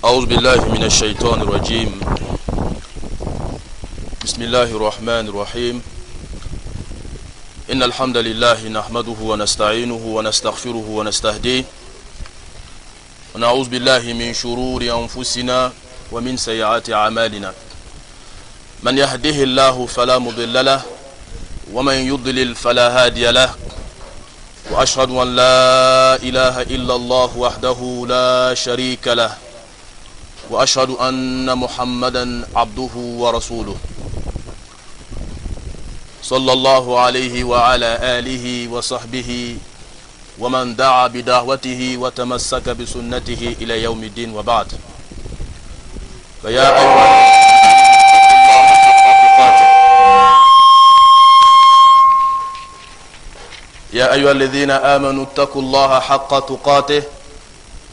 أعوذ بالله من الشيطان الرجيم. بسم الله الرحمن الرحيم. إن الحمد لله نحمده ونستعينه ونستغفره ونستهديه ونعوذ بالله من شرور أنفسنا ومن سيئات أعمالنا. من يهده الله فلا مضل له ومن يضلل فلا هادي له. وأشهد أن لا إله إلا الله وحده لا شريك له وأشهد أن محمدا عبده ورسوله صلى الله عليه وعلى آله وصحبه ومن دعا بدعوته وتمسك بسنته إلى يوم الدين وبعد. فيا أيها الذين آمنوا اتقوا الله حق تقاته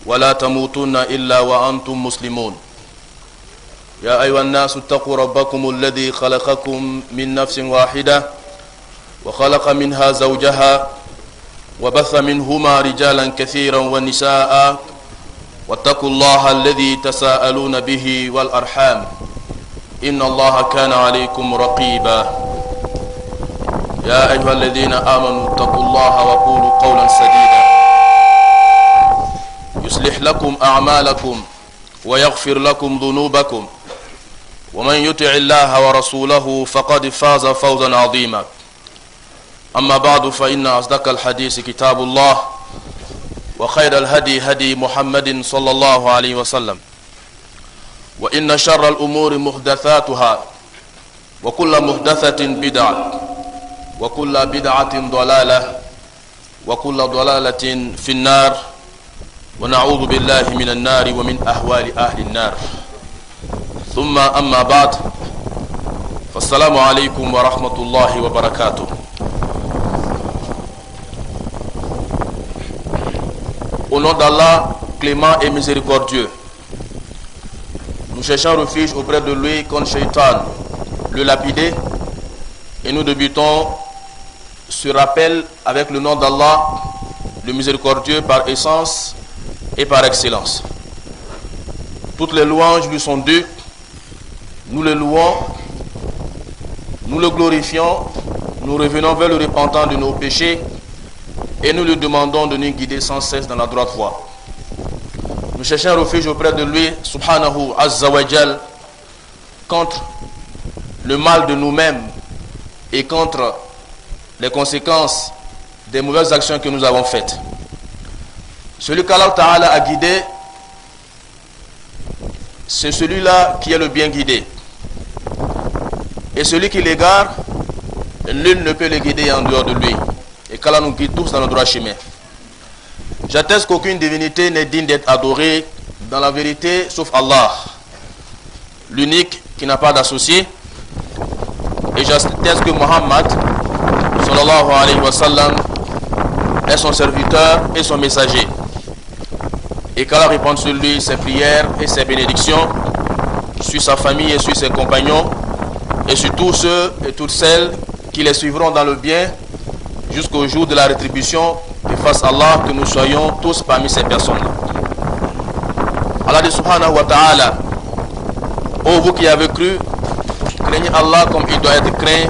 ولا تموتن إلا وأنتم مسلمون. يا أيها الناس اتقوا ربكم الذي خلقكم من نفس واحدة وخلق منها زوجها وبث منهما رجالا كثيرا ونساء واتقوا الله الذي تساءلون به والأرحام إن الله كان عليكم رقيبا. يا أيها الذين آمنوا اتقوا الله وقولوا قولا سديدا يصلح لكم أعمالكم ويغفر لكم ذنوبكم ومن يطع الله ورسوله فقد فاز فوزا عظيما. أما بعد فإن أصدق الحديث كتاب الله وخير الهدي هدي محمد صلى الله عليه وسلم وإن شر الأمور محدثاتها وكل محدثة بدعة وكل بدعة ضلالة وكل ضلالة في النار ونعوذ بالله من النار ومن أهوال أهل النار. ثم أما بعد فالسلام عليكم ورحمة الله وبركاته. Au nom d'Allah, clément et miséricordieux, nous cherchons refuge auprès de lui contre Shaitan, le lapidé, et nous débutons ce rappel avec le nom d'Allah, le miséricordieux par essence et par excellence. Toutes les louanges lui sont dues. Nous le louons, nous le glorifions, nous revenons vers le repentant de nos péchés et nous lui demandons de nous guider sans cesse dans la droite voie. Nous cherchons refuge auprès de lui, subhanahu azza wa jal, contre le mal de nous-mêmes et contre les conséquences des mauvaises actions que nous avons faites. Celui qu'Allah Ta'ala a guidé, c'est celui-là qui est le bien guidé. Et celui qui l'égare, nul ne peut le guider en dehors de lui. Et qu'Allah nous guide tous dans le droit chemin. J'atteste qu'aucune divinité n'est digne d'être adorée dans la vérité sauf Allah, l'unique qui n'a pas d'associé. Et j'atteste que Muhammad sallallahu alayhi wa sallam est son serviteur et son messager. Et qu'Allah répande sur lui ses prières et ses bénédictions, sur sa famille et sur ses compagnons, et sur tous ceux et toutes celles qui les suivront dans le bien jusqu'au jour de la rétribution, et fasse Allah que nous soyons tous parmi ces personnes-là. Allah dit subhanahu wa ta'ala: ô vous qui avez cru, craignez Allah comme il doit être craint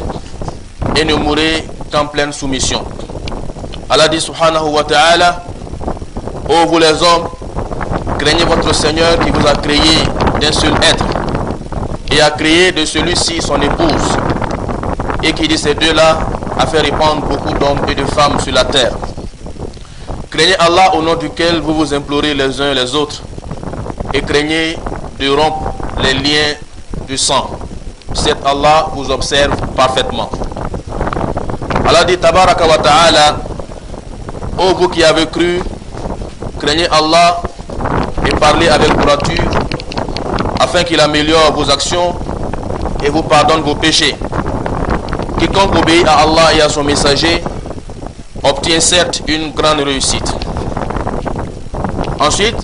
et ne mourrez qu'en pleine soumission. Allah dit subhanahu wa ta'ala: ô vous les hommes, craignez votre Seigneur qui vous a créé d'un seul être et a créé de celui-ci son épouse, et qui dit ces deux-là a fait répandre beaucoup d'hommes et de femmes sur la terre. Craignez Allah au nom duquel vous vous implorez les uns et les autres, et craignez de rompre les liens du sang. Certes, Allah vous observe parfaitement. Allah dit tabaraka wa ta'ala: ô vous qui avez cru, craignez Allah et parlez avec droiture, afin qu'il améliore vos actions et vous pardonne vos péchés. Quiconque obéit à Allah et à son messager obtient certes une grande réussite. Ensuite,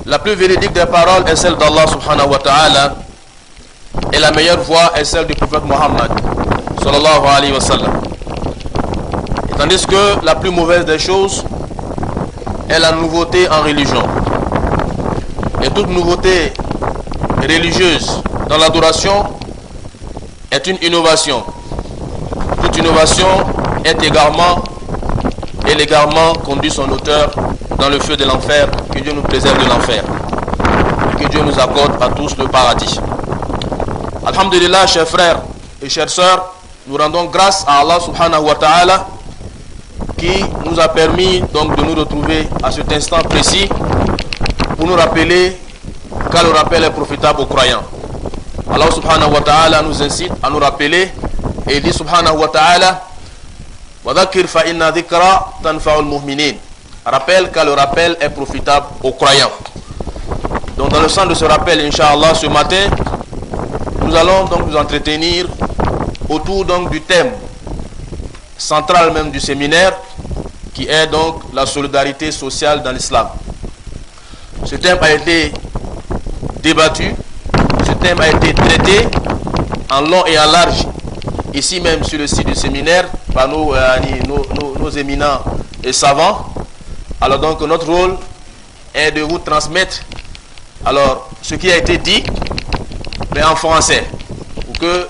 la plus véridique des paroles est celle d'Allah subhanahu wa ta'ala, et la meilleure voie est celle du prophète Muhammad sallallahu alayhi wa sallam. Tandis que la plus mauvaise des choses est la nouveauté en religion. Et toute nouveauté religieuse dans l'adoration est une innovation. Toute innovation est égarement, et l'égarement conduit son auteur dans le feu de l'enfer. Que Dieu nous préserve de l'enfer. Que Dieu nous accorde à tous le paradis. Alhamdulillah, chers frères et chères sœurs, nous rendons grâce à Allah subhanahu wa ta'ala qui nous a permis donc de nous retrouver à cet instant précis pour nous rappeler car le rappel est profitable aux croyants. Allah subhanahu wa ta'ala nous incite à nous rappeler et il dit subhanahu wa ta'ala وَذَكِّرْ فَإِنَّ ذِكْرَ تَنْفَعُ الْمُؤْمِنِينَ. Rappelle car le rappel est profitable aux croyants. Donc dans le sens de ce rappel, Inch'Allah, ce matin, nous allons donc nous entretenir autour donc du thème central même du séminaire qui est donc la solidarité sociale dans l'islam. Ce thème a été débattu, ce thème a été traité en long et en large ici même sur le site du séminaire par nos éminents et savants. Alors donc notre rôle est de vous transmettre alors ce qui a été dit mais en français pour que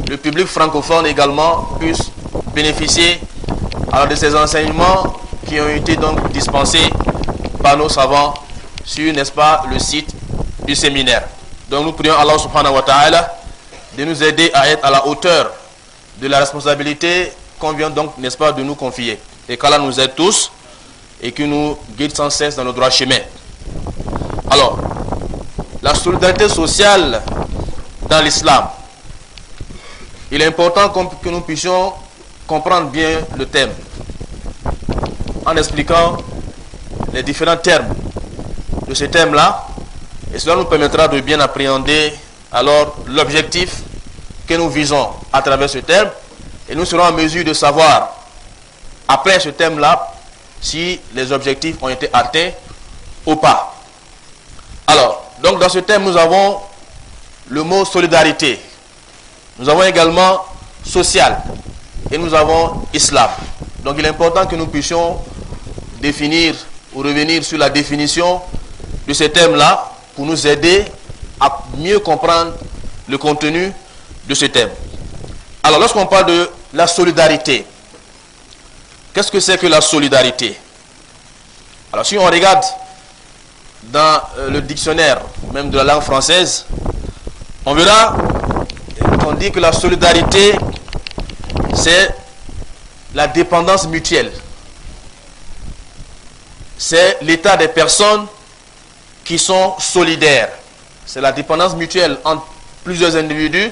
le public francophone également puisse bénéficier alors de ces enseignements qui ont été donc dispensés par nos savants sur, n'est-ce pas, le site du séminaire. Donc nous prions Allah subhanahu wa ta'ala de nous aider à être à la hauteur de la responsabilité qu'on vient donc, n'est-ce pas, de nous confier. Et qu'Allah nous aide tous et qu'il nous guide sans cesse dans le droit chemin. Alors, la solidarité sociale dans l'islam. Il est important que nous puissions comprendre bien le thème en expliquant les différents termes de ce thème-là, et cela nous permettra de bien appréhender alors l'objectif que nous visons à travers ce thème, et nous serons en mesure de savoir après ce thème-là si les objectifs ont été atteints ou pas. Alors, donc dans ce thème, nous avons le mot solidarité. Nous avons également social et nous avons islam. Donc il est important que nous puissions définir ou revenir sur la définition de ce thème-là pour nous aider à mieux comprendre le contenu de ce thème. Alors lorsqu'on parle de la solidarité, qu'est-ce que c'est que la solidarité? Alors si on regarde dans le dictionnaire même de la langue française, on verra qu'on dit que la solidarité c'est la dépendance mutuelle. C'est l'état des personnes qui sont solidaires. C'est la dépendance mutuelle entre plusieurs individus.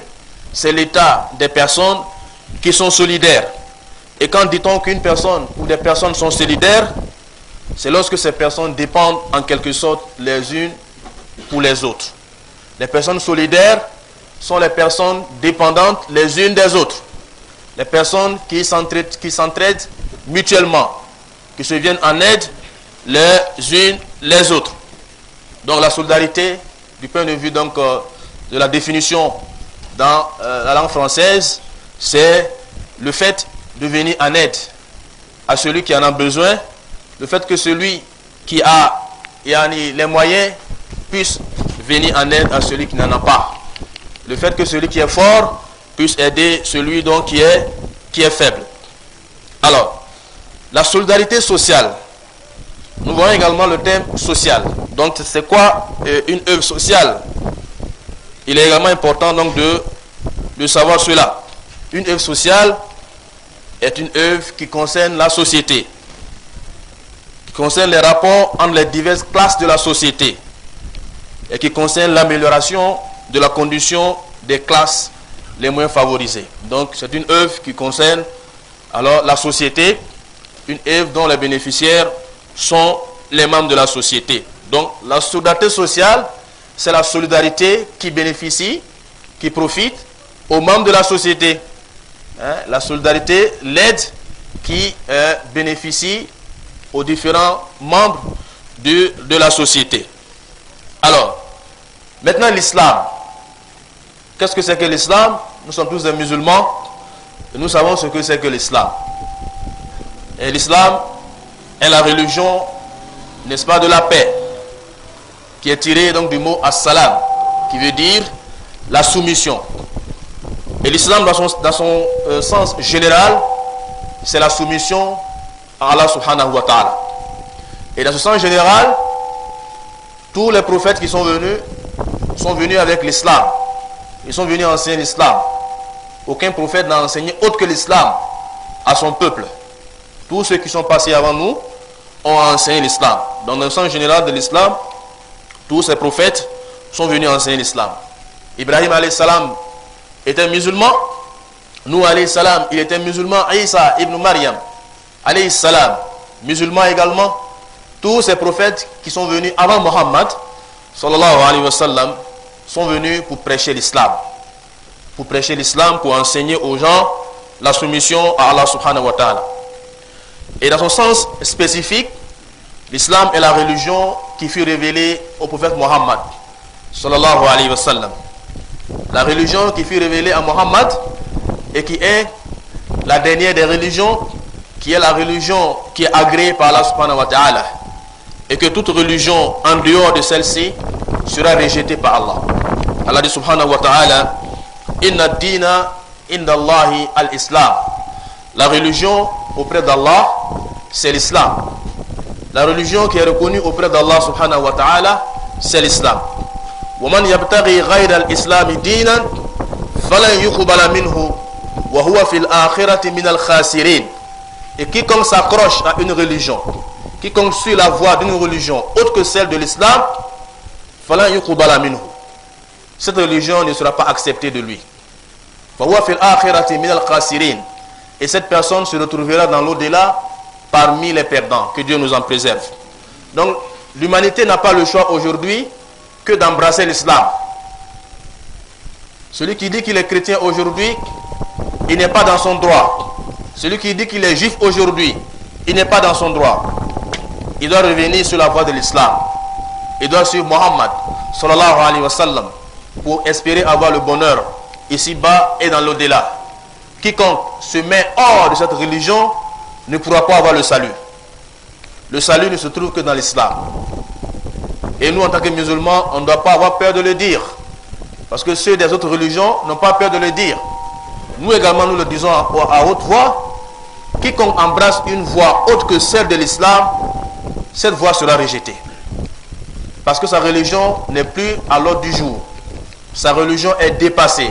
C'est l'état des personnes qui sont solidaires. Et quand dit-on qu'une personne ou des personnes sont solidaires, c'est lorsque ces personnes dépendent en quelque sorte les unes pour les autres. Les personnes solidaires sont les personnes dépendantes les unes des autres. Les personnes qui s'entraident mutuellement, qui se viennent en aide les unes les autres. Donc la solidarité, du point de vue donc, de la définition dans la langue française, c'est le fait de venir en aide à celui qui en a besoin, le fait que celui qui a les moyens puisse venir en aide à celui qui n'en a pas. Le fait que celui qui est fort puisse aider celui donc qui est faible. Alors, la solidarité sociale. Nous voyons également le thème social. Donc, c'est quoi une œuvre sociale? Il est également important donc de savoir cela. Une œuvre sociale est une œuvre qui concerne la société, qui concerne les rapports entre les diverses classes de la société et qui concerne l'amélioration de la condition des classes les moins favorisées. Donc, c'est une œuvre qui concerne alors la société, une œuvre dont les bénéficiaires sont les membres de la société. Donc, la solidarité sociale, c'est la solidarité qui bénéficie, qui profite aux membres de la société. La solidarité, l'aide qui bénéficie aux différents membres de la société. Alors, maintenant l'islam. Qu'est-ce que c'est que l'islam? Nous sommes tous des musulmans et nous savons ce que c'est que l'islam. Et l'islam est la religion, n'est-ce pas, de la paix. qui est tiré donc du mot as-salam, qui veut dire la soumission. Et l'islam, dans son sens général, c'est la soumission à Allah subhanahu wa ta'ala. Et dans ce sens général, tous les prophètes qui sont venus avec l'islam. Ils sont venus enseigner l'islam. Aucun prophète n'a enseigné autre que l'islam à son peuple. Tous ceux qui sont passés avant nous ont enseigné l'islam. Dans le sens général de l'islam, tous ces prophètes sont venus enseigner l'islam. Ibrahim alayhi salam était musulman. Nous alayhi salam, il était musulman. Isa ibn Maryam alayhi salam, musulman également. Tous ces prophètes qui sont venus avant Mohammed sallallahu alayhi wa sallam sont venus pour prêcher l'islam. Pour prêcher l'islam, pour enseigner aux gens la soumission à Allah subhanahu wa ta'ala. Et dans son sens spécifique, l'islam est la religion qui fut révélée au prophète Mohammed sallallahu alayhi wa sallam. La religion qui fut révélée à Mohammed et qui est la dernière des religions, qui est la religion qui est agréée par Allah subhanahu wa ta'ala. Et que toute religion en dehors de celle-ci sera rejetée par Allah. Allah dit subhanahu wa ta'ala, inna dina inda Allahi al-Islam. La religion auprès d'Allah, c'est l'islam. La religion qui est reconnue auprès d'Allah subhanahu wa ta'ala, c'est l'islam. وَمَنْ يَبْتَغِي غَيْرَ الْإِسْلَامِ دِينًا فَلَنْ يُقْبَلَ مِنْهُ وَهُوَ فِي الْآخِرَةِ مِنَ الْخَاسِرِينَ. Et quiconque s'accroche à une religion, quiconque suit la voie d'une religion autre que celle de l'islam, فَلَنْ يُقْبَلَ مِنْهُ. Cette religion ne sera pas acceptée de lui. وَهُوَ فِي الْآخِرَةِ مِنَ الْخَاسِرِينَ. Et cette personne se retrouvera dans l'au-delà parmi les perdants. Que Dieu nous en préserve. Donc l'humanité n'a pas le choix aujourd'hui que d'embrasser l'islam. Celui qui dit qu'il est chrétien aujourd'hui, il n'est pas dans son droit. Celui qui dit qu'il est juif aujourd'hui, il n'est pas dans son droit. Il doit revenir sur la voie de l'islam. Il doit suivre Mohammed sallallahu alayhi wa sallam pour espérer avoir le bonheur ici-bas et dans l'au-delà. Quiconque se met hors de cette religion ne pourra pas avoir le salut. Le salut ne se trouve que dans l'islam. Et nous, en tant que musulmans, on ne doit pas avoir peur de le dire. Parce que ceux des autres religions n'ont pas peur de le dire. Nous également, nous le disons à haute voix. Quiconque embrasse une voie autre que celle de l'islam, cette voie sera rejetée. Parce que sa religion n'est plus à l'ordre du jour. Sa religion est dépassée.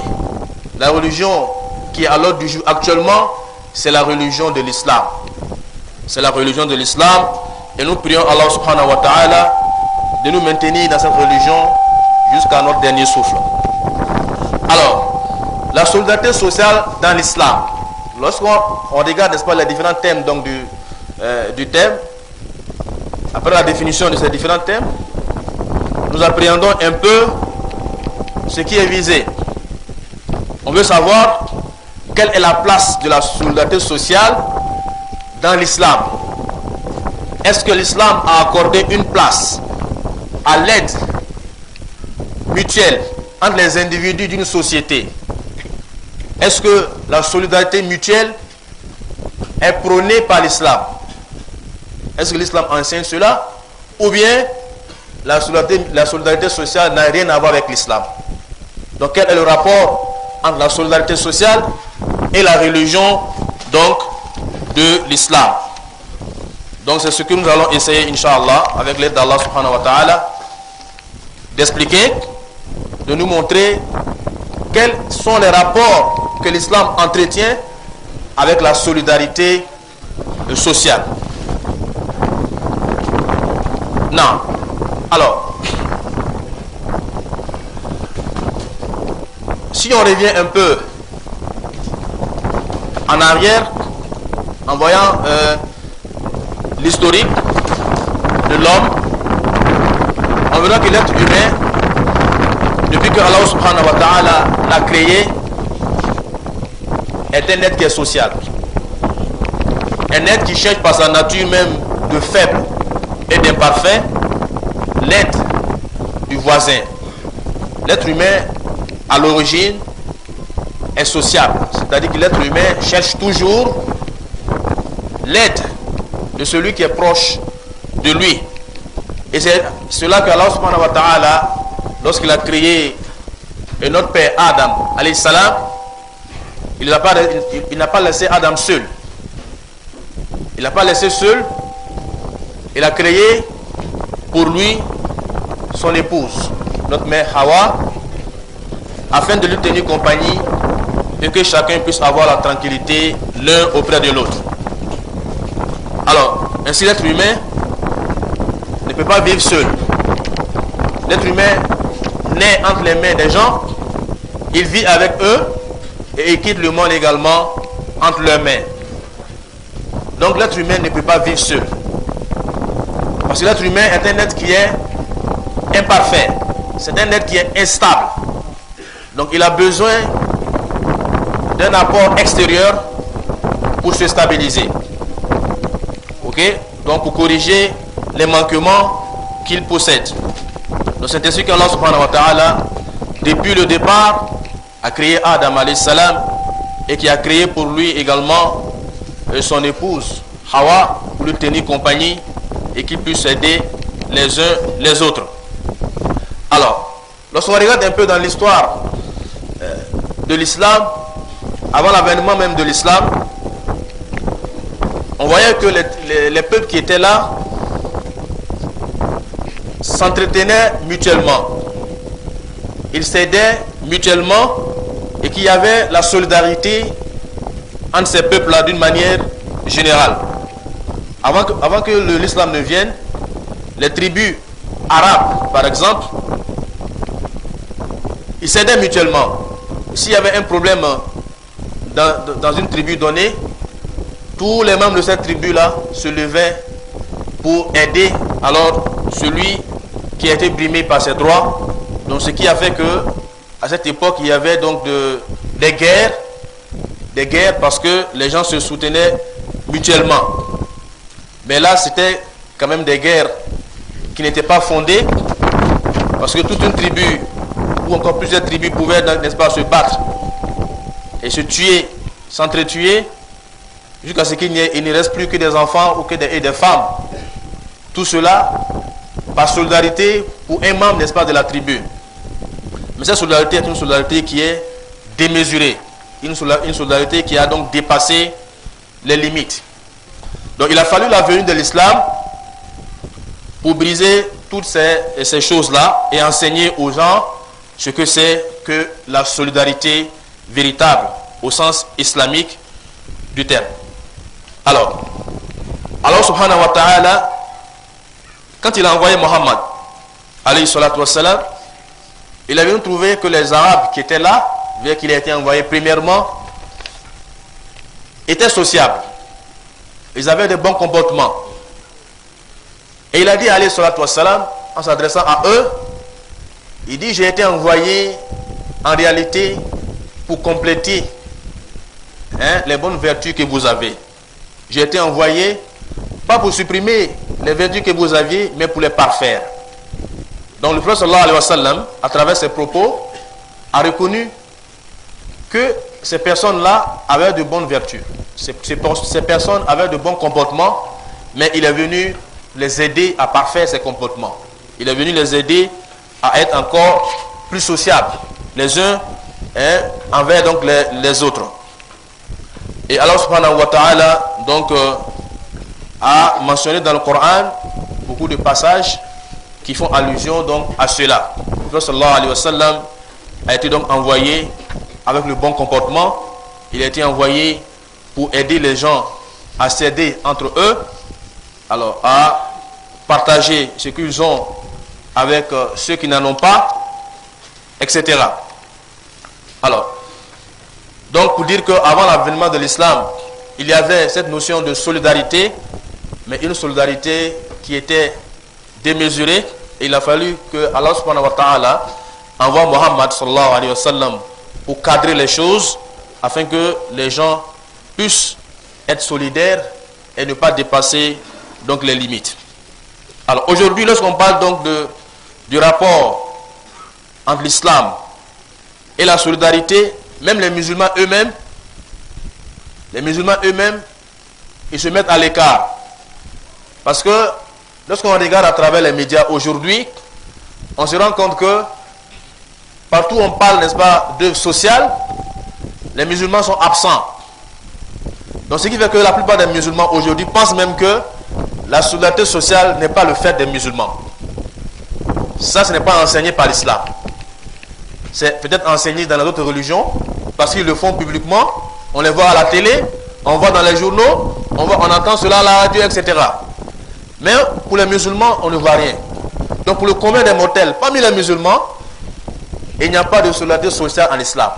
La religion qui est à l'ordre du jour actuellement, c'est la religion de l'islam. C'est la religion de l'islam. Et nous prions Allah subhanahu wa ta'ala de nous maintenir dans cette religion jusqu'à notre dernier souffle. Alors, la solidarité sociale dans l'islam. Lorsqu'on regarde, n'est-ce pas, les différents thèmes donc, du thème, après la définition de ces différents thèmes, nous appréhendons un peu ce qui est visé. On veut savoir quelle est la place de la solidarité sociale dans l'islam. Est-ce que l'islam a accordé une place à l'aide mutuelle entre les individus d'une société? Est-ce que la solidarité mutuelle est prônée par l'islam? Est-ce que l'islam enseigne cela? Ou bien la solidarité sociale n'a rien à voir avec l'islam? Donc quel est le rapport entre la solidarité sociale et la religion donc de l'islam? Donc c'est ce que nous allons essayer, Inch'Allah, avec l'aide d'Allah subhanahu wa ta'ala, d'expliquer, de nous montrer quels sont les rapports que l'islam entretient avec la solidarité sociale. Non. Alors, si on revient un peu en arrière, en voyant l'historique de l'homme, on verra que l'être humain, depuis que Allah subhanahu wa ta'ala l'a créé, est un être qui est social. Un être qui cherche par sa nature même de faible et d'imparfait l'aide du voisin. L'être humain, à l'origine, est sociable. C'est-à-dire que l'être humain cherche toujours l'aide de celui qui est proche de lui. Et c'est cela que Allah subhanahu wa ta'ala, lorsqu'il a créé notre père Adam, alayhi salam, il n'a pas laissé Adam seul. Il n'a pas laissé seul. Il a créé pour lui son épouse, notre mère Hawa, afin de lui tenir compagnie et que chacun puisse avoir la tranquillité l'un auprès de l'autre. Alors, ainsi l'être humain ne peut pas vivre seul. L'être humain naît entre les mains des gens, il vit avec eux et il quitte le monde également entre leurs mains. Donc l'être humain ne peut pas vivre seul. Parce que l'être humain est un être qui est imparfait. C'est un être qui est instable. Donc il a besoin d'un apport extérieur pour se stabiliser. Ok? Donc pour corriger les manquements qu'il possède. Donc c'est ainsi qu'Allah subhanahu wa ta'ala, depuis le départ, a créé Adam alayhi salam et qui a créé pour lui également son épouse Hawa pour lui tenir compagnie et qu'ils puissent aider les uns les autres. Alors, lorsqu'on regarde un peu dans l'histoire de l'islam, avant l'avènement même de l'islam, on voyait que les peuples qui étaient là s'entretenaient mutuellement. Ils s'aidaient mutuellement et qu'il y avait la solidarité entre ces peuples-là d'une manière générale. Avant que l'islam ne vienne, les tribus arabes, par exemple, ils s'aidaient mutuellement. S'il y avait un problème dans une tribu donnée, tous les membres de cette tribu-là se levaient pour aider alors celui qui a été brimé par ses droits. Donc ce qui a fait que à cette époque il y avait donc des guerres parce que les gens se soutenaient mutuellement. Mais là c'était quand même des guerres qui n'étaient pas fondées, parce que toute une tribu ou encore plusieurs tribus pouvaient, n'est-ce pas, se battre et se tuer, s'entretuer, jusqu'à ce qu'il ne reste plus que des enfants ou que des femmes. Tout cela par solidarité pour un membre, n'est-ce pas, de la tribu. Mais cette solidarité est une solidarité qui est démesurée, une solidarité qui a donc dépassé les limites. Donc il a fallu la venue de l'islam pour briser toutes ces choses-là et enseigner aux gens ce que c'est que la solidarité véritable au sens islamique du terme. Alors, Allah subhanahu wa ta'ala, quand il a envoyé Mohammed, alayhi salatu wassalam, il avait trouvé que les Arabes qui étaient là, vers qu'il a été envoyé premièrement, étaient sociables. Ils avaient de bons comportements. Et il a dit, alayhi salatu wassalam, en s'adressant à eux, il dit, j'ai été envoyé en réalité pour compléter les bonnes vertus que vous avez. J'ai été envoyé pas pour supprimer les vertus que vous aviez, mais pour les parfaire. Donc le prophète sallallahu alayhi wa sallam, à travers ses propos, a reconnu que ces personnes-là avaient de bonnes vertus. Ces personnes avaient de bons comportements, mais il est venu les aider à parfaire ces comportements. Il est venu les aider à être encore plus sociables, les uns envers donc les autres. Et Allah subhanahu wa ta'ala donc a mentionné dans le Coran beaucoup de passages qui font allusion donc à cela. Le prophète sallallahu alayhi wa sallam a été donc envoyé avec le bon comportement. Il a été envoyé pour aider les gens à s'aider entre eux, alors à partager ce qu'ils ont avec ceux qui n'en ont pas, etc. Alors, donc pour dire qu'avant l'avènement de l'islam, il y avait cette notion de solidarité, mais une solidarité qui était démesurée. Et il a fallu que Allah subhanahu wa ta'ala envoie Muhammad sallallahu alayhi wa sallam pour cadrer les choses, afin que les gens puissent être solidaires et ne pas dépasser donc les limites. Alors aujourd'hui, lorsqu'on parle donc du rapport entre l'islam et la solidarité, même les musulmans eux-mêmes, ils se mettent à l'écart. Parce que lorsqu'on regarde à travers les médias aujourd'hui, on se rend compte que partout où on parle, n'est-ce pas, d'œuvres sociales, les musulmans sont absents. Donc ce qui fait que la plupart des musulmans aujourd'hui pensent même que la solidarité sociale n'est pas le fait des musulmans. Ça, ce n'est pas enseigné par l'islam. C'est peut-être enseigné dans les autres religions, parce qu'ils le font publiquement, on les voit à la télé, on voit dans les journaux, on entend cela à la radio, etc. Mais pour les musulmans, on ne voit rien. Donc pour le commun des mortels, parmi les musulmans, il n'y a pas de solidarité sociale en islam.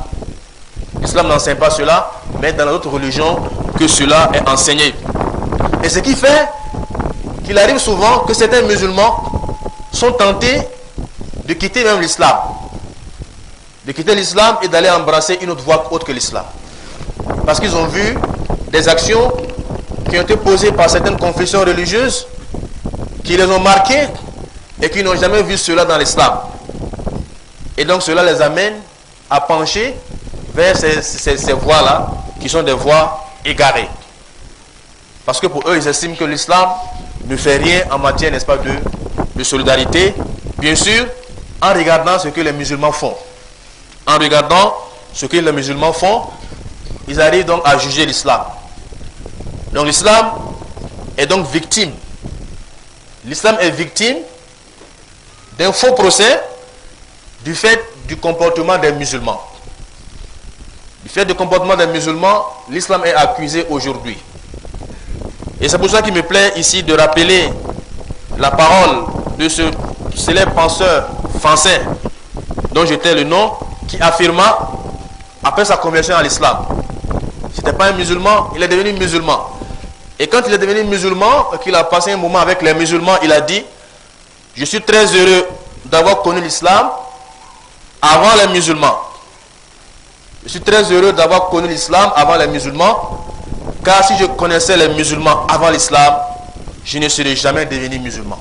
L'islam n'enseigne pas cela, mais dans les autres religions, que cela est enseigné. Et ce qui fait qu'il arrive souvent que certains musulmans sont tentés de quitter même l'islam. De quitter l'islam et d'aller embrasser une autre voie autre que l'islam. Parce qu'ils ont vu des actions qui ont été posées par certaines confessions religieuses, qui les ont marquées et qui n'ont jamais vu cela dans l'islam. Et donc cela les amène à pencher vers ces voies-là, qui sont des voies égarées. Parce que pour eux, ils estiment que l'islam ne fait rien en matière, n'est-ce pas, de solidarité. Bien sûr, en regardant ce que les musulmans font. En regardant ce que les musulmans font, ils arrivent donc à juger l'islam. Donc l'islam est donc victime. L'islam est victime d'un faux procès du fait du comportement des musulmans. Du fait du comportement des musulmans, l'islam est accusé aujourd'hui. Et c'est pour ça qu'il me plaît ici de rappeler la parole de ce célèbre penseur français dont j'étais le nom, qui affirma, après sa conversion à l'islam, c'était pas un musulman, il est devenu musulman. Et quand il est devenu musulman, qu'il a passé un moment avec les musulmans, il a dit: je suis très heureux d'avoir connu l'islam avant les musulmans. Je suis très heureux d'avoir connu l'islam avant les musulmans, car si je connaissais les musulmans avant l'islam, je ne serais jamais devenu musulman.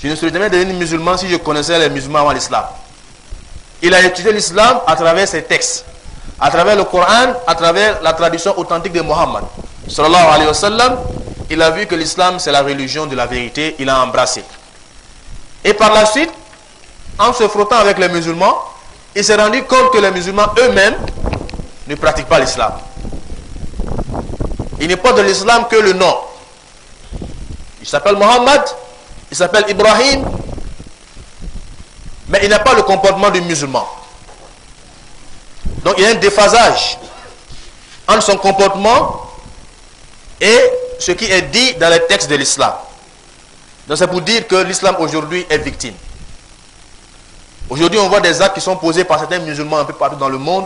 Je ne serais jamais devenu musulman si je connaissais les musulmans avant l'islam. Il a étudié l'islam à travers ses textes, à travers le Coran, à travers la tradition authentique de Mohammed sallallahu alayhi wa sallam. Il a vu que l'islam c'est la religion de la vérité, il a embrassé. Et par la suite, en se frottant avec les musulmans, il s'est rendu compte que les musulmans eux-mêmes ne pratiquent pas l'islam. Il n'est pas de l'islam que le nom. Il s'appelle Mohammed, il s'appelle Ibrahim, mais il n'a pas le comportement du musulman. Donc il y a un déphasage entre son comportement et ce qui est dit dans les textes de l'islam. Donc c'est pour dire que l'islam aujourd'hui est victime. Aujourd'hui on voit des actes qui sont posés par certains musulmans un peu partout dans le monde,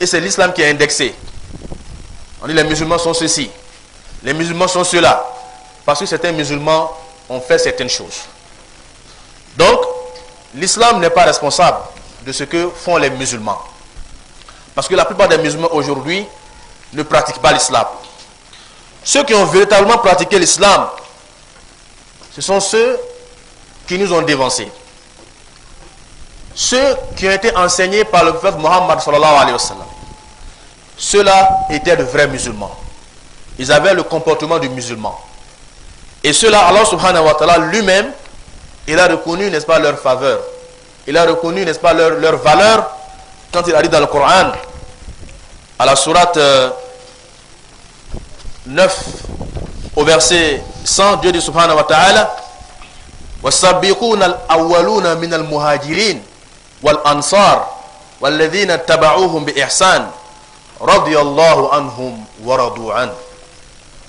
et c'est l'islam qui est indexé. On dit les musulmans sont ceci, les musulmans sont cela, parce que certains musulmans ont fait certaines choses. Donc l'islam n'est pas responsable de ce que font les musulmans. Parce que la plupart des musulmans aujourd'hui ne pratiquent pas l'islam. Ceux qui ont véritablement pratiqué l'islam, ce sont ceux qui nous ont dévancés. Ceux qui ont été enseignés par le prophète Mohammed sallallahu alayhi wa sallam. Ceux-là étaient de vrais musulmans. Ils avaient le comportement du musulman. Et ceux-là, Allah subhanahu wa ta'ala lui-même, il a reconnu, n'est-ce pas, leur faveur. Il a reconnu, n'est-ce pas, leur valeur quand il a dit dans le Coran, à la sourate 9, au verset 100, Dieu dit subhanahu wa ta'ala: وَالسَّابِقُونَ الْأَوَّلُونَ مِنَ الْمُهَاجِرِينَ وَالْأَنصَارِ وَالَّذِينَ اتَّبَعُوهُمْ بِإِحْسَانٍ رَضِيَ اللَّهُ عَنْهُمْ وَرَضُوا عَنْهُ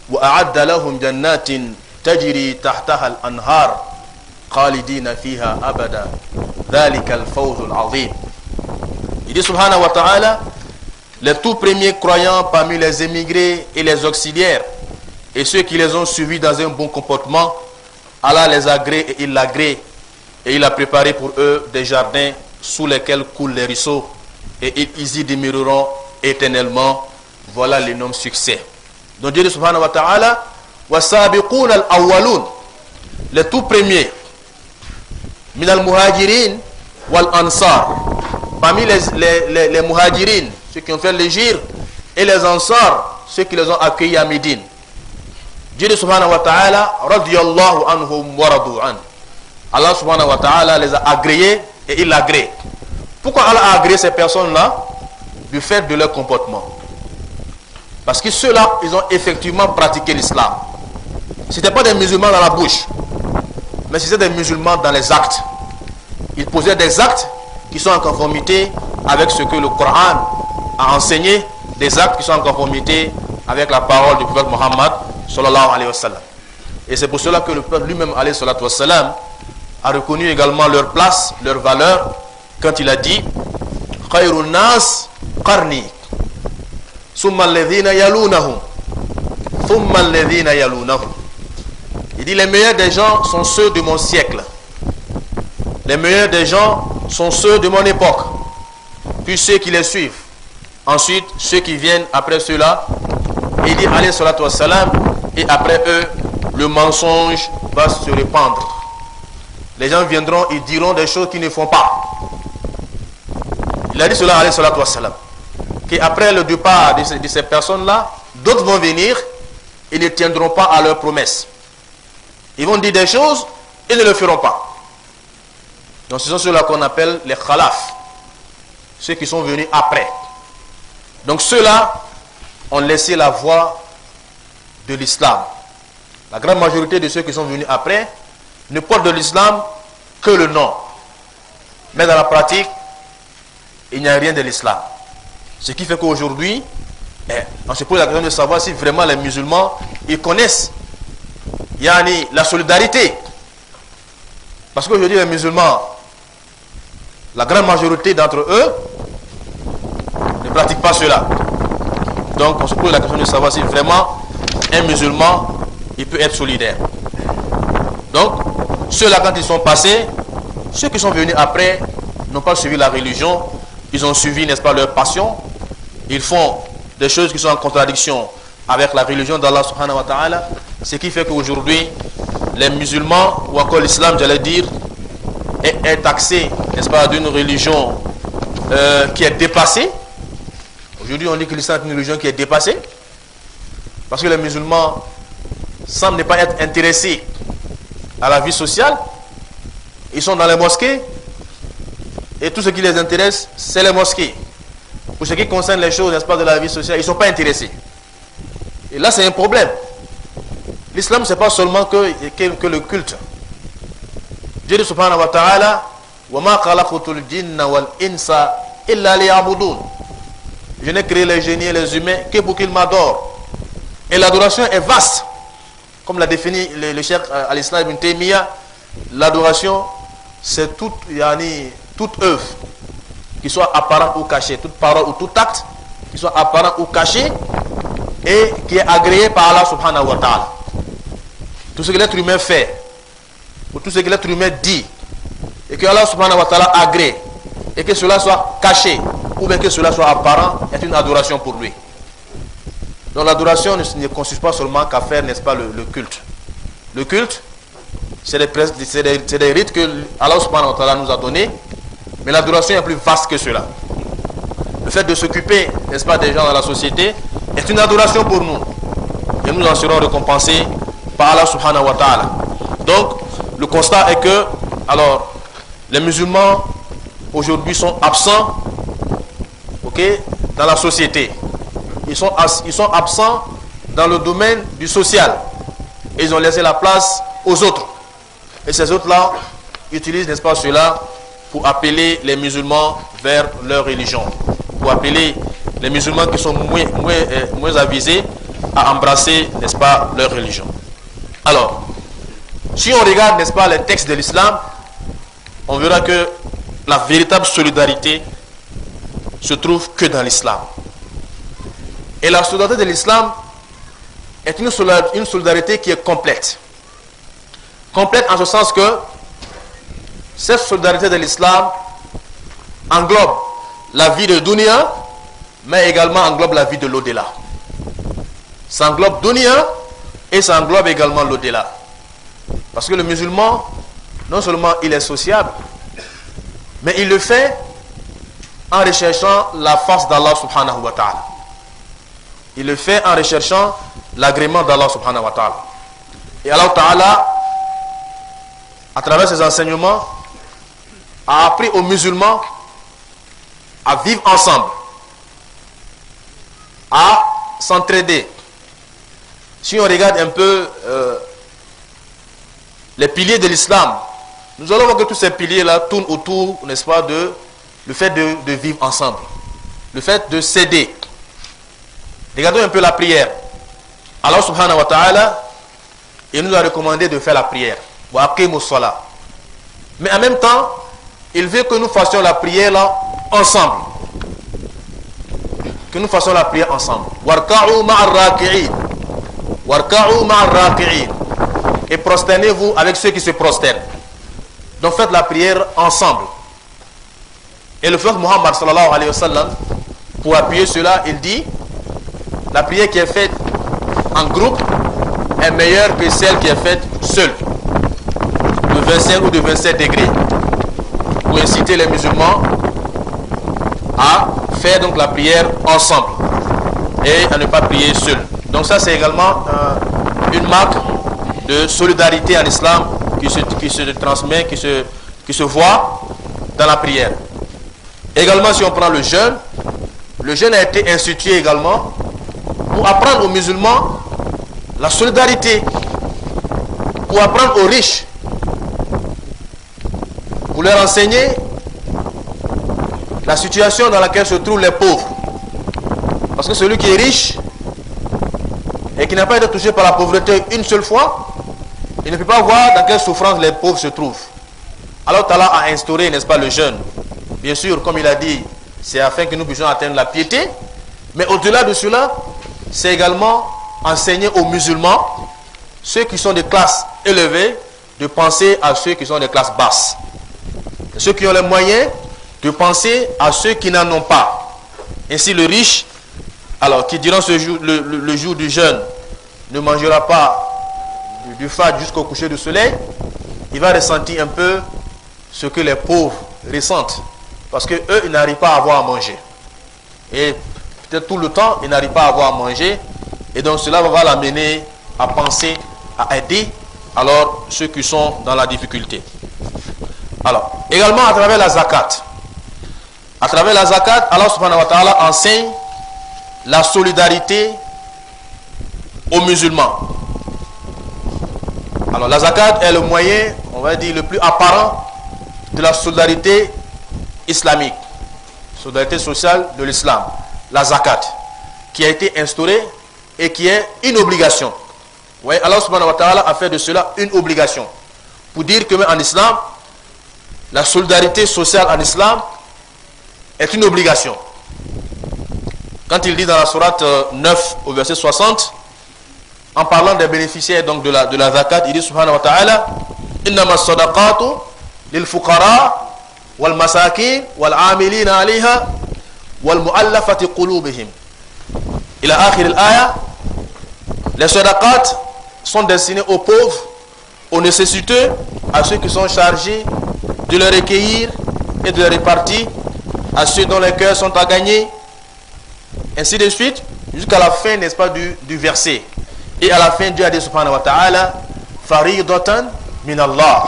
وَأَعَدَّ لَهُمْ جَنَّاتٍ تَجْرِي تَحْتَهَا الْأَنْهَارُ خَالِدِينَ فِيهَا أَبَدًا ذَلِكَ الْفَوْزُ الْعَظِيمُ. Il dit subhanahu wa ta'ala: les tout premiers croyants parmi les émigrés et les auxiliaires et ceux qui les ont suivis dans un bon comportement, Allah les agrée et il l'agrée, et il a préparé pour eux des jardins sous lesquels coulent les ruisseaux, et ils y demeureront éternellement. Voilà l'énorme succès. Donc Dieu dit subhanahu wa ta'ala: وَالسَّابِقُونَ الْأَوَّلُونَ, les tout premiers, min al-muhajirin wal-ansar, parmi les muhajirin, ceux qui ont fait l'hégire, et les ansar, ceux qui les ont accueillis à Médine. Dieu subhanahu wa ta'ala, radiyallahu anhum wa radu an. Allah subhanahu wa ta'ala les a agréés et il agrée. Pourquoi Allah a agréé ces personnes-là? Du fait de leur comportement. Parce que ceux-là, ils ont effectivement pratiqué l'islam. Ce n'étaient pas des musulmans dans la bouche, mais c'était des musulmans dans les actes. Ils posaient des actes qui sont en conformité avec ce que le Coran a enseigné, des actes qui sont en conformité avec la parole du prophète Mohammed sallallahu alayhi wa sallam. Et c'est pour cela que le prophète lui-même alayhi salatu wa sallam a reconnu également leur place, leur valeur, quand il a dit Khayrun nas qarni summa alladhina yalunahum thumma alladhina yalunahum. Il dit les meilleurs des gens sont ceux de mon siècle. Les meilleurs des gens sont ceux de mon époque. Puis ceux qui les suivent. Ensuite, ceux qui viennent après ceux-là. Et il dit alayhi salatu wa salam, et après eux, le mensonge va se répandre. Les gens viendront et diront des choses qu'ils ne font pas. Il a dit cela alayhi salatu wa salam, qu'après le départ de ces personnes-là, d'autres vont venir et ne tiendront pas à leurs promesses. Ils vont dire des choses et ne le feront pas. Donc ce sont ceux-là qu'on appelle les khalaf, ceux qui sont venus après. Donc ceux-là ont laissé la voie de l'islam. La grande majorité de ceux qui sont venus après ne portent de l'islam que le nom. Mais dans la pratique, il n'y a rien de l'islam. Ce qui fait qu'aujourd'hui, on se pose la question de savoir si vraiment les musulmans, ils connaissent la solidarité. Parce qu'aujourd'hui, les musulmans, la grande majorité d'entre eux ne pratiquent pas cela. Donc, on se pose la question de savoir si vraiment un musulman, il peut être solidaire. Donc, ceux-là, quand ils sont passés, ceux qui sont venus après n'ont pas suivi la religion. Ils ont suivi, n'est-ce pas, leur passion. Ils font des choses qui sont en contradiction avec la religion d'Allah subhanahu wa ta'ala. Ce qui fait qu'aujourd'hui, les musulmans, ou encore l'islam, j'allais dire, est taxé, n'est-ce pas, d'une religion qui est dépassée. Aujourd'hui, on dit que l'islam est une religion qui est dépassée. Parce que les musulmans semblent ne pas être intéressés à la vie sociale. Ils sont dans les mosquées. Et tout ce qui les intéresse, c'est les mosquées. Pour ce qui concerne les choses, n'est-ce pas, de la vie sociale, ils ne sont pas intéressés. Et là, c'est un problème. L'islam, ce n'est pas seulement que le culte. Dieu dit subhanahu wa ta'ala, وَمَا خَلَقْتُ الْجِنَّ وَالْإِنسَ إِلَّا لِيَعْبُدُونَ. Je n'ai créé les génies et les humains que pour qu'ils m'adorent. Et l'adoration est vaste. Comme l'a défini le cheikh al-Islam ibn Taymiyyah, l'adoration, c'est toute œuvre, qui soit apparent ou caché, toute parole ou tout acte, qui soit apparent ou caché, et qui est agréé par Allah subhanahu wa ta'ala. Tout ce que l'être humain fait, ou tout ce que l'être humain dit, et que Allah subhanahu wa ta'ala agrée, et que cela soit caché, ou bien que cela soit apparent, est une adoration pour lui. Donc l'adoration ne consiste pas seulement qu'à faire, n'est-ce pas, le culte. Le culte, c'est des rites que Allah subhanahu wa ta'ala nous a donnés, mais l'adoration est plus vaste que cela. Le fait de s'occuper, n'est-ce pas, des gens dans la société est une adoration pour nous. Et nous en serons récompensés par Allah subhanahu wa ta'ala. Donc, le constat est que, alors, les musulmans aujourd'hui sont absents, dans la société. Ils sont absents dans le domaine du social. Et ils ont laissé la place aux autres. Et ces autres-là utilisent, n'est-ce pas, cela pour appeler les musulmans vers leur religion. Pour appeler les musulmans qui sont moins avisés à embrasser, n'est-ce pas, leur religion. Alors, si on regarde, n'est-ce pas, les textes de l'islam, on verra que la véritable solidarité se trouve que dans l'islam. Et la solidarité de l'islam est une solidarité qui est complète. Complète en ce sens que cette solidarité de l'islam englobe la vie de dunya, mais également englobe la vie de l'au-delà. Ça englobe dunya et ça englobe également l'au-delà. Parce que le musulman, non seulement il est sociable, mais il le fait en recherchant la face d'Allah subhanahu wa ta'ala. Il le fait en recherchant l'agrément d'Allah subhanahu wa ta'ala. Et Allah ta'ala, à travers ses enseignements, a appris aux musulmans à vivre ensemble, à s'entraider. Si on regarde un peu les piliers de l'islam, nous allons voir que tous ces piliers-là tournent autour, n'est-ce pas, de le fait de vivre ensemble, le fait de s'aider. Regardons un peu la prière. Allah subhanahu wa ta'ala, il nous a recommandé de faire la prière. Mais en même temps, il veut que nous fassions la prière là ensemble. Que nous fassions la prière ensemble. Et prosternez-vous avec ceux qui se prosternent. Donc faites la prière ensemble. Et le prophète Muhammad sallallahu alayhi wa sallam, pour appuyer cela, il dit: la prière qui est faite en groupe est meilleure que celle qui est faite seule, de 25 ou de 27 degrés, pour inciter les musulmans à faire donc la prière ensemble et à ne pas prier seul. Donc ça, c'est également une marque de solidarité en islam qui se transmet, qui se voit dans la prière. Également, si on prend le jeûne a été institué également pour apprendre aux musulmans la solidarité, pour apprendre aux riches, pour leur enseigner la situation dans laquelle se trouvent les pauvres. Parce que celui qui est riche et qui n'a pas été touché par la pauvreté une seule fois, il ne peut pas voir dans quelle souffrance les pauvres se trouvent. Alors Allah a instauré, n'est-ce pas, le jeûne. Bien sûr, comme il a dit, c'est afin que nous puissions atteindre la piété. Mais au-delà de cela, c'est également enseigner aux musulmans, ceux qui sont des classes élevées, de penser à ceux qui sont des classes basses. Et ceux qui ont les moyens, de penser à ceux qui n'en ont pas. Ainsi le riche, alors qui durant ce jour, le jour du jeûne, ne mangera pas du fat jusqu'au coucher du soleil, il va ressentir un peu ce que les pauvres ressentent. Parce que eux, ils n'arrivent pas à avoir à manger. Et peut-être tout le temps, ils n'arrivent pas à avoir à manger. Et donc cela va l'amener à penser, à aider alors ceux qui sont dans la difficulté. Alors, également à travers la zakat. À travers la zakat, Allah subhanahu wa ta'ala enseigne la solidarité aux musulmans. Alors la zakat est le moyen, on va dire, le plus apparent de la solidarité islamique, solidarité sociale de l'islam, la zakat, qui a été instaurée et qui est une obligation. Vous voyez, Allah subhanahu wa ta'ala a fait de cela une obligation, pour dire que même en islam, la solidarité sociale en islam est une obligation. Quand il dit dans la sourate 9 au verset 60, en parlant des bénéficiaires donc de la zakat, il dit subhanahu wa ta'ala: innama sadaqatu lil fuqara wal masakin wal amilina alayha wal mu'allafati qulubihim ila akhir al-aya. Les sadaqat sont destinés aux pauvres, aux nécessiteux, à ceux qui sont chargés de les recueillir et de les répartir, à ceux dont les cœurs sont à gagner, ainsi de suite, jusqu'à la fin, n'est-ce pas, du verset. Et à la fin, Dieu a dit subhanahu wa ta'ala: faridatan min Allah.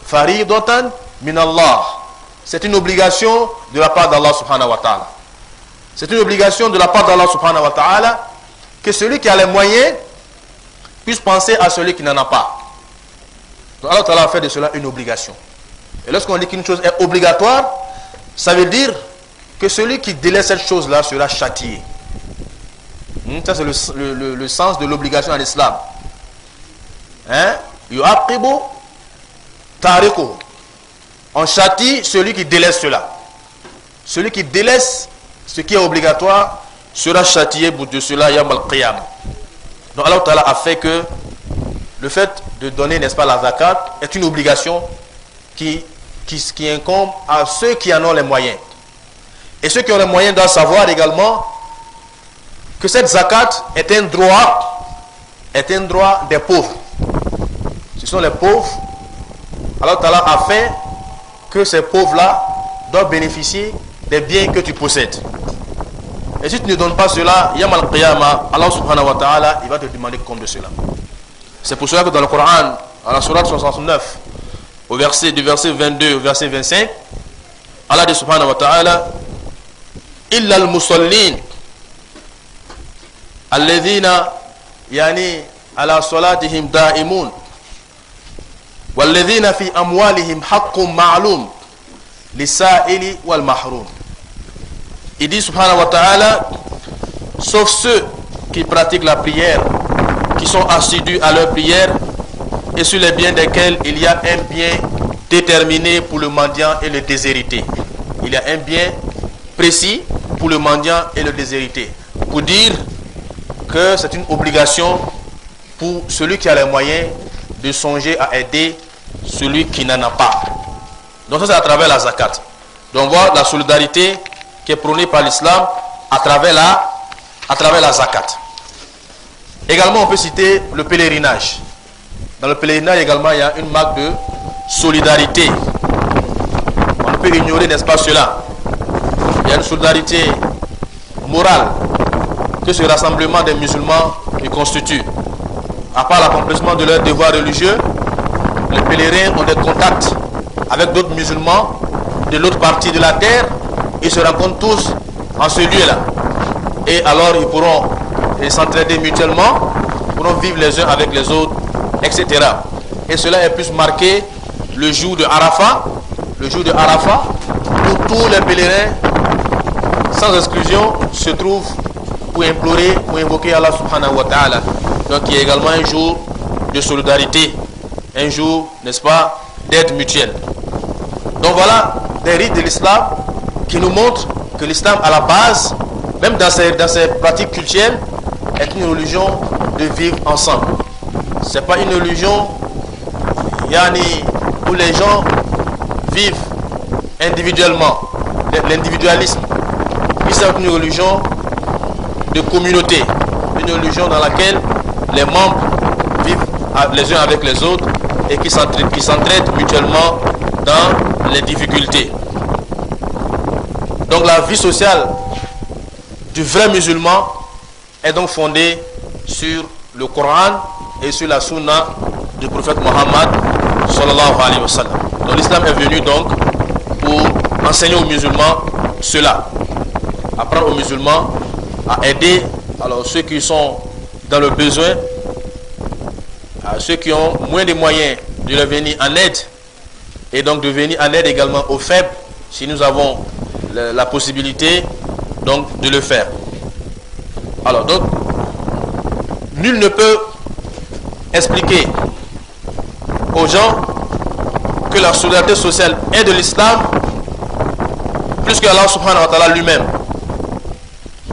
Faridatan min Allah. C'est une obligation de la part d'Allah subhanahu wa ta'ala. C'est une obligation de la part d'Allah subhanahu wa ta'ala que celui qui a les moyens puisse penser à celui qui n'en a pas. Donc Allah ta'ala a fait de cela une obligation. Et lorsqu'on dit qu'une chose est obligatoire, ça veut dire que celui qui délaisse cette chose-là sera châtié. Ça c'est le sens de l'obligation en islam. Yu'aqibu tariquhu. On châtie celui qui délaisse cela. Celui qui délaisse ce qui est obligatoire sera châtié de cela yawm al-qiyam. Donc Allah Ta'ala a fait que le fait de donner, n'est-ce pas, la zakat est une obligation qui incombe à ceux qui en ont les moyens. Et ceux qui ont les moyens doivent savoir également que cette zakat est un droit des pauvres. Ce sont les pauvres. Allah Ta'ala a fait que ces pauvres-là doivent bénéficier des biens que tu possèdes. Et si tu ne donnes pas cela, Yam al-Qiyamah, Allah subhanahu wa ta'ala, il va te demander compte de cela. C'est pour cela que dans le Coran, à la sourate 69, du verset 22 au verset 25, Allah dit subhanahu wa ta'ala, illa al-musallin alladhina yani ala salatihim da'imun walladhina fi amwalihim haqqun ma'lum lis-sa'ili wal mahrum. Il dit subhanahu wa ta'ala, sauf ceux qui pratiquent la prière, qui sont assidus à leur prière, et sur les biens desquels il y a un bien déterminé pour le mendiant et le déshérité. Il y a un bien précis pour le mendiant et le déshérité. Pour dire que c'est une obligation pour celui qui a les moyens de songer à aider celui qui n'en a pas. Donc ça c'est à travers la zakat. Donc on voit la solidarité qui est prônée par l'islam à travers la zakat. Également on peut citer le pèlerinage. Dans le pèlerinage également il y a une marque de solidarité. On ne peut ignorer, n'est-ce pas, cela. Il y a une solidarité morale que ce rassemblement des musulmans y constitue. À part l'accomplissement de leurs devoirs religieux, les pèlerins ont des contacts avec d'autres musulmans de l'autre partie de la terre. Ils se rencontrent tous en ce lieu-là. Et alors ils pourront s'entraider mutuellement, pourront vivre les uns avec les autres, etc. Et cela est plus marqué le jour de Arafat, où tous les pèlerins, sans exclusion, se trouvent pour implorer, pour invoquer Allah subhanahu wa ta'ala. Donc il y a également un jour de solidarité, un jour, n'est-ce pas, d'aide mutuelle. Donc voilà des rites de l'islam qui nous montrent que l'islam à la base, même dans ses pratiques culturelles, est une religion de vivre ensemble. Ce n'est pas une religion où les gens vivent individuellement, l'individualisme. C'est une religion de communauté, une religion dans laquelle les membres vivent les uns avec les autres et qui s'entraident mutuellement dans les difficultés. Donc la vie sociale du vrai musulman est donc fondée sur le Coran et sur la Sunna du prophète Mohammed sallallahu alayhi wa sallam. Donc l'islam est venu donc pour enseigner aux musulmans cela, apprendre aux musulmans à aider alors ceux qui sont dans le besoin, à ceux qui ont moins de moyens de leur venir en aide, et donc de venir en aide également aux faibles si nous avons la possibilité donc de le faire. Alors donc nul ne peut expliquer aux gens que la solidarité sociale est de l'islam plus que Allah subhanahu wa ta'ala lui-même.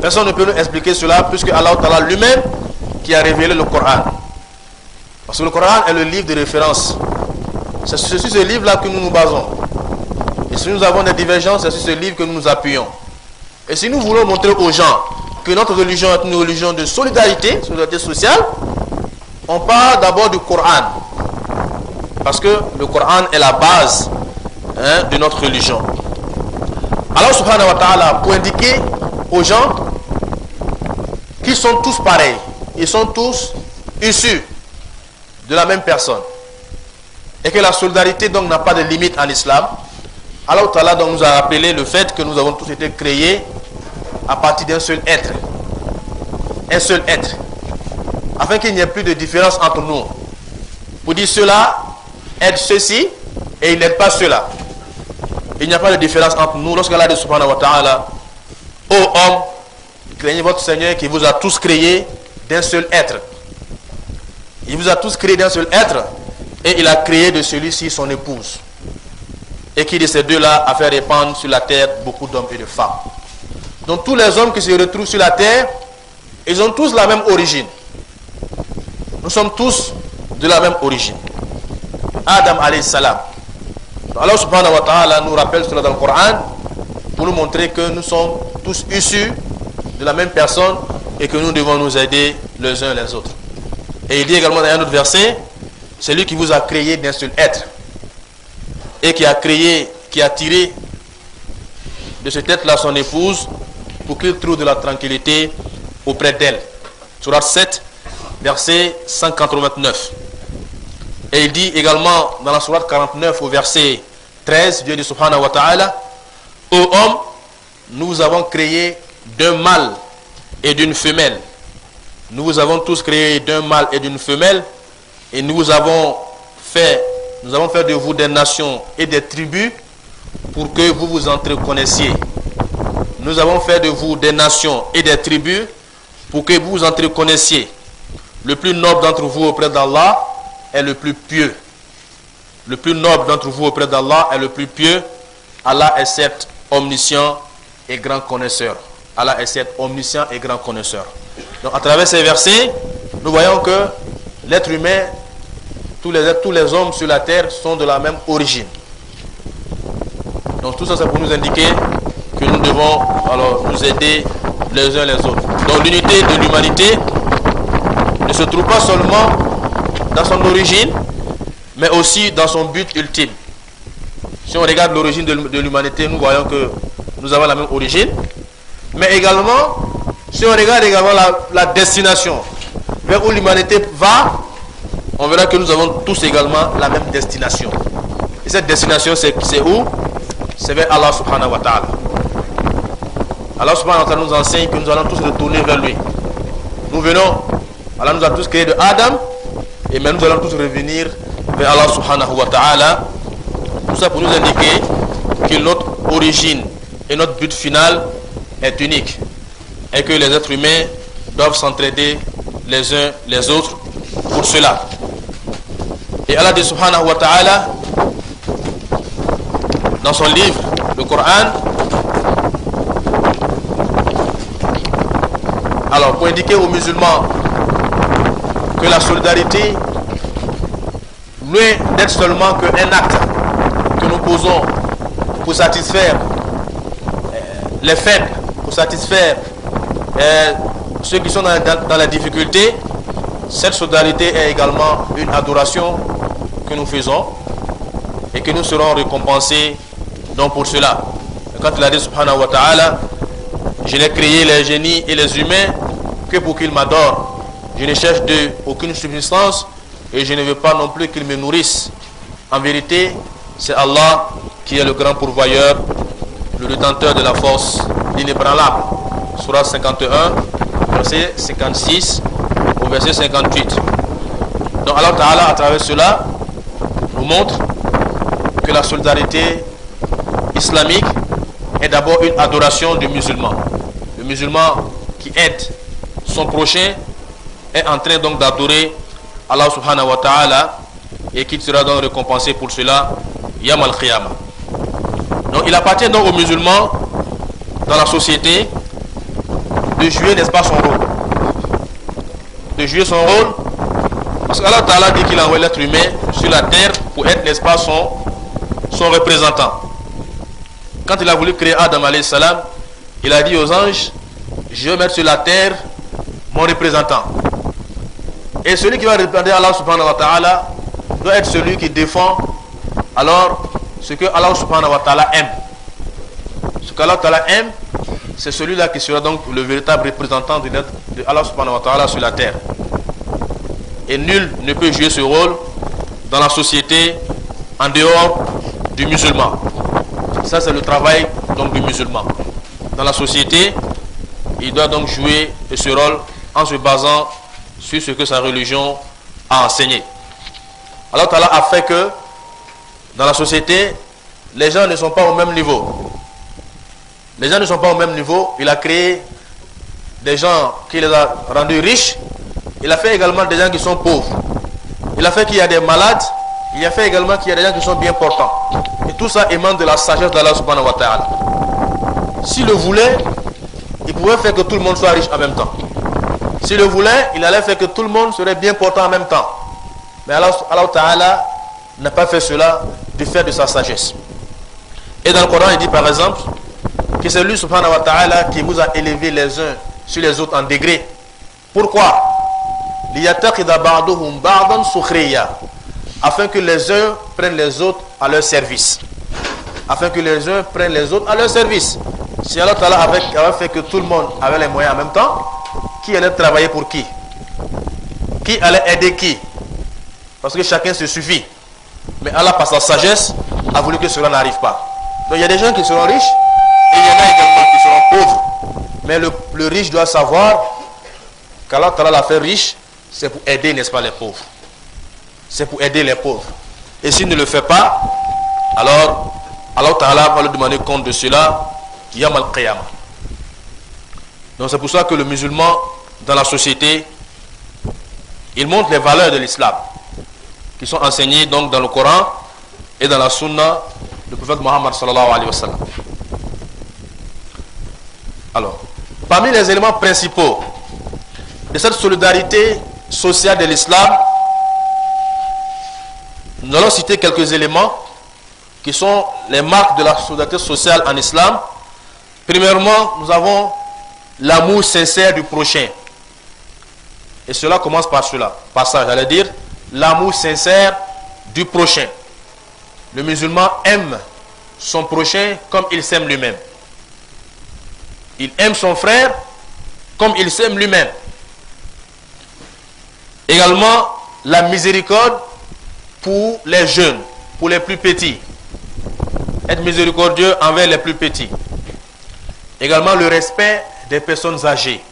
Personne ne peut nous expliquer cela plus que Allah ta'ala lui-même qui a révélé le Coran. Parce que le Coran est le livre de référence. C'est sur ce livre-là que nous nous basons. Et si nous avons des divergences, c'est sur ce livre que nous nous appuyons. Et si nous voulons montrer aux gens que notre religion est une religion de solidarité sociale, on part d'abord du Coran. Parce que le Coran est la base de notre religion. Allah subhanahu wa ta'ala, pour indiquer aux gens qu'ils sont tous pareils, ils sont tous issus de la même personne, et que la solidarité donc n'a pas de limite en islam, Allah ta'ala donc nous a rappelé le fait que nous avons tous été créés à partir d'un seul être. Un seul être. Afin qu'il n'y ait plus de différence entre nous. Pour dire cela aide ceci et il n'aide pas cela. Il n'y a pas de différence entre nous. Lorsqu'Allah dit subhanahu wa ta'ala, ô homme, craignez votre Seigneur qui vous a tous créés d'un seul être. Il vous a tous créés d'un seul être et il a créé de celui-ci son épouse. Et qui de ces deux-là a fait répandre sur la terre beaucoup d'hommes et de femmes. Donc tous les hommes qui se retrouvent sur la terre, ils ont tous la même origine. Nous sommes tous de la même origine. Adam alayhi salam. Allah subhanahu wa ta'ala nous rappelle cela dans le Coran pour nous montrer que nous sommes tous issus de la même personne et que nous devons nous aider les uns les autres. Et il dit également dans un autre verset, c'est lui qui vous a créé d'un seul être et qui a tiré de cet être-là son épouse pour qu'il trouve de la tranquillité auprès d'elle. Sourate 7, verset 189. Et il dit également dans la sourate 49 au verset 13, Dieu dit subhanahu wa ta'ala, ô homme, nous avons créé d'un mâle et d'une femelle. Nous vous avons tous créé d'un mâle et d'une femelle, et nous avons fait de vous des nations et des tribus pour que vous vous entreconnaissiez. Nous avons fait de vous des nations et des tribus pour que vous vous entreconnaissiez. Le plus noble d'entre vous auprès d'Allah est le plus pieux. Le plus noble d'entre vous auprès d'Allah est le plus pieux. Allah est certes omniscient et grand connaisseur. Allah est certes omniscient et grand connaisseur. Donc à travers ces versets, nous voyons que l'être humain, tous les hommes sur la terre sont de la même origine. Donc tout ça c'est pour nous indiquer que nous devons alors nous aider les uns les autres. Donc l'unité de l'humanité ne se trouve pas seulement dans son origine, mais aussi dans son but ultime. Si on regarde l'origine de l'humanité, nous voyons que nous avons la même origine, mais également, si on regarde également la destination vers où l'humanité va, on verra que nous avons tous également la même destination. Et cette destination, c'est où? C'est vers Allah subhanahu wa ta'ala. Allah subhanahu wa ta'ala nous enseigne que nous allons tous retourner vers lui. Nous venons, Allah nous a tous créés de Adam, et maintenant nous allons tous revenir vers Allah subhanahu wa ta'ala. Tout ça pour nous indiquer que notre origine et notre but final est unique, et que les êtres humains doivent s'entraider les uns les autres pour cela. Et Allah dit subhanahu wa ta'ala dans son livre, le Coran, alors pour indiquer aux musulmans que la solidarité, loin d'être seulement qu'un acte que nous posons pour satisfaire les faibles, pour satisfaire ceux qui sont dans la difficulté, cette solidarité est également une adoration que nous faisons et que nous serons récompensés donc pour cela. Quand il a dit subhanahu wa ta'ala, je n'ai créé les génies et les humains que pour qu'ils m'adorent. Je ne cherche d'eux aucune subsistance et je ne veux pas non plus qu'ils me nourrissent. En vérité, c'est Allah qui est le grand pourvoyeur, le détenteur de la force, l'inébranlable. Surah 51, verset 56 au verset 58. Donc Allah Ta'ala, à travers cela, nous montre que la solidarité islamique est d'abord une adoration du musulman. Le musulman qui aide son prochain est en train donc d'adorer Allah subhanahu wa ta'ala et qui sera donc récompensé pour cela Yam al-Qiyamah. Donc il appartient donc aux musulmans dans la société de jouer, n'est-ce pas, son rôle. De jouer son rôle, parce qu'Allah Ta'ala dit qu'il a envoyé l'être humain sur la terre pour être, n'est-ce pas, son représentant. Quand il a voulu créer Adam alayhi salam, il a dit aux anges, je vais mettre sur la terre mon représentant. Et celui qui va représenter Allah subhanahu wa ta'ala doit être celui qui défend alors ce que Allah subhanahu wa ta'ala aime. Ce qu'Allah ta'ala aime, c'est celui-là qui sera donc le véritable représentant de Allah subhanahu wa ta'ala sur la terre. Et nul ne peut jouer ce rôle dans la société en dehors du musulman. Ça c'est le travail donc du musulman. Dans la société, il doit donc jouer ce rôle en se basant sur ce que sa religion a enseigné. Allah Ta'ala a fait que dans la société, les gens ne sont pas au même niveau. Les gens ne sont pas au même niveau. Il a créé des gens qui les a rendus riches. Il a fait également des gens qui sont pauvres. Il a fait qu'il y a des malades. Il a fait également qu'il y a des gens qui sont bien portants. Et tout ça émane de la sagesse d'Allah subhanahu wa ta'ala. S'il le voulait, il pouvait faire que tout le monde soit riche en même temps. S'il le voulait, il allait faire que tout le monde serait bien portant en même temps. Mais Allah Ta'ala n'a pas fait cela du fait de sa sagesse. Et dans le Coran, il dit par exemple que c'est lui subhanahu wa ta'ala qui vous a élevé les uns sur les autres en degrés. Pourquoi? Afin que les uns prennent les autres à leur service. Afin que les uns prennent les autres à leur service. Si Allah Ta'ala avait fait que tout le monde avait les moyens en même temps, qui allait travailler pour qui? Qui allait aider qui? Parce que chacun se suffit. Mais Allah, par sa sagesse, a voulu que cela n'arrive pas. Donc il y a des gens qui seront riches et il y en a également qui seront pauvres. Mais le riche doit savoir qu'Allah Ta'ala l'a fait riche, c'est pour aider, n'est-ce pas, les pauvres. C'est pour aider les pauvres. Et s'il ne le fait pas, alors Allah Ta'ala va lui demander compte de cela, Yawm al-Qiyamah. Donc c'est pour ça que le musulman, dans la société, il montre les valeurs de l'islam, qui sont enseignées donc dans le Coran et dans la Sunna du prophète Muhammad sallallahu alayhi wa sallam. Alors, parmi les éléments principaux de cette solidarité sociale de l'islam, nous allons citer quelques éléments qui sont les marques de la solidarité sociale en islam. Premièrement, nous avons l'amour sincère du prochain. Et cela commence par cela. Par ça, j'allais dire, l'amour sincère du prochain. Le musulman aime son prochain comme il s'aime lui-même. Il aime son frère comme il s'aime lui-même. Également, la miséricorde pour les jeunes, pour les plus petits. Être miséricordieux envers les plus petits. Également, le respect des personnes âgées.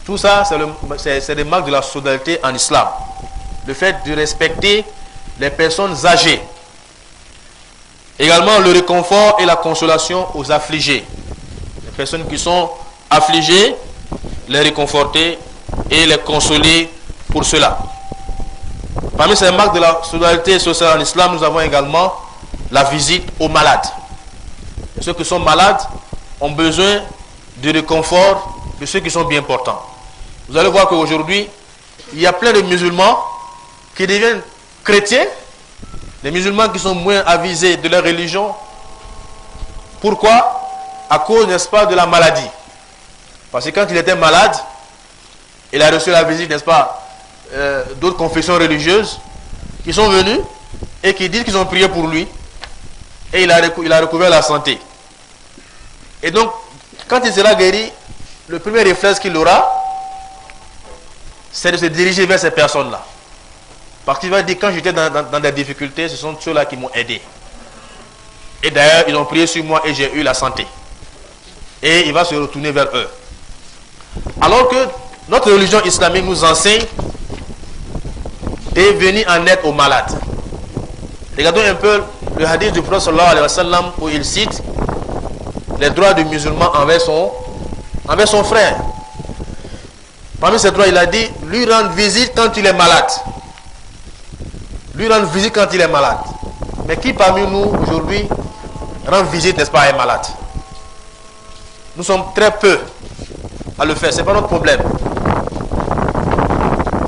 Tout ça, c'est des marques de la solidarité en islam. Le fait de respecter les personnes âgées. Également, le réconfort et la consolation aux affligés. Les personnes qui sont affligées, les réconforter et les consoler pour cela. Parmi ces marques de la solidarité sociale en islam, nous avons également la visite aux malades. Et ceux qui sont malades ont besoin du réconfort de ceux qui sont bien portants. Vous allez voir qu'aujourd'hui, il y a plein de musulmans qui deviennent chrétiens, des musulmans qui sont moins avisés de leur religion. Pourquoi? À cause, n'est-ce pas, de la maladie. Parce que quand il était malade, il a reçu la visite, n'est-ce pas, d'autres confessions religieuses qui sont venus et qui disent qu'ils ont prié pour lui et il a recouvert la santé. Et donc, quand il sera guéri, le premier réflexe qu'il aura, c'est de se diriger vers ces personnes-là. Parce qu'il va dire, quand j'étais dans des difficultés, ce sont ceux-là qui m'ont aidé. Et d'ailleurs, ils ont prié sur moi et j'ai eu la santé. Et il va se retourner vers eux. Alors que notre religion islamique nous enseigne de venir en aide aux malades. Regardons un peu le hadith du prophète sallallahu alayhi wa sallam où il cite les droits du musulman envers son frère. Parmi ces droits, il a dit lui rendre visite quand il est malade. Lui rendre visite quand il est malade. Mais qui parmi nous aujourd'hui rend visite, n'est-ce pas, à un malade? Nous sommes très peu à le faire, ce n'est pas notre problème.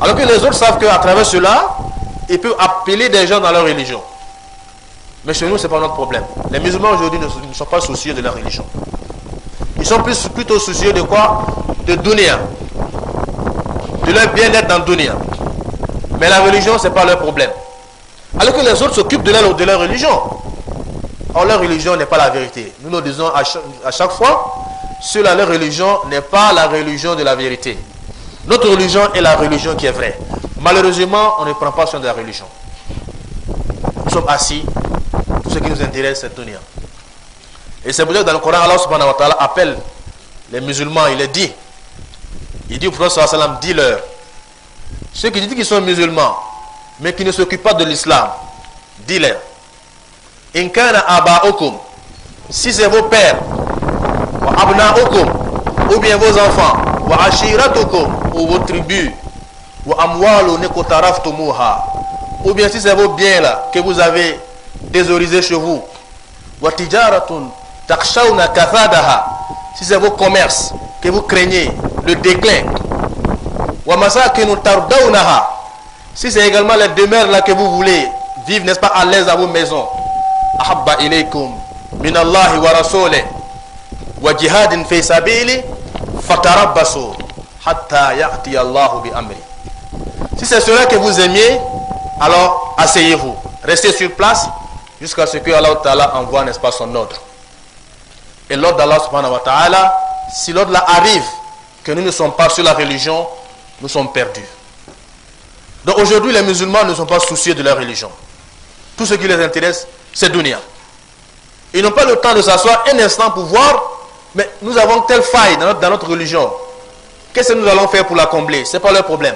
Alors que les autres savent qu'à travers cela, ils peuvent appeler des gens dans leur religion. Mais chez nous, ce n'est pas notre problème. Les musulmans aujourd'hui ne sont pas soucieux de leur religion. Ils sont plutôt soucieux de quoi? De dunya. De leur bien-être dans dunya. Mais la religion, ce n'est pas leur problème. Alors que les autres s'occupent de leur religion. Or, leur religion n'est pas la vérité. Nous nous disons à chaque fois, cela, leur religion n'est pas la religion de la vérité. Notre religion est la religion qui est vraie. Malheureusement, on ne prend pas soin de la religion. Nous sommes assis. Tout ce qui nous intéresse, c'est dunya. Et c'est pour ça que dans le Coran, Allah subhanahu wa ta'ala appelle les musulmans, il dit au prophète sallallahu alayhi wa sallam, dis-leur, ceux qui disent qu'ils sont musulmans, mais qui ne s'occupent pas de l'islam, dis-leur, in kana aba'ukum, si c'est vos pères, wa abna'ukum, ou bien vos enfants, wa ashiratukum, ou vos tribus, wa amwalu nekotaraftumuha, ou bien si c'est vos biens là, que vous avez thésaurisés chez vous, wa tijaratun takshawna kathadaha, si c'est vos commerces que vous craignez le déclin, wa masakinu tardawnaha, si c'est également les demeures là que vous voulez vivre, n'est-ce pas, à l'aise à vos maisons, ahabba ilaykum minallahi wa rasulih wa jihadin fi sabili fatarabbasu hatta ya'ti Allahu bi amri. Si c'est cela que vous aimiez, alors asseyez-vous, restez sur place jusqu'à ce que Allah Ta'ala envoie, n'est-ce pas, son ordre. Et l'ordre d'Allah subhanahu wa ta'ala, si l'ordre là arrive, que nous ne sommes pas sur la religion, nous sommes perdus. Donc aujourd'hui, les musulmans ne sont pas soucieux de leur religion. Tout ce qui les intéresse, c'est dunya. Ils n'ont pas le temps de s'asseoir un instant pour voir, mais nous avons telle faille dans notre religion. Qu'est-ce que nous allons faire pour la combler? Ce n'est pas leur problème.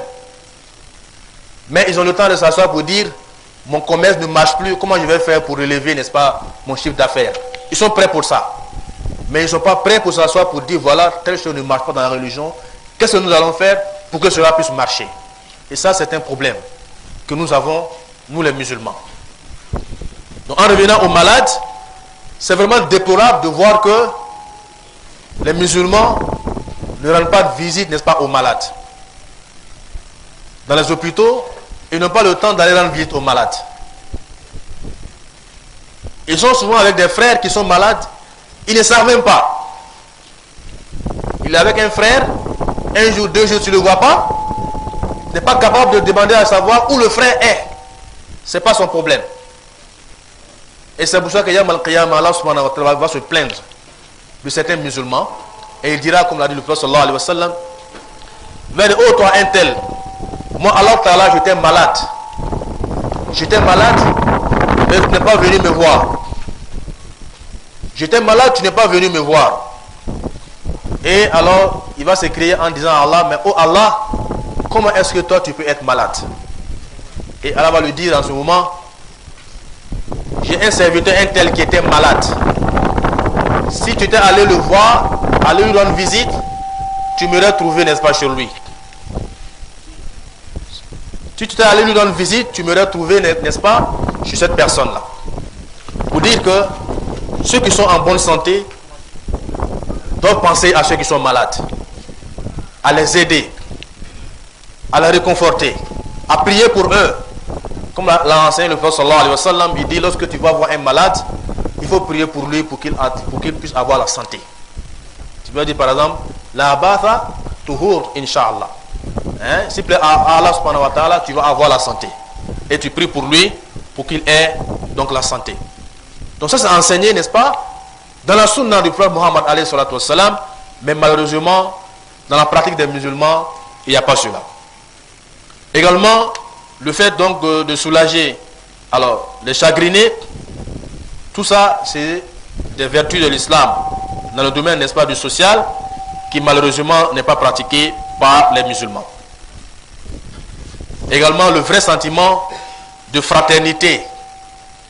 Mais ils ont le temps de s'asseoir pour dire, mon commerce ne marche plus, comment je vais faire pour relever, n'est-ce pas, mon chiffre d'affaires? Ils sont prêts pour ça. Mais ils ne sont pas prêts pour s'asseoir pour dire, voilà, telle chose ne marche pas dans la religion. Qu'est-ce que nous allons faire pour que cela puisse marcher? Et ça, c'est un problème que nous avons, nous les musulmans. Donc, en revenant aux malades, c'est vraiment déplorable de voir que les musulmans ne rendent pas de visite, n'est-ce pas, aux malades. Dans les hôpitaux, ils n'ont pas le temps d'aller rendre visite aux malades. Ils sont souvent avec des frères qui sont malades, ils ne savent même pas. Il est avec un frère, un jour, 2 jours, tu ne le vois pas, il n'est pas capable de demander à savoir où le frère est. Ce n'est pas son problème. Et c'est pour ça que Yawm al-Qiyamah, Allah subhanahu wa ta'ala va se plaindre de certains musulmans. Et il dira, comme l'a dit le prophète sallallahu alayhi wa sallam, oh toi un tel, moi Allah ta'ala j'étais malade. J'étais malade, mais tu n'es pas venu me voir. J'étais malade, tu n'es pas venu me voir. Et alors, il va se crier en disant à Allah, mais oh Allah, comment est-ce que toi tu peux être malade? Et Allah va lui dire en ce moment, j'ai un serviteur, un tel qui était malade. Si tu étais allé le voir, aller lui rendre visite, tu m'aurais trouvé, n'est-ce pas, chez lui. Si tu étais allé lui rendre visite, tu m'aurais trouvé, n'est-ce pas, chez cette personne-là. Pour dire que ceux qui sont en bonne santé doivent penser à ceux qui sont malades, à les aider, à les réconforter, à prier pour eux. Comme l'a enseigné le prophète sallallahu alayhi wa sallam, il dit, lorsque tu vas voir un malade, il faut prier pour lui pour qu'il puisse avoir la santé. Tu peux dire par exemple, la batha tuhur inshallah. S'il plaît à Allah subhanahu wa ta'ala, tu vas avoir la santé. Et tu pries pour lui pour qu'il ait donc la santé. Donc ça c'est enseigné, n'est-ce pas, dans la sunna du prophète Muhammad alayhi salatu wassalam, mais malheureusement, dans la pratique des musulmans, il n'y a pas cela. Également, le fait donc de soulager alors les chagrinés, tout ça c'est des vertus de l'islam dans le domaine, n'est-ce pas, du social, qui malheureusement n'est pas pratiqué par les musulmans. Également le vrai sentiment de fraternité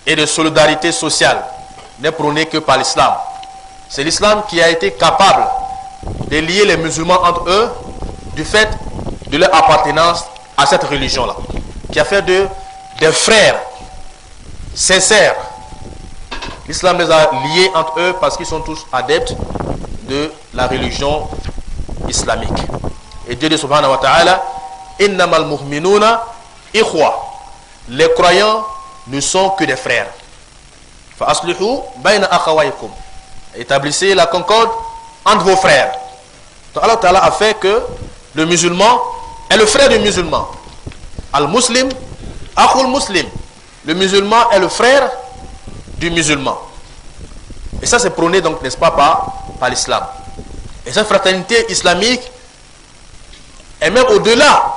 et de solidarité sociale n'est prôné que par l'islam. C'est l'islam qui a été capable de lier les musulmans entre eux du fait de leur appartenance à cette religion-là, qui a fait des frères sincères. L'islam les a liés entre eux parce qu'ils sont tous adeptes de la religion islamique. Et Dieu dit subhanahu wa ta'ala, innamal mu'minuna ikhwa. Les croyants ne sont que des frères. Fa aslihu bayna akhawaykum. Établissez la concorde entre vos frères. Donc Allah Ta'ala a fait que le musulman est le frère du musulman. Al-Muslim, Akhul Muslim. Le musulman est le frère du musulman. Et ça c'est prôné donc, n'est-ce pas, par l'islam. Et cette fraternité islamique est même au-delà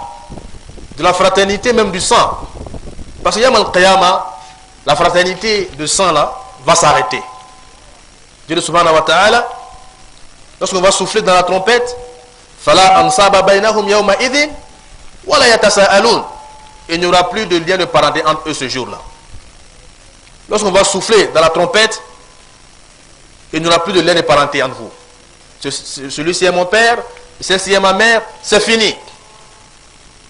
de la fraternité même du sang. Parce que Yawm al-Qiyamah, la fraternité de sang là va s'arrêter. Dieu subhanahu wa ta'ala, lorsqu'on va souffler dans la trompette, fala ansaba bainahum yawma idhin wala yatasaalun. Il n'y aura plus de lien de parenté entre eux ce jour-là. Lorsqu'on va souffler dans la trompette, il n'y aura plus de lien de parenté entre vous. Celui-ci est mon père, celle-ci est ma mère, c'est fini.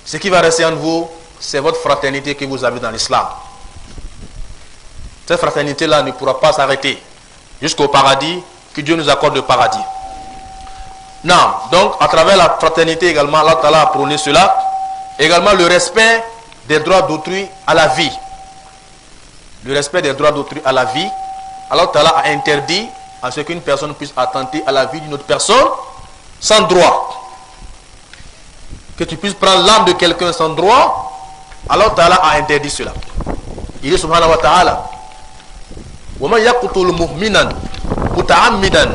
Ce qui va rester entre vous, c'est votre fraternité que vous avez dans l'islam. Cette fraternité-là ne pourra pas s'arrêter jusqu'au paradis, que Dieu nous accorde le paradis. Non, donc à travers la fraternité également, Allah Ta'ala a prôné cela. Également le respect des droits d'autrui à la vie. Le respect des droits d'autrui à la vie. Allah Ta'ala a interdit à ce qu'une personne puisse attenter à la vie d'une autre personne sans droit. Que tu puisses prendre l'âme de quelqu'un sans droit, Allah Ta'ala a interdit cela. Il dit subhanahu wa ta'ala, وَمَنْ يَقْتُلْ مُؤْمِنًا muta'ammidan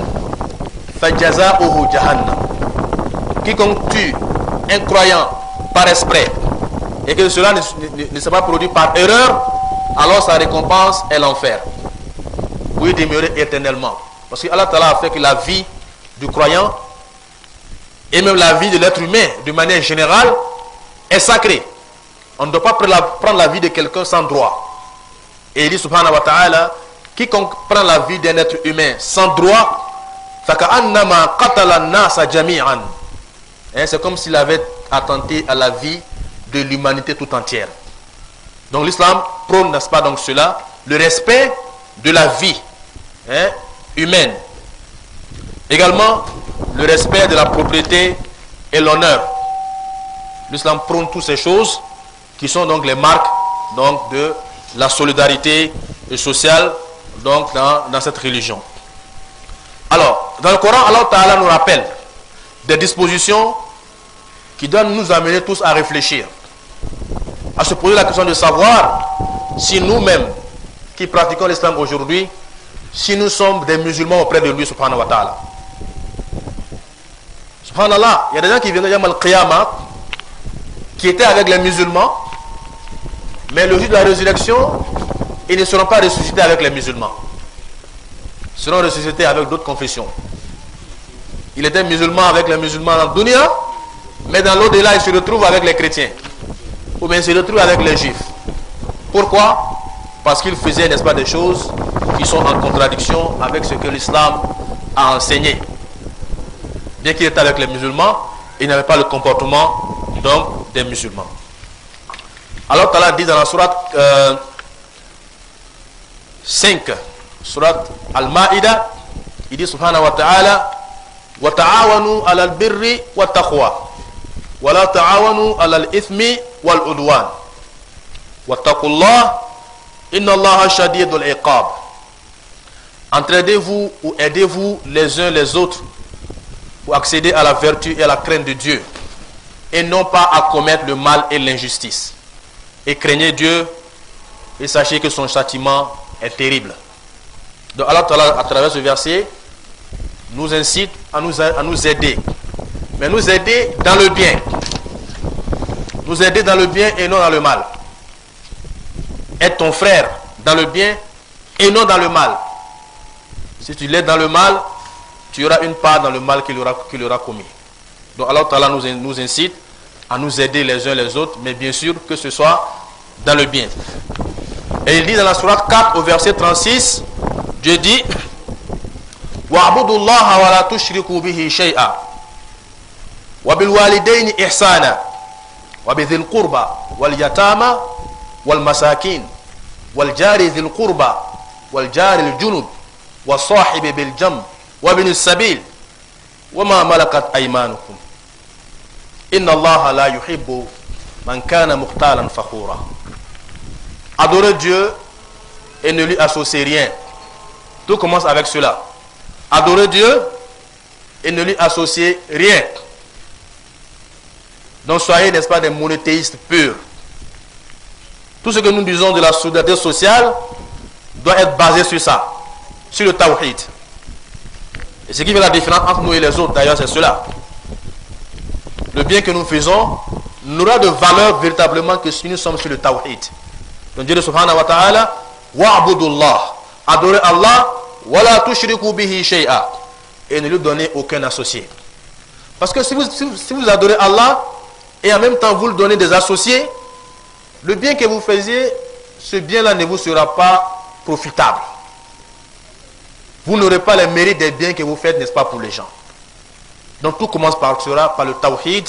fajaza'uhu jahannam. Quiconque tue un croyant par esprit et que cela ne s'est pas produit par erreur, alors sa récompense est l'enfer. Vous y demeurez éternellement. Parce que Allah Ta'ala a fait que la vie du croyant et même la vie de l'être humain de manière générale est sacrée. On ne doit pas prendre la vie de quelqu'un sans droit. Et il dit subhanahu wa ta'ala, quiconque prend la vie d'un être humain sans droit, faka'annama qatala an-nasa jami'an. C'est comme s'il avait attenté à la vie de l'humanité tout entière. Donc l'islam prône, n'est-ce pas, donc cela, le respect de la vie humaine. Également, le respect de la propriété et l'honneur. L'islam prône toutes ces choses qui sont donc les marques donc, de la solidarité sociale donc, dans cette religion. Alors, dans le Coran, Allah Ta'ala nous rappelle des dispositions qui doivent nous amener tous à réfléchir, à se poser la question de savoir si nous-mêmes qui pratiquons l'islam aujourd'hui, si nous sommes des musulmans auprès de lui, subhanahu wa ta'ala. Subhanallah, il y a des gens qui viennent de Yamal Qiyamah, qui étaient avec les musulmans, mais le jour de la résurrection, ils ne seront pas ressuscités avec les musulmans. Ils seront ressuscités avec d'autres confessions. Il était musulman avec les musulmans dans le dunya, mais dans l'au-delà, il se retrouve avec les chrétiens. Ou bien il se retrouve avec les juifs. Pourquoi? Parce qu'il faisait, n'est-ce pas, des choses qui sont en contradiction avec ce que l'islam a enseigné. Bien qu'il était avec les musulmans, il n'avait pas le comportement donc des musulmans. Alors Allah dit dans la sourate 5, sourate Al-Ma'ida, il dit subhanahu wa ta'ala, wa ta'awanu alal birri wa taqwa wa la ta'awanu alal ithmi wal udwan wa taqullah inna allaha shadidul iqab. Entraidez-vous ou aidez-vous les uns les autres pour accéder à la vertu et à la crainte de Dieu, et non pas à commettre le mal et l'injustice. Et craignez Dieu et sachez que son châtiment est terrible. Donc Allah à travers ce verset nous incite à nous aider, mais nous aider dans le bien, nous aider dans le bien et non dans le mal. Aide ton frère dans le bien et non dans le mal. Si tu l'aides dans le mal, tu auras une part dans le mal qu'il aura commis. Donc Allah nous incite à nous aider les uns les autres, mais bien sûr que ce soit dans le bien. Et il dit dans la sourate 4 au verset 36, Dieu dit وَاعْبُدُوا اللَّهَ وَلَا تُشْرِكُوا بِهِ شَيْئًا وَبِالْوَالِدَيْنِ إِحْسَانًا وَبِذِي الْقُرْبَى وَالْيَتَامَى وَالْمَسَاكِينِ وَالْجَارِ ذِي الْقُرْبَى وَالْجَارِ الْجُنُبِ وَالصَّاحِبِ بِالْجَنبِ وَابْنِ السَّبِيلِ وَمَا مَلَكَتْ أَيْمَانُكُمْ إِنَّ اللَّهَ لَا يُحِبُّ مَنْ كَانَ مُخْتَالًا فَخُورًا. Adorez Dieu et ne lui associez rien. Tout commence avec cela. Adorez Dieu et ne lui associez rien. Donc soyez, n'est-ce pas, des monothéistes purs. Tout ce que nous disons de la solidarité sociale doit être basé sur ça, sur le tawhid. Et ce qui fait la différence entre nous et les autres, d'ailleurs, c'est cela. Le bien que nous faisons n'aura de valeur véritablement que si nous sommes sur le tawhid. Donc Dieu subhanahu wa ta'ala, wa'budullah, adorez Allah, wa la tushriku bihi shay'a, et ne lui donnez aucun associé. Parce que si vous adorez Allah et en même temps vous lui donnez des associés, le bien que vous faisiez, ce bien-là ne vous sera pas profitable. Vous n'aurez pas les mérites des biens que vous faites, n'est-ce pas, pour les gens. Donc tout commence par le tawhid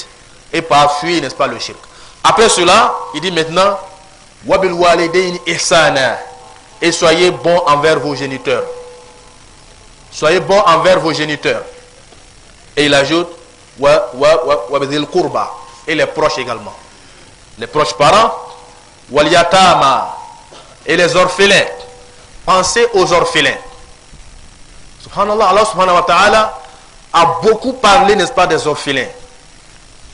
et par fuir, n'est-ce pas, le shirk. Après cela, il dit maintenant, wabil walidayn ihsana, et soyez bons envers vos géniteurs. Soyez bons envers vos géniteurs. Et il ajoute, wabidil qurba, et les proches également. Les proches parents, wal yatama, et les orphelins. Pensez aux orphelins. Subhanallah, Allah subhanahu wa ta'ala a beaucoup parlé, n'est-ce pas, des orphelins.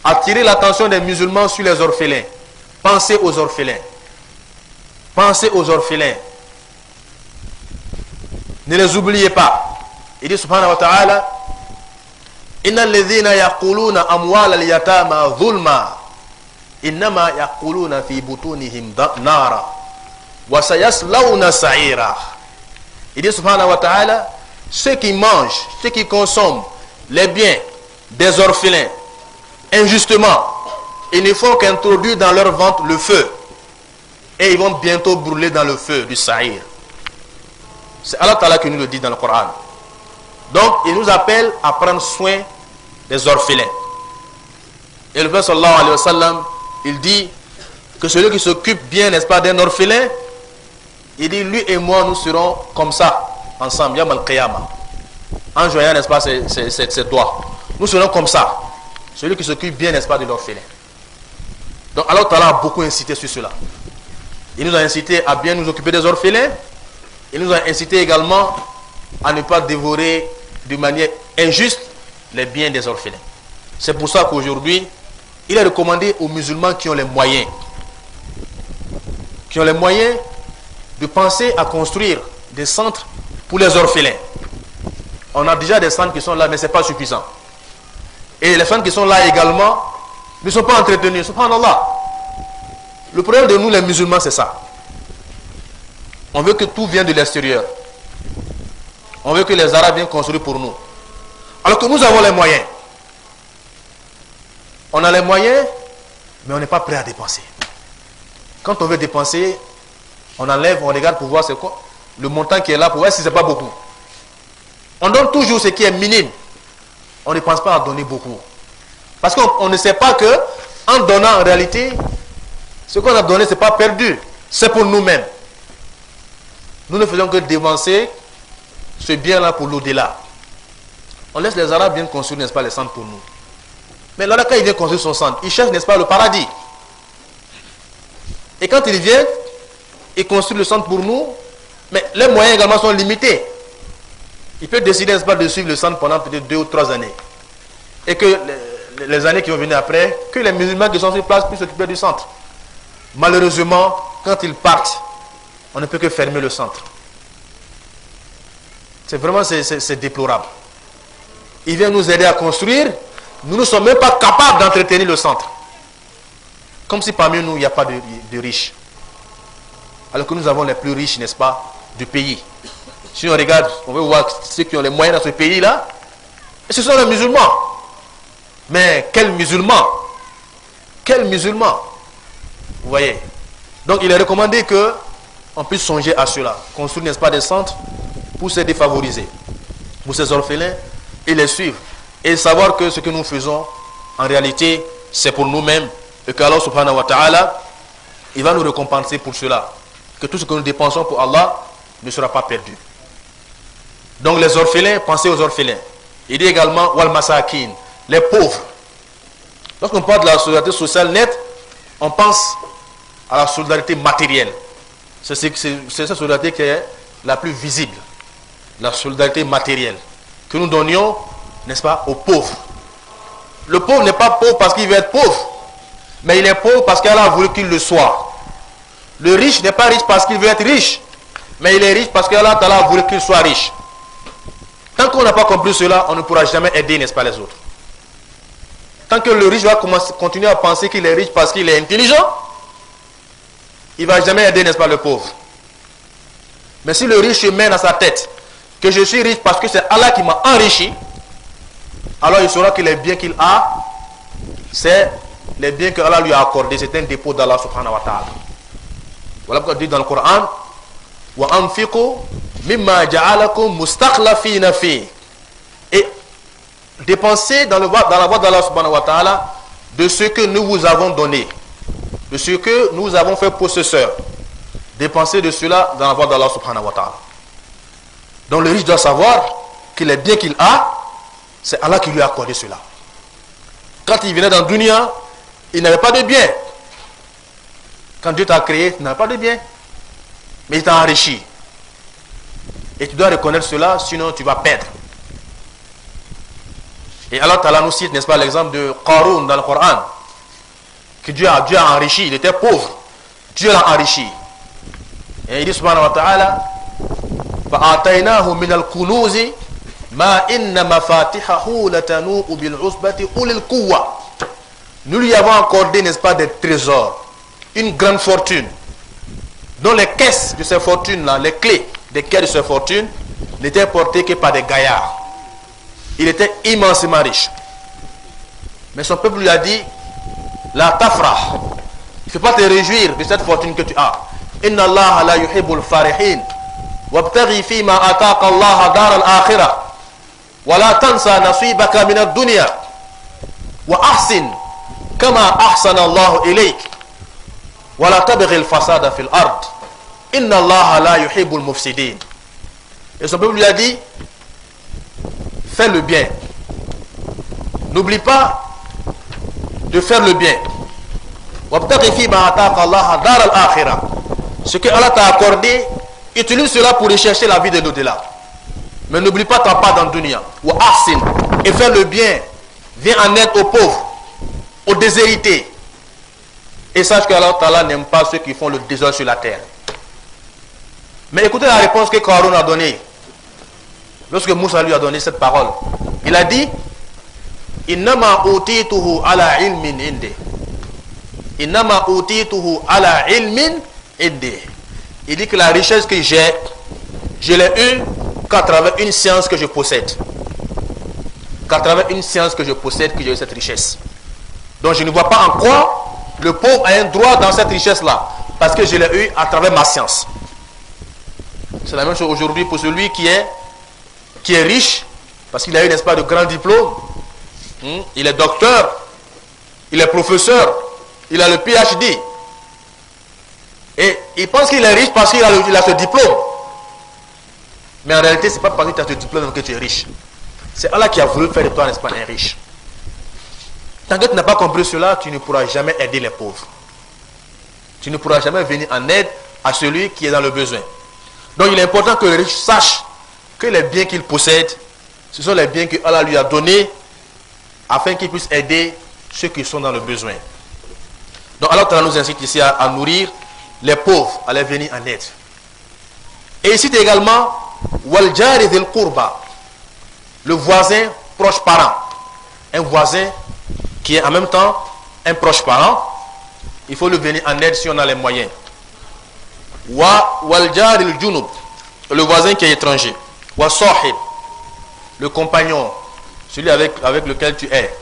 Attirer l'attention des musulmans sur les orphelins. Pensez aux orphelins. Pensez aux orphelins. Ne les oubliez pas. Il dit subhanahu wa ta'ala, Inna alladhina yaquluna amwal al-yatama dhulma innama yaquluna fi butunihim nara wa sayaslawna sa'ira. Il dit subhanahu wa ta'ala, ceux qui mangent, ceux qui consomment les biens des orphelins injustement, ils ne font qu'introduire dans leur ventre le feu et ils vont bientôt brûler dans le feu du sa'ir. C'est Allah Ta'ala qui nous le dit dans le Coran. Donc il nous appelle à prendre soin des orphelins. Et le prophète sallallahu alayhi wa sallam, il dit que celui qui s'occupe bien, n'est-ce pas, d'un orphelin, il dit, lui et moi, nous serons comme ça, ensemble, Yam al-Qiyamah, en joignant, n'est-ce pas, ses doigts. Nous serons comme ça, celui qui s'occupe bien, n'est-ce pas, de l'orphelin. Donc Allah Ta'ala a beaucoup incité sur cela. Il nous a incité à bien nous occuper des orphelins. Il nous a incité également à ne pas dévorer de manière injuste les biens des orphelins. C'est pour ça qu'aujourd'hui, il est recommandé aux musulmans qui ont les moyens, de penser à construire des centres pour les orphelins. On a déjà des centres qui sont là, mais ce n'est pas suffisant. Et les centres qui sont là également ne sont pas entretenus. Subhanallah. Le problème de nous, les musulmans, c'est ça. On veut que tout vienne de l'extérieur. On veut que les Arabes viennent construire pour nous. Alors que nous avons les moyens. On a les moyens, mais on n'est pas prêt à dépenser. Quand on veut dépenser, on enlève, on regarde pour voir c'est quoi le montant qui est là, pour voir si ce n'est pas beaucoup. On donne toujours ce qui est minime. On ne pense pas à donner beaucoup. Parce qu'on ne sait pas que, en donnant en réalité, ce qu'on a donné, ce n'est pas perdu. C'est pour nous-mêmes. Nous ne faisons que dépenser ce bien-là pour l'au-delà. On laisse les Arabes bien construire, n'est-ce pas, les centres pour nous. Mais là, quand il vient construire son centre, il cherche, n'est-ce pas, le paradis. Et quand il vient, il construit le centre pour nous, mais les moyens également sont limités. Il peut décider, n'est-ce pas, de suivre le centre pendant peut-être 2 ou 3 années. Et que les années qui vont venir après, que les musulmans qui sont sur place puissent s'occuper du centre. Malheureusement, quand ils partent, on ne peut que fermer le centre. C'est vraiment c'est déplorable. Il vient nous aider à construire. Nous ne sommes même pas capables d'entretenir le centre. Comme si parmi nous, il n'y a pas de riches. Alors que nous avons les plus riches, n'est-ce pas, du pays. Si on regarde, on veut voir ceux qui ont les moyens dans ce pays-là. Et ce sont les musulmans. Mais quels musulmans? Quels musulmans? Vous voyez. Donc il est recommandé qu'on puisse songer à cela. Construire, n'est-ce pas, des centres pour ces défavorisés, pour ces orphelins, et les suivre. Et savoir que ce que nous faisons, en réalité, c'est pour nous-mêmes. Et qu'Allah subhanahu wa ta'ala, il va nous récompenser pour cela. Que tout ce que nous dépensons pour Allah ne sera pas perdu. Donc les orphelins, pensez aux orphelins. Il dit également wal masakin, les pauvres. Lorsqu'on parle de la solidarité sociale nette, on pense à la solidarité matérielle. C'est cette solidarité qui est la plus visible. La solidarité matérielle. Que nous donnions, n'est-ce pas, aux pauvres. Le pauvre n'est pas pauvre parce qu'il veut être pauvre. Mais il est pauvre parce qu'Allah a voulu qu'il le soit. Le riche n'est pas riche parce qu'il veut être riche. Mais il est riche parce qu'Allah a voulu qu'il soit riche. Tant qu'on n'a pas compris cela, on ne pourra jamais aider, n'est-ce pas, les autres. Tant que le riche va continuer à penser qu'il est riche parce qu'il est intelligent, il ne va jamais aider, n'est-ce pas, le pauvre. Mais si le riche se met dans sa tête que je suis riche parce que c'est Allah qui m'a enrichi, alors il saura que les biens qu'il a, c'est les biens que Allah lui a accordés. C'est un dépôt d'Allah subhanahu wa ta'ala. Voilà pourquoi il dit dans le Coran, wa anfiqu mimma ja'alakum mustakhlafina fi. Et dépensez dans la voie d'Allah subhanahu wa ta'ala de ce que nous vous avons donné, de ce que nous avons fait possesseur. Dépensez de cela dans la voie d'Allah subhanahu wa ta'ala. Donc le riche doit savoir que les biens qu'il a, c'est Allah qui lui a accordé cela. Quand il venait dans le dunya, il n'avait pas de bien. Quand Dieu t'a créé, tu n'avais pas de bien. Mais il t'a enrichi. Et tu dois reconnaître cela, sinon tu vas perdre. Et Allah Ta'ala nous cite, n'est-ce pas, l'exemple de Qarun dans le Coran. Que Dieu a enrichi, il était pauvre. Dieu l'a enrichi. Et il dit subhanahu wa ta'ala, فَآتَيْنَاهُ مِنَ الْكُنُوزِ Ma inna mafatihahu latanu bil usbati ulil quwwa. Nous lui avons accordé, n'est-ce pas, des trésors, une grande fortune, dont les caisses de ces fortunes-là, les clés des caisses de ces fortunes, n'étaient portées que par des gaillards. Il était immensément riche. Mais son peuple lui a dit, la tafrah, il ne faut pas te réjouir de cette fortune que tu as. Inna Allah la yuhibbul farihin. Wabtaghi fima ataka Allah dar al-akhirah. Wa la tansa nasibaka min ad-dunya. Wa ahsin kama ahsana Allah ilayk. Wa la tabghi al-fasada fil ard. Inna Allah la yuhibbul mufsidin. Et son peuple lui a dit, fais le bien. N'oublie pas de faire le bien. Ce que Allah t'a accordé, utilise cela pour rechercher la vie de l'au-delà. Mais n'oublie pas ta part dans le dunya. Et fais le bien. Viens en aide aux pauvres, aux déshérités. Et sache que Allah n'aime pas ceux qui font le désordre sur la terre. Mais écoutez la réponse que Qarun a donnée. Lorsque Moussa lui a donné cette parole, il a dit, Innama utituhu ala ilmin indi. Innama utituhu ala ilmin indi. Il dit que la richesse que j'ai, je l'ai eue qu'à travers une science que je possède. Qu'à travers une science que je possède, que j'ai eu cette richesse. Donc je ne vois pas en quoi le pauvre a un droit dans cette richesse-là. Parce que je l'ai eue à travers ma science. C'est la même chose aujourd'hui pour celui qui est riche, parce qu'il a eu, n'est-ce pas, de grands diplômes. Il est docteur, il est professeur, il a le PhD. Et il pense qu'il est riche parce qu'il a ce diplôme. Mais en réalité, ce n'est pas parce que tu as ce diplôme que tu es riche. C'est Allah qui a voulu faire de toi, n'est-ce pas, un riche. Tant que tu n'as pas compris cela, tu ne pourras jamais aider les pauvres. Tu ne pourras jamais venir en aide à celui qui est dans le besoin. Donc il est important que le riche sache que les biens qu'il possède, ce sont les biens que Allah lui a donnés afin qu'il puisse aider ceux qui sont dans le besoin. Donc Allah nous incite ici à nourrir les pauvres, à les venir en aide. Et ici également Waljari dhil qurba, le voisin proche parent. Un voisin qui est en même temps un proche parent, il faut le venir en aide si on a les moyens. Waljari al-junub, le voisin qui est étranger. Wa sahib, le compagnon, celui avec lequel tu es.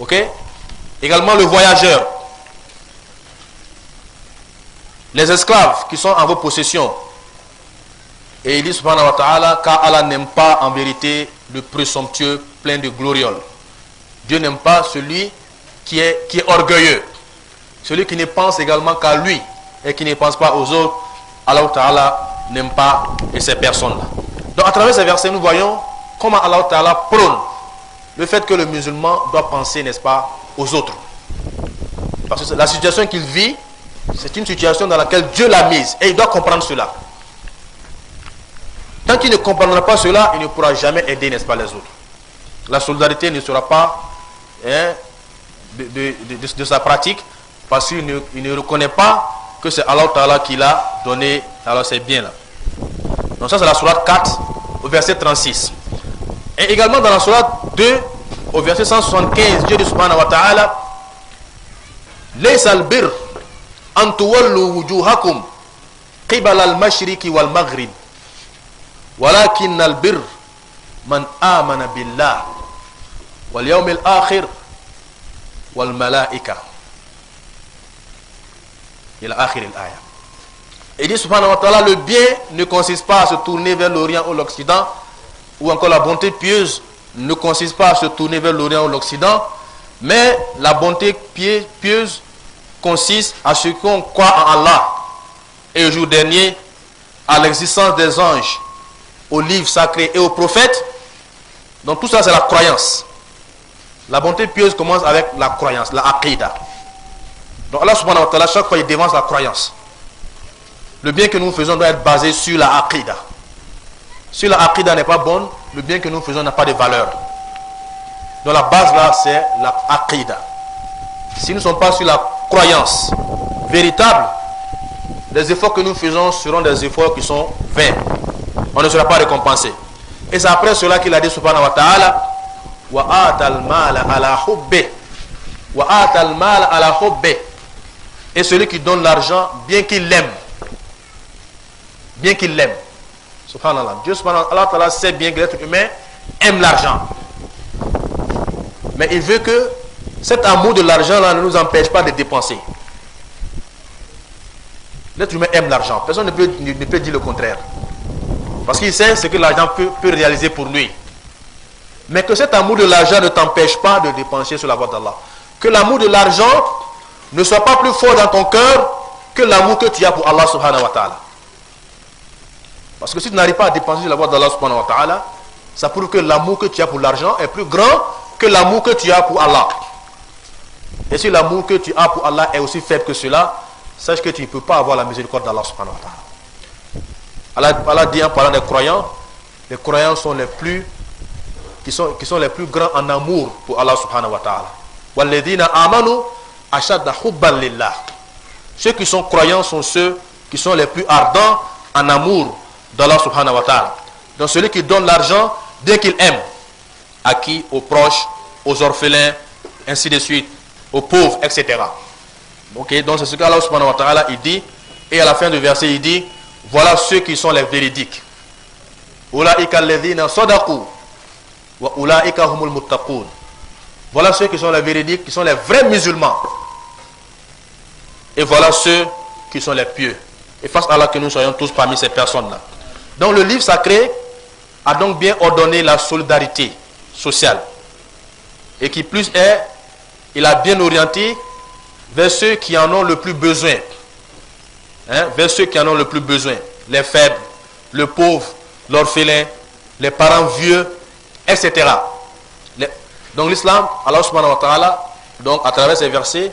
Ok? Également le voyageur. Les esclaves qui sont en vos possessions. Et il dit subhanahu wa ta'ala, car Allah n'aime pas en vérité le présomptueux plein de glorioles. Dieu n'aime pas celui qui est orgueilleux. Celui qui ne pense également qu'à lui et qui ne pense pas aux autres. Allah ta'ala n'aime pas ces personnes-là. Donc à travers ces versets, nous voyons comment Allah Ta'ala prône le fait que le musulman doit penser, n'est-ce pas, aux autres. Parce que la situation qu'il vit, c'est une situation dans laquelle Dieu l'a mise. Et il doit comprendre cela. Tant qu'il ne comprendra pas cela, il ne pourra jamais aider, n'est-ce pas, les autres. La solidarité ne sera pas de sa pratique parce qu'il ne reconnaît pas que c'est Allah Ta'ala qui l'a donné alors ces biens-là. Donc ça c'est la sourate 4 au verset 36. Et également dans la sourate 2 au verset 175, Dieu dit subhanahu wa ta'ala, Laysa al-birr an tuwallu wujuhakum qibala al-mashriqi wal-maghrib walakin al-birr man amana billah wal yawmil akhir wal malaika ila akhir al-aya. Et dit subhanahu wa ta'ala, le bien ne consiste pas à se tourner vers l'Orient ou l'Occident, ou encore la bonté pieuse ne consiste pas à se tourner vers l'Orient ou l'Occident, mais la bonté pieuse consiste à ce qu'on croit en Allah et au jour dernier, à l'existence des anges, aux livres sacrés et aux prophètes. Donc tout ça c'est la croyance. La bonté pieuse commence avec la croyance, la aqidah. Donc Allah subhanahu wa ta'ala, chaque fois il dévance la croyance. Le bien que nous faisons doit être basé sur la aqidah. Si la aqidah n'est pas bonne, le bien que nous faisons n'a pas de valeur. Donc la base là, c'est la aqidah. Si nous ne sommes pas sur la croyance véritable, les efforts que nous faisons seront des efforts qui sont vains. On ne sera pas récompensé. Et c'est après cela qu'il a dit subhanahu wa ta'ala, wa atal mala ala hubbi, wa atal mala ala hubbi. Et celui qui donne l'argent bien qu'il l'aime, bien qu'il l'aime. Subhanallah. Dieu subhanahu wa ta'ala sait bien que l'être humain aime l'argent. Mais il veut que cet amour de l'argent là ne nous empêche pas de dépenser. L'être humain aime l'argent. Personne ne peut dire le contraire. Parce qu'il sait ce que l'argent peut réaliser pour lui. Mais que cet amour de l'argent ne t'empêche pas de dépenser sur la voie d'Allah. Que l'amour de l'argent ne soit pas plus fort dans ton cœur que l'amour que tu as pour Allah subhanahu wa ta'ala. Parce que si tu n'arrives pas à dépenser sur la voie d'Allah subhanahu wa ta'ala, ça prouve que l'amour que tu as pour l'argent est plus grand que l'amour que tu as pour Allah. Et si l'amour que tu as pour Allah est aussi faible que cela, sache que tu ne peux pas avoir la miséricorde d'Allah subhanahu wa ta'ala. Allah dit en parlant des croyants sont les plus qui sont les plus grands en amour pour Allah subhanahu wa ta'ala. Walladhina amanu ashadda hubban lillah. Ceux qui sont croyants sont ceux qui sont les plus ardents en amour d'Allah subhanahu wa ta'ala. Donc celui qui donne l'argent dès qu'il aime, à qui? Aux proches, aux orphelins, ainsi de suite, aux pauvres, etc. Ok, donc c'est ce qu'Allah subhanahu wa ta'ala il dit, et à la fin du verset il dit, voilà ceux qui sont les véridiques. Ulaika alladhina sadaqu wa ulaika humul muttaqun. Voilà ceux qui sont les véridiques, qui sont les vrais musulmans. Et voilà ceux qui sont les pieux. Et face à Allah que nous soyons tous parmi ces personnes-là. Donc le livre sacré a donc bien ordonné la solidarité sociale. Et qui plus est, il a bien orienté vers ceux qui en ont le plus besoin. Vers ceux qui en ont le plus besoin. Les faibles, le pauvre, l'orphelin, les parents vieux, etc. Donc l'islam, Allah subhanahu wa ta'ala, donc à travers ces versets,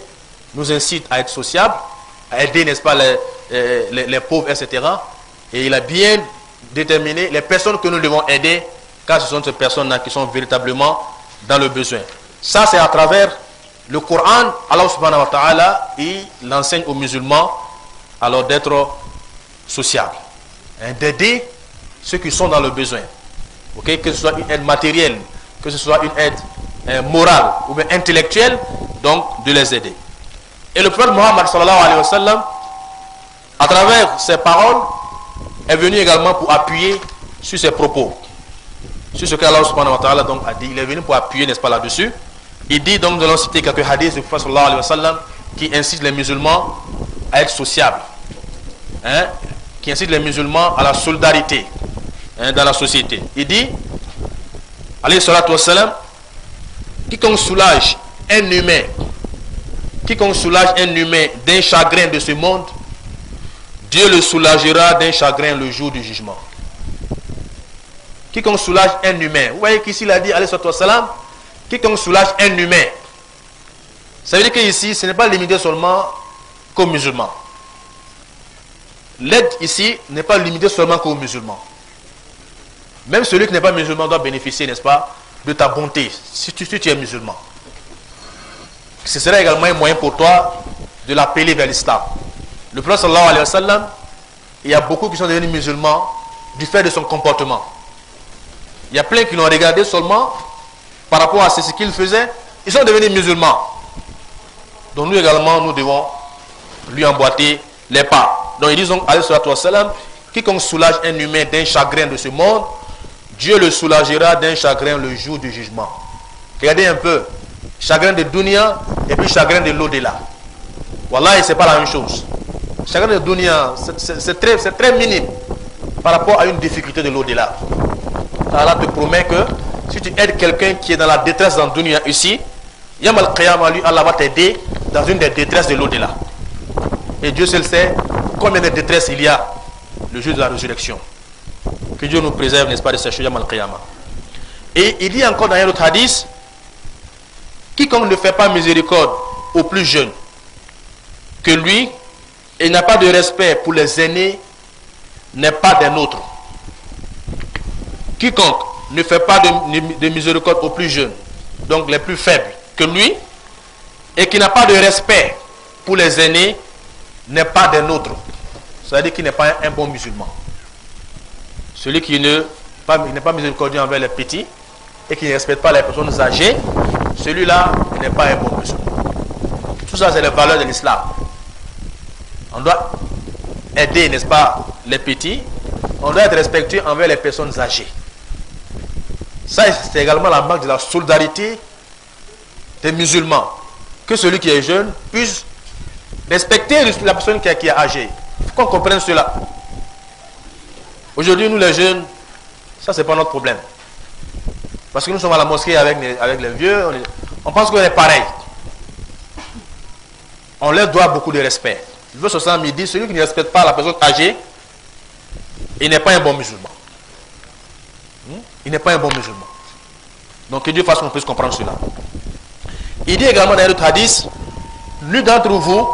nous incite à être sociable, à aider, n'est-ce pas, les pauvres, etc. Et il a bien déterminé les personnes que nous devons aider, car ce sont ces personnes-là qui sont véritablement dans le besoin. Ça, c'est à travers le Coran. Allah subhanahu wa ta'ala, il enseigne aux musulmans alors d'être sociables, d'aider ceux qui sont dans le besoin. Okay? Que ce soit une aide matérielle, que ce soit une aide morale ou bien intellectuelle, donc de les aider. Et le prophète Mohammed sallallahu alayhi wa sallam, à travers ses paroles, est venu également pour appuyer sur ses propos. Sur ce qu'Allah subhanahu wa ta'ala donc a dit, il est venu pour appuyer, n'est-ce pas, là-dessus. Il dit donc, nous allons citer quelques hadiths du prophète sallallahu alayhi wa sallam qui incitent les musulmans à être sociables, qui incitent les musulmans à la solidarité dans la société. Il dit, alayhi salatu wa sallam, quiconque soulage un humain d'un chagrin de ce monde, Dieu le soulagera d'un chagrin le jour du jugement. Quiconque soulage un humain. Vous voyez qu'ici il a dit, alayhi salatu wa sallam, quiconque soulage un humain. Ça veut dire qu'ici, ce n'est pas limité seulement qu'aux musulmans. L'aide ici n'est pas limitée seulement qu'aux musulmans. Même celui qui n'est pas musulman doit bénéficier, n'est-ce pas, de ta bonté, si tu es musulman. Ce serait également un moyen pour toi de l'appeler vers l'islam. Le prophète sallallahu alayhi wa sallam, il y a beaucoup qui sont devenus musulmans du fait de son comportement. Il y a plein qui l'ont regardé seulement par rapport à ce qu'il faisait, ils sont devenus musulmans. Donc nous également, nous devons lui emboîter les pas. Donc ils disent, alayhi salatu wa sallam, quiconque soulage un humain d'un chagrin de ce monde, Dieu le soulagera d'un chagrin le jour du jugement. Regardez un peu, chagrin de dunya et puis chagrin de l'au-delà. Wallahi, c'est pas la même chose. Chagrin de dunya, c'est très minime par rapport à une difficulté de l'au-delà. Allah te promet que si tu aides quelqu'un qui est dans la détresse dans le dunya ici, Yam al-Qiyamah, lui, Allah va t'aider dans une des détresses de l'au-delà. Et Dieu seul sait combien de détresses il y a le jour de la résurrection. Que Dieu nous préserve, n'est-ce pas, de ces choses, Yam al-Qiyamah. Et il dit encore dans un autre hadith, quiconque ne fait pas miséricorde aux plus jeunes que lui, et n'a pas de respect pour les aînés, n'est pas des nôtres. Quiconque ne fait pas de miséricorde aux plus jeunes, donc les plus faibles que lui, et qui n'a pas de respect pour les aînés, n'est pas des nôtres. C'est-à-dire qu'il n'est pas un bon musulman. Celui qui ne il n'est pas miséricordieux envers les petits et qui ne respecte pas les personnes âgées, celui-là n'est pas un bon musulman. Tout ça, c'est les valeurs de l'islam. On doit aider, n'est-ce pas, les petits. On doit être respectueux envers les personnes âgées. Ça, c'est également la marque de la solidarité des musulmans. Que celui qui est jeune puisse respecter la personne qui est âgée. Il faut qu'on comprenne cela. Aujourd'hui, nous les jeunes, ça c'est pas notre problème. Parce que nous sommes à la mosquée avec les vieux, on pense qu'on est pareil. On leur doit beaucoup de respect. Le verset 60 dit, celui qui ne respecte pas la personne âgée, il n'est pas un bon musulman. Il n'est pas un bon musulman. Donc que Dieu fasse qu'on puisse comprendre cela. Il dit également dans un autre hadith, nul d'entre vous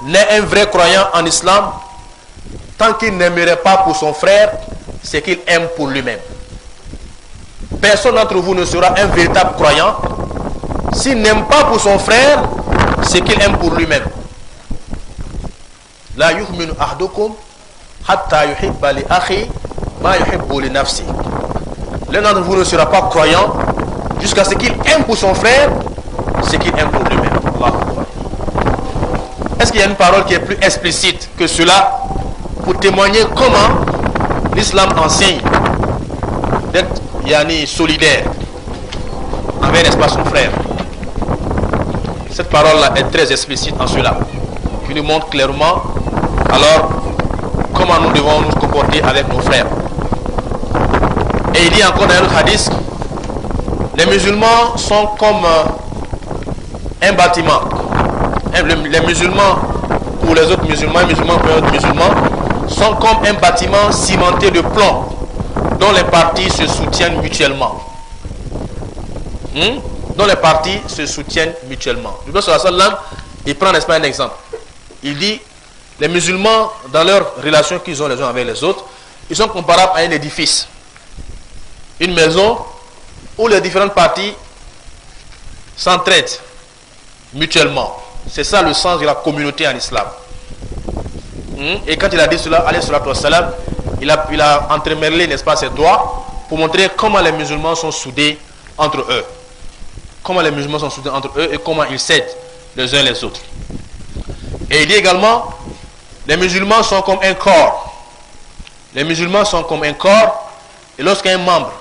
n'est un vrai croyant en islam tant qu'il n'aimerait pas pour son frère ce qu'il aime pour lui-même. Personne d'entre vous ne sera un véritable croyant s'il n'aime pas pour son frère ce qu'il aime pour lui-même. La yu'minu ahadukum hatta yuhibba li akhi ma yuhibbu li nafsi. L'un d'entre vous ne sera pas croyant jusqu'à ce qu'il aime pour son frère ce qu'il aime pour lui-même. Est-ce qu'il y a une parole qui est plus explicite que cela pour témoigner comment l'islam enseigne d'être solidaire envers, n'est-ce pas, son frère? Cette parole-là est très explicite en cela, qui nous montre clairement alors comment nous devons nous comporter avec nos frères. Et il dit encore dans un autre hadith, les musulmans sont comme un bâtiment. Les musulmans pour les autres musulmans, les musulmans pour les autres musulmans, sont comme un bâtiment cimenté de plomb dont les parties se soutiennent mutuellement. Dont les parties se soutiennent mutuellement. Le prophète sallallahu alayhi wa sallam, il prend, n'est-ce pas, un exemple. Il dit, les musulmans, dans leurs relations qu'ils ont les uns avec les autres, ils sont comparables à un édifice. Une maison où les différentes parties s'entraident mutuellement. C'est ça le sens de la communauté en islam. Et quand il a dit cela, alayhi salatu wa salam, il a entremêlé, n'est-ce pas, ses doigts pour montrer comment les musulmans sont soudés entre eux. Comment les musulmans sont soudés entre eux et comment ils s'aident les uns les autres. Et il dit également, les musulmans sont comme un corps. Les musulmans sont comme un corps, et lorsqu'un membre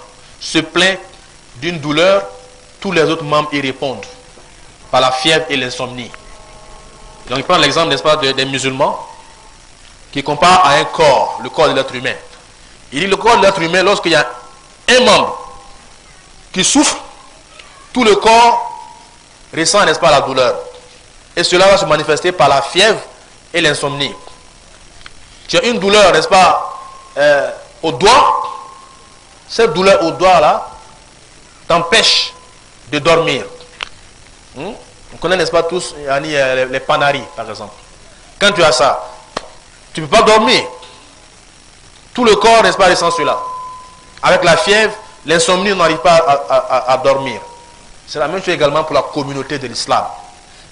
se plaint d'une douleur, tous les autres membres y répondent par la fièvre et l'insomnie. Donc il prend l'exemple, n'est-ce pas, des musulmans qui comparent à un corps, le corps de l'être humain. Il dit le corps de l'être humain, lorsqu'il y a un membre qui souffre, tout le corps ressent, n'est-ce pas, la douleur. Et cela va se manifester par la fièvre et l'insomnie. Tu as une douleur, n'est-ce pas, au doigt. Cette douleur au doigt là t'empêche de dormir. On connaît, n'est-ce pas, tous les panaris, par exemple. Quand tu as ça, tu ne peux pas dormir. Tout le corps, n'est-ce pas, ressent cela. Avec la fièvre, l'insomnie, on n'arrive pas à dormir. C'est la même chose également pour la communauté de l'islam.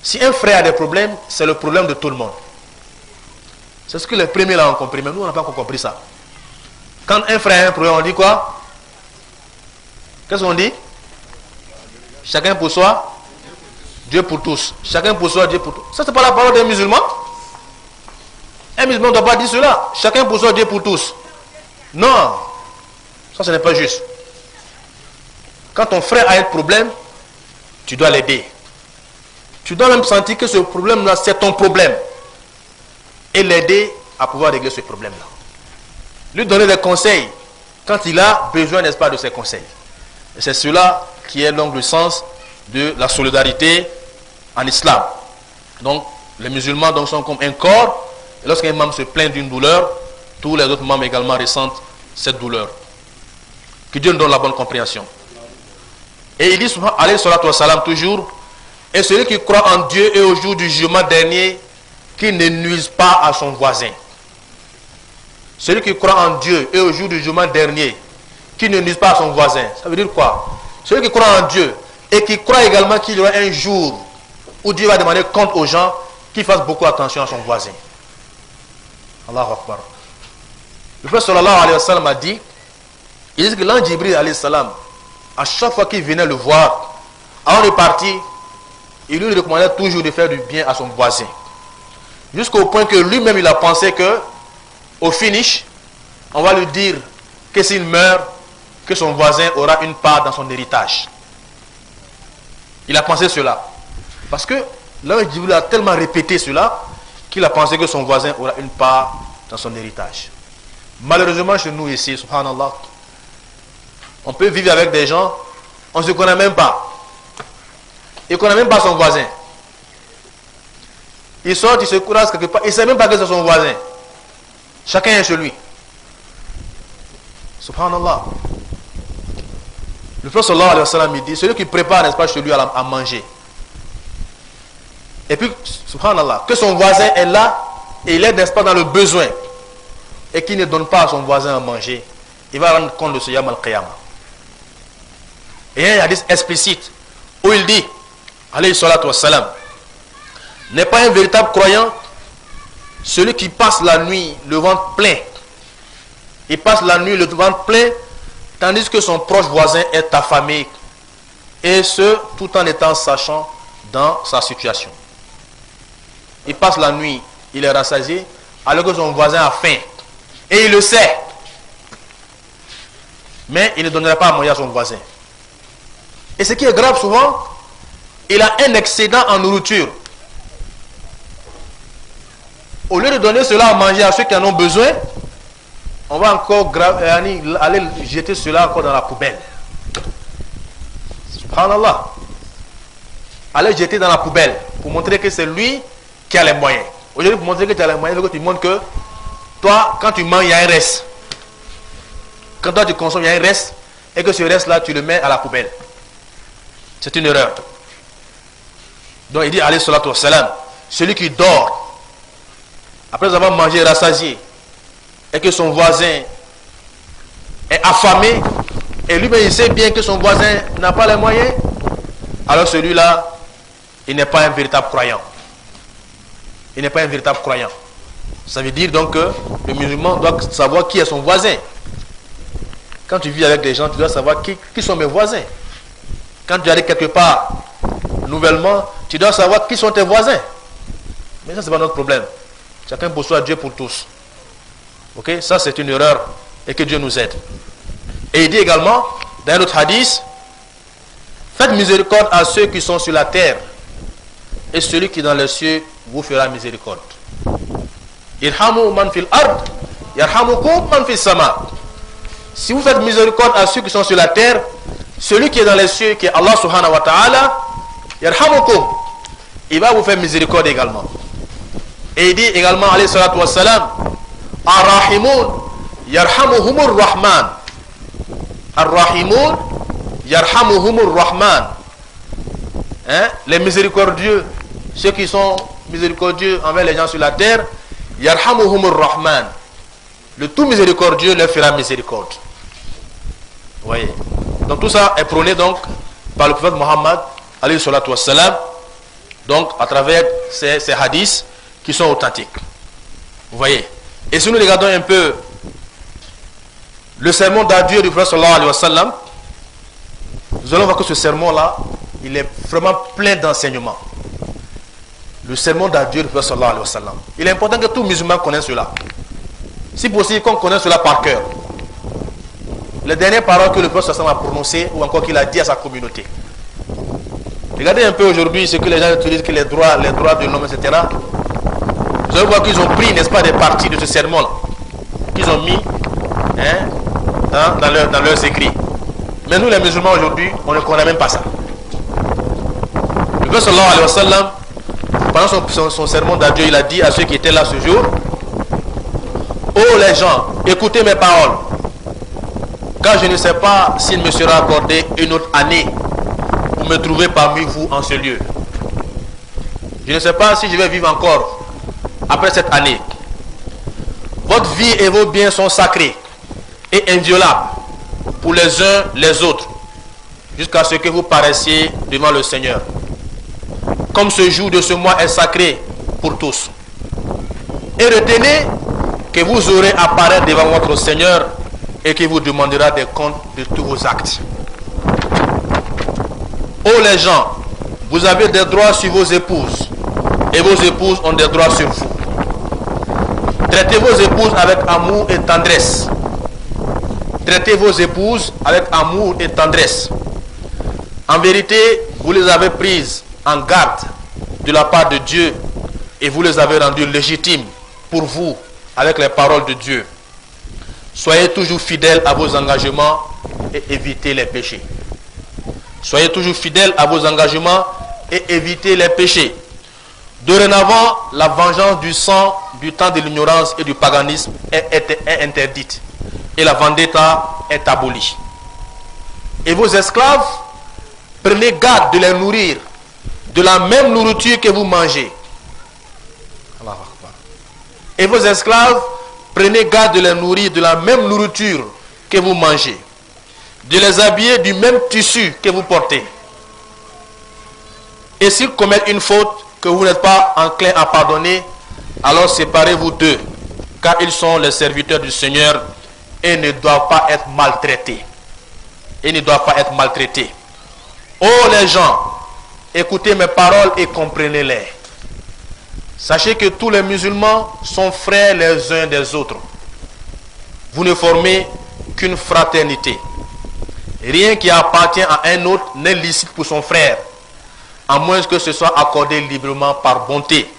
Si un frère a des problèmes, c'est le problème de tout le monde. C'est ce que les premiers là ont compris, mais nous on n'a pas encore compris ça. Quand un frère a un problème, on dit quoi? Qu'est-ce qu'on dit? Chacun pour soi, Dieu pour tous. Chacun pour soi, Dieu pour tous. Ça, c'est pas la parole des musulmans. Un musulman ne doit pas dire cela. Chacun pour soi, Dieu pour tous. Non. Ça, ce n'est pas juste. Quand ton frère a un problème, tu dois l'aider. Tu dois même sentir que ce problème-là, c'est ton problème. Et l'aider à pouvoir régler ce problème-là. Lui donner des conseils quand il a besoin, n'est-ce pas, de ses conseils. Et c'est cela qui est donc le sens de la solidarité en islam. Donc, les musulmans donc, sont comme un corps. Et lorsqu'un membre se plaint d'une douleur, tous les autres membres également ressentent cette douleur. Que Dieu nous donne la bonne compréhension. Et il dit, alayhi salatu wa salam, toujours, et celui qui croit en Dieu et au jour du jugement dernier, qui ne nuise pas à son voisin. Celui qui croit en Dieu et au jour du jugement dernier, qui ne nuise pas à son voisin. Ça veut dire quoi? Celui qui croit en Dieu et qui croit également qu'il y aura un jour où Dieu va demander compte aux gens, qui fassent beaucoup attention à son voisin. Allahu Akbar. Le prophète sallallahu alayhi wa sallam a dit, Il dit que l'ange Jibril alayhi salam, à chaque fois qu'il venait le voir, avant de partir, il lui recommandait toujours de faire du bien à son voisin. Jusqu'au point que lui-même il a pensé que, au finish, on va lui dire que s'il meurt, que son voisin aura une part dans son héritage. Il a pensé cela. Parce que l'ange Jibril a tellement répété cela qu'il a pensé que son voisin aura une part dans son héritage. Malheureusement, chez nous ici, subhanallah, on peut vivre avec des gens, on ne se connaît même pas. Il ne connaît même pas son voisin. Il sort, il se courage quelque part, il ne sait même pas que c'est son voisin. Chacun est chez lui. Subhanallah. Le prophète sallallahu alayhi wa sallam, il dit, celui qui prépare, n'est-ce pas, chez lui à manger. Et puis, subhanallah, que son voisin est là, et il est, n'est-ce pas, dans le besoin, et qu'il ne donne pas à son voisin à manger, il va rendre compte de ce yawm al-qiyamah. Et il y a un hadith explicite, où il dit, alayhi salatu wa salam, n'est pas un véritable croyant celui qui passe la nuit le ventre plein. Il passe la nuit le ventre plein, tandis que son proche voisin est affamé. Et ce, tout en étant sachant dans sa situation. Il passe la nuit, il est rassasié, alors que son voisin a faim. Et il le sait. Mais il ne donnerait pas à manger à son voisin. Et ce qui est grave souvent, il a un excédent en nourriture. Au lieu de donner cela à manger à ceux qui en ont besoin, on va encore aller jeter cela encore dans la poubelle. Subhanallah. Aller jeter dans la poubelle pour montrer que c'est lui qui a les moyens. Aujourd'hui, pour montrer que tu as les moyens, il faut que tu montres que toi, quand tu manges, il y a un reste. Quand toi tu consommes, il y a un reste, et que ce reste-là, tu le mets à la poubelle. C'est une erreur. Donc il dit, alayhi salatu wa salam, celui qui dort, après avoir mangé et rassasié, et que son voisin est affamé, et lui-même il sait bien que son voisin n'a pas les moyens, alors celui-là, il n'est pas un véritable croyant. Il n'est pas un véritable croyant. Ça veut dire donc que le musulman doit savoir qui est son voisin. Quand tu vis avec des gens, tu dois savoir qui sont mes voisins. Quand tu arrives quelque part nouvellement, tu dois savoir qui sont tes voisins. Mais ça, ce n'est pas notre problème. Chacun pour soi, Dieu pour tous. Ok, ça c'est une erreur et que Dieu nous aide. Et il dit également, dans un autre hadith, faites miséricorde à ceux qui sont sur la terre, et celui qui est dans les cieux vous fera miséricorde. Irhamu man fil ard, yarhamukum man fis sama. Si vous faites miséricorde à ceux qui sont sur la terre, celui qui est dans les cieux, qui est Allah subhanahu wa ta'ala, yarhamukum, il va vous faire miséricorde également. Et il dit également, alayhi salatu wa salam, Ar-Rahimun yarhamuhumur Rahman. Ar-Rahimun yarhamuhumur Rahman. Les miséricordieux, ceux qui sont miséricordieux envers les gens sur la terre, yarhamuhumur Rahman. Le tout miséricordieux leur fera miséricorde. Vous voyez. Donc tout ça est prôné donc par le prophète Mohammed, alayhi salatu wa salam, donc à travers ces hadiths qui sont authentiques. Vous voyez. Et si nous regardons un peu le sermon d'adieu du prophète sallallahu alayhi wa sallam, nous allons voir que ce sermon-là, il est vraiment plein d'enseignements. Le sermon d'adieu du prophète sallallahu alayhi wa sallam. Il est important que tout musulman connaisse cela. Si possible, qu'on connaisse cela par cœur. Les dernières paroles que le prophète sallallahu alayhi wa sallam a prononcées, ou encore qu'il a dit à sa communauté. Regardez un peu aujourd'hui ce que les gens utilisent, que les droits de l'homme, etc. Vous allez voir qu'ils ont pris, n'est-ce pas, des parties de ce sermon-là, qu'ils ont mis dans leurs écrits. Mais nous, les musulmans, aujourd'hui, on ne connaît même pas ça. Le prophète sallallahu alayhi wa sallam, pendant son sermon d'adieu, il a dit à ceux qui étaient là ce jour, oh les gens, écoutez mes paroles, car je ne sais pas s'il me sera accordé une autre année pour me trouver parmi vous en ce lieu. Je ne sais pas si je vais vivre encore après cette année. Votre vie et vos biens sont sacrés et inviolables pour les uns les autres, jusqu'à ce que vous paraissiez devant le Seigneur. Comme ce jour de ce mois est sacré pour tous. Et retenez que vous aurez à apparaître devant votre Seigneur et qui vous demandera des comptes de tous vos actes. Ô les gens, vous avez des droits sur vos épouses et vos épouses ont des droits sur vous. Traitez vos épouses avec amour et tendresse. Traitez vos épouses avec amour et tendresse. En vérité, vous les avez prises en garde de la part de Dieu et vous les avez rendues légitimes pour vous avec les paroles de Dieu. Soyez toujours fidèles à vos engagements et évitez les péchés. Soyez toujours fidèles à vos engagements et évitez les péchés. Dorénavant, la vengeance du sang du temps de l'ignorance et du paganisme est interdite et la vendetta est abolie. Et vos esclaves, prenez garde de les nourrir de la même nourriture que vous mangez. Et vos esclaves, prenez garde de les nourrir de la même nourriture que vous mangez, de les habiller du même tissu que vous portez. Et s'ils commettent une faute que vous n'êtes pas enclin à pardonner, alors séparez-vous d'eux, car ils sont les serviteurs du Seigneur et ne doivent pas être maltraités. Et ne doivent pas être maltraités. Ô les gens, écoutez mes paroles et comprenez-les. Sachez que tous les musulmans sont frères les uns des autres. Vous ne formez qu'une fraternité. Rien qui appartient à un autre n'est licite pour son frère, à moins que ce soit accordé librement par bonté.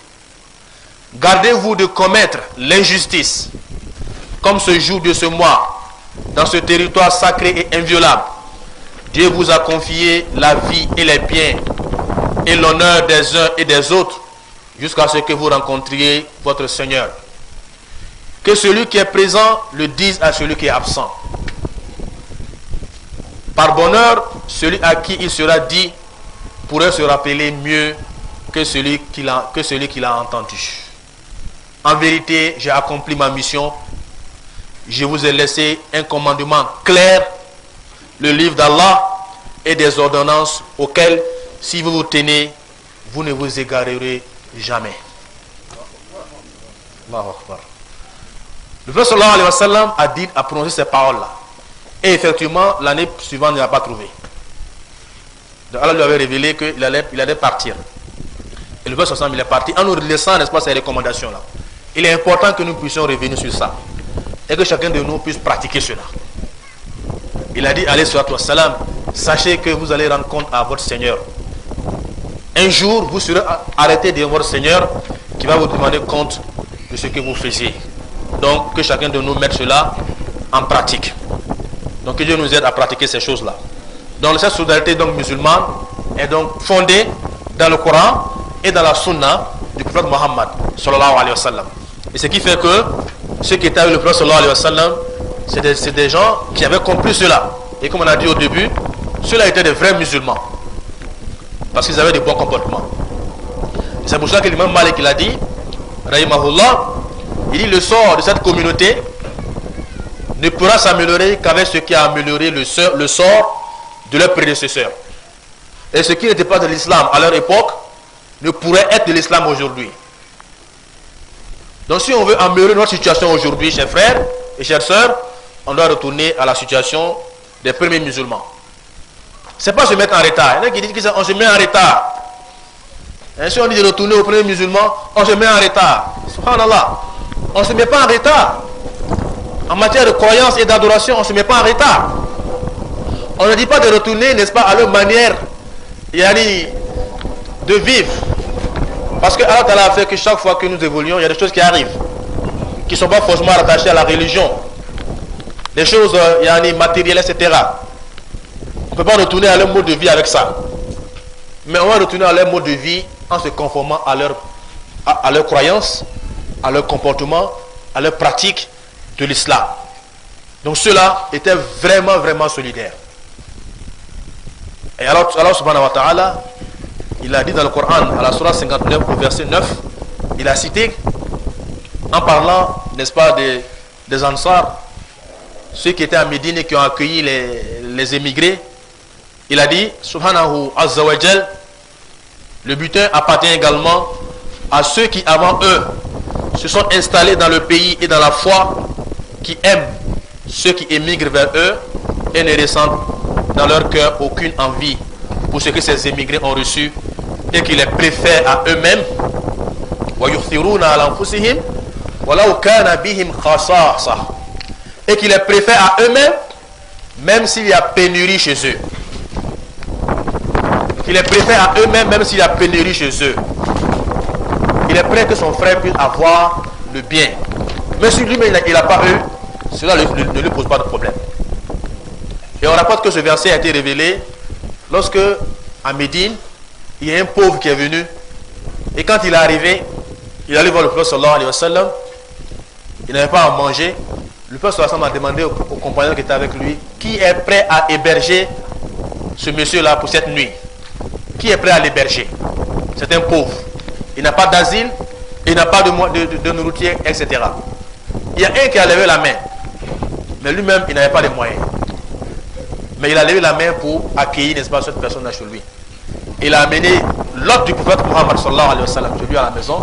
Gardez-vous de commettre l'injustice, comme ce jour de ce mois, dans ce territoire sacré et inviolable. Dieu vous a confié la vie et les biens et l'honneur des uns et des autres, jusqu'à ce que vous rencontriez votre Seigneur. Que celui qui est présent le dise à celui qui est absent. Par bonheur, celui à qui il sera dit pourrait se rappeler mieux que celui qui l'a entendu. En vérité, j'ai accompli ma mission. Je vous ai laissé un commandement clair, le livre d'Allah et des ordonnances auxquelles, si vous vous tenez, vous ne vous égarerez jamais. Allahu Akbar. Le prophète sallallahu alayhi wa sallam a prononcé ces paroles-là. Et effectivement, l'année suivante, il n'a pas trouvé. Donc Allah lui avait révélé qu'il allait partir. Et le prophète sallallahu alayhi wa sallam, il est parti en nous laissant, n'est-ce pas, ces recommandations-là. Il est important que nous puissions revenir sur ça. Et que chacun de nous puisse pratiquer cela. Il a dit, alayhi salatu wa salam, sachez que vous allez rendre compte à votre Seigneur. Un jour, vous serez arrêté devant votre Seigneur qui va vous demander compte de ce que vous faisiez. Donc, que chacun de nous mette cela en pratique. Donc, que Dieu nous aide à pratiquer ces choses-là. Donc, cette solidarité musulmane est donc fondée dans le Coran et dans la Sunna du prophète Mohammed sallallahu alayhi wa sallam. Et ce qui fait que ceux qui étaient avec le prophète sallallahu alayhi wa sallam, c'est des gens qui avaient compris cela. Et comme on a dit au début, ceux-là étaient des vrais musulmans. Parce qu'ils avaient des bons comportements. C'est pour ça que l'imam Malik il a dit, rahimahullah, il dit le sort de cette communauté ne pourra s'améliorer qu'avec ce qui a amélioré le sort de leurs prédécesseurs. Et ce qui n'était pas de l'islam à leur époque ne pourrait être de l'islam aujourd'hui. Donc si on veut améliorer notre situation aujourd'hui, chers frères et chères sœurs, on doit retourner à la situation des premiers musulmans. C'est pas se mettre en retard. Il y en a qui disent qu'on se met en retard. Et si on dit de retourner aux premiers musulmans, on se met en retard. Subhanallah. On ne se met pas en retard. En matière de croyance et d'adoration, on ne se met pas en retard. On ne dit pas de retourner, n'est-ce pas, à leur manière de vivre. Parce que Allah a fait que chaque fois que nous évoluons, il y a des choses qui arrivent, qui ne sont pas forcément rattachées à la religion. Des choses matérielles, etc. On ne peut pas retourner à leur mode de vie avec ça. Mais on va retourner à leur mode de vie en se conformant à leur croyance, à leur comportement, à leur pratique de l'islam. Donc ceux-là étaient vraiment, vraiment solidaires. Et alors Allah subhanahu wa ta'ala, il a dit dans le Coran, à la surah 59, au verset 9, il a cité, en parlant, n'est-ce pas, des Ansar, ceux qui étaient à Médine et qui ont accueilli les émigrés, il a dit, subhanahu azza wa jal, le butin appartient également à ceux qui avant eux se sont installés dans le pays et dans la foi, qui aiment ceux qui émigrent vers eux et ne ressentent dans leur cœur aucune envie pour ce que ces émigrés ont reçu et qui les préfèrent à eux-mêmes. Et qui les préfèrent à eux-mêmes, même s'il y a pénurie chez eux. Il les préfère à eux-mêmes, même s'il y a pénurie chez eux. Il est prêt que son frère puisse avoir le bien. Mais si lui-même il n'a pas eu, cela ne lui pose pas de problème. Et on rapporte que ce verset a été révélé lorsque, à Médine, il y a un pauvre qui est venu. Et quand il est arrivé, il allait voir le prophète sallallahu alayhi wa sallam. Il n'avait pas à manger. Le prophète sallallahu alayhi wa sallam a demandé au compagnon qui était avec lui, qui est prêt à héberger ce monsieur-là pour cette nuit? Qui est prêt à l'héberger? C'est un pauvre. Il n'a pas d'asile, il n'a pas de nourriture, etc. Il y a un qui a levé la main. Mais lui-même, il n'avait pas les moyens. Mais il a levé la main pour accueillir, n'est-ce pas, cette personne-là chez lui. Il a amené l'hôte du prophète Muhammad sallallahu alayhi wa sallam chez lui à la maison.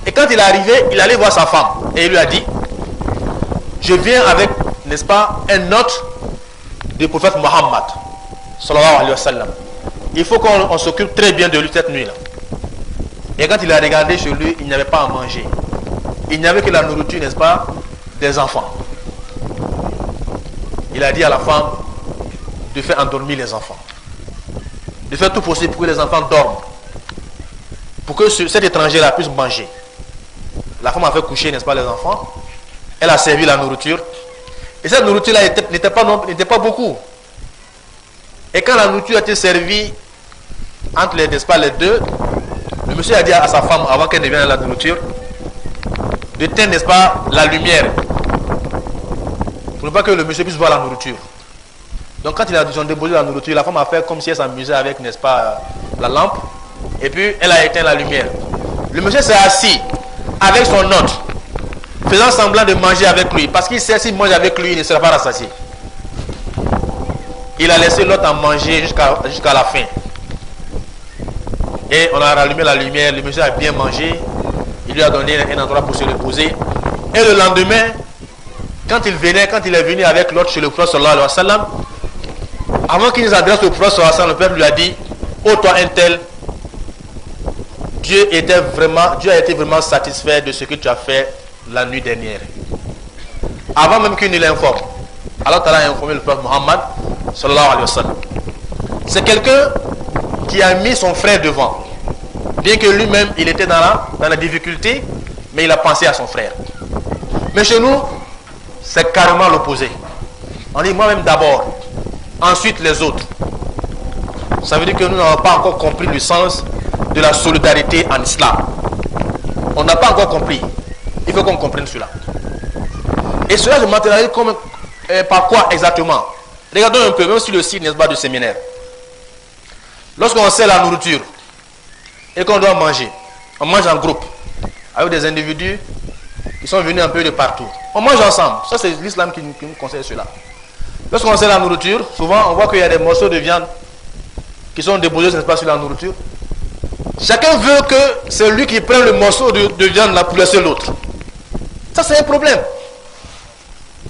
Et quand il est arrivé, il allait voir sa femme. Et il lui a dit, je viens avec, n'est-ce pas, un hôte du prophète Muhammad sallallahu alayhi wa sallam. Il faut qu'on s'occupe très bien de lui cette nuit-là. Et quand il a regardé chez lui, il n'y avait pas à manger. Il n'y avait que la nourriture, n'est-ce pas, des enfants. Il a dit à la femme de faire endormir les enfants. De faire tout possible pour que les enfants dorment. Pour que cet étranger-là puisse manger. La femme a fait coucher, n'est-ce pas, les enfants. Elle a servi la nourriture. Et cette nourriture-là n'était pas beaucoup. Et quand la nourriture a été servie entre les, n'est-ce pas, les deux, le monsieur a dit à sa femme, avant qu'elle ne vienne à la nourriture, de teindre, n'est-ce pas, la lumière. Pour ne pas que le monsieur puisse voir la nourriture. Donc quand ils ont déposé la nourriture, la femme a fait comme si elle s'amusait avec, n'est-ce pas, la lampe. Et puis elle a éteint la lumière. Le monsieur s'est assis avec son hôte, faisant semblant de manger avec lui. Parce qu'il sait s'il mange avec lui, il ne sera pas rassasié. Il a laissé l'autre en manger jusqu'à la fin. Et on a rallumé la lumière, le monsieur a bien mangé. Il lui a donné un endroit pour se reposer. Et le lendemain, quand il est venu avec l'autre chez le prophète sallallahu alayhi wa sallam, avant qu'il nous adresse au prophète sallallahu alayhi wa sallam, le peuple lui a dit, oh toi un tel, Dieu a été vraiment satisfait de ce que tu as fait la nuit dernière. Avant même qu'il ne l'informe. Alors tu as informé le prophète Muhammad sallallahu alayhi wa sallam. C'est quelqu'un qui a mis son frère devant. Bien que lui-même, il était dans la difficulté, mais il a pensé à son frère. Mais chez nous, c'est carrément l'opposé. On dit moi-même d'abord, ensuite les autres. Ça veut dire que nous n'avons pas encore compris le sens de la solidarité en islam. On n'a pas encore compris. Il faut qu'on comprenne cela. Et cela se matérialise par quoi exactement? Regardons un peu, même sur le site, n'est-ce pas, du séminaire. Lorsqu'on sert la nourriture et qu'on doit manger, on mange en groupe avec des individus qui sont venus un peu de partout. On mange ensemble. Ça, c'est l'islam qui nous conseille cela. Lorsqu'on sert la nourriture, souvent, on voit qu'il y a des morceaux de viande qui sont déposés, n'est-ce pas, sur la nourriture. Chacun veut que c'est lui qui prenne le morceau de viande là pour laisser l'autre. Ça, c'est un problème.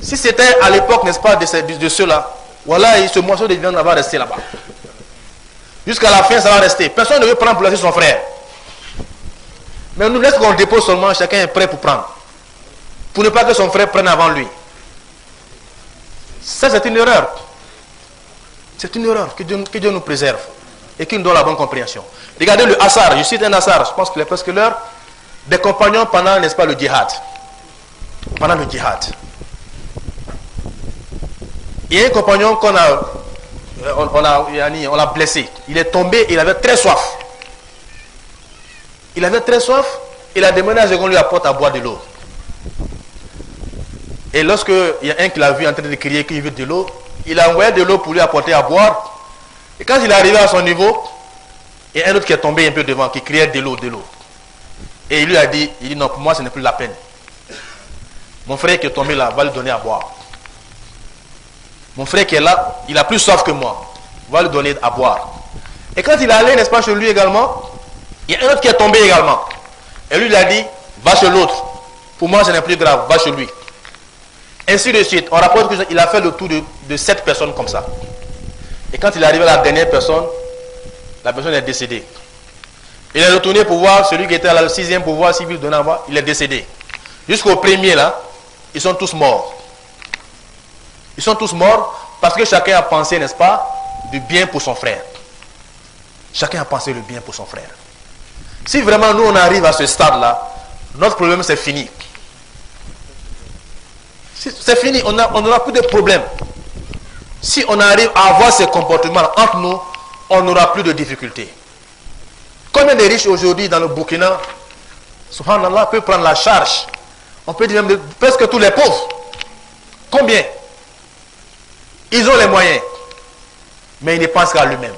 Si c'était à l'époque, n'est-ce pas, de ceux-là, voilà, ce morceau de viande va rester là-bas. Jusqu'à la fin, ça va rester. Personne ne veut prendre pour laisser son frère. Mais nous, laisse qu'on dépose seulement, chacun est prêt pour prendre. Pour ne pas que son frère prenne avant lui. Ça, c'est une erreur. C'est une erreur. Que Dieu nous préserve. Et qu'il nous donne la bonne compréhension. Regardez le Assar. Je cite un Assar, je pense qu'il est presque l'heure. Des compagnons pendant, n'est-ce pas, le djihad. Pendant le djihad. Il y a un compagnon qu'on l'a blessé. Il est tombé et il avait très soif. Il avait très soif. Il a demandé à ce qu'on lui apporte à boire de l'eau. Et lorsqu'il y a un qui l'a vu en train de crier qu'il veut de l'eau, il a envoyé de l'eau pour lui apporter à boire. Et quand il est arrivé à son niveau, il y a un autre qui est tombé un peu devant, qui criait de l'eau, de l'eau. Et il lui a dit, non, pour moi ce n'est plus la peine. Mon frère qui est tombé là, va lui donner à boire. Mon frère qui est là, il a plus soif que moi. Va lui donner à boire. Et quand il est allé, n'est-ce pas, chez lui également, il y a un autre qui est tombé également. Et lui, il a dit, va chez l'autre. Pour moi, ce n'est plus grave, va chez lui. Ainsi de suite. On rapporte qu'il a fait le tour de 7 personnes comme ça. Et quand il est arrivé à la dernière personne, la personne est décédée. Il est retourné pour voir celui qui était à la 6e pour voir s'il lui donnait à voir. Il est décédé. Jusqu'au premier là, ils sont tous morts. Ils sont tous morts parce que chacun a pensé, n'est-ce pas, du bien pour son frère. Chacun a pensé le bien pour son frère. Si vraiment nous on arrive à ce stade-là, notre problème c'est fini. C'est fini, on n'aura plus de problème. Si on arrive à avoir ces comportements entre nous, on n'aura plus de difficultés. Combien de riches aujourd'hui dans le Burkina, subhanallah, peuvent prendre la charge? On peut dire même presque tous les pauvres. Combien? Ils ont les moyens. Mais ils ne pensent qu'à lui-même.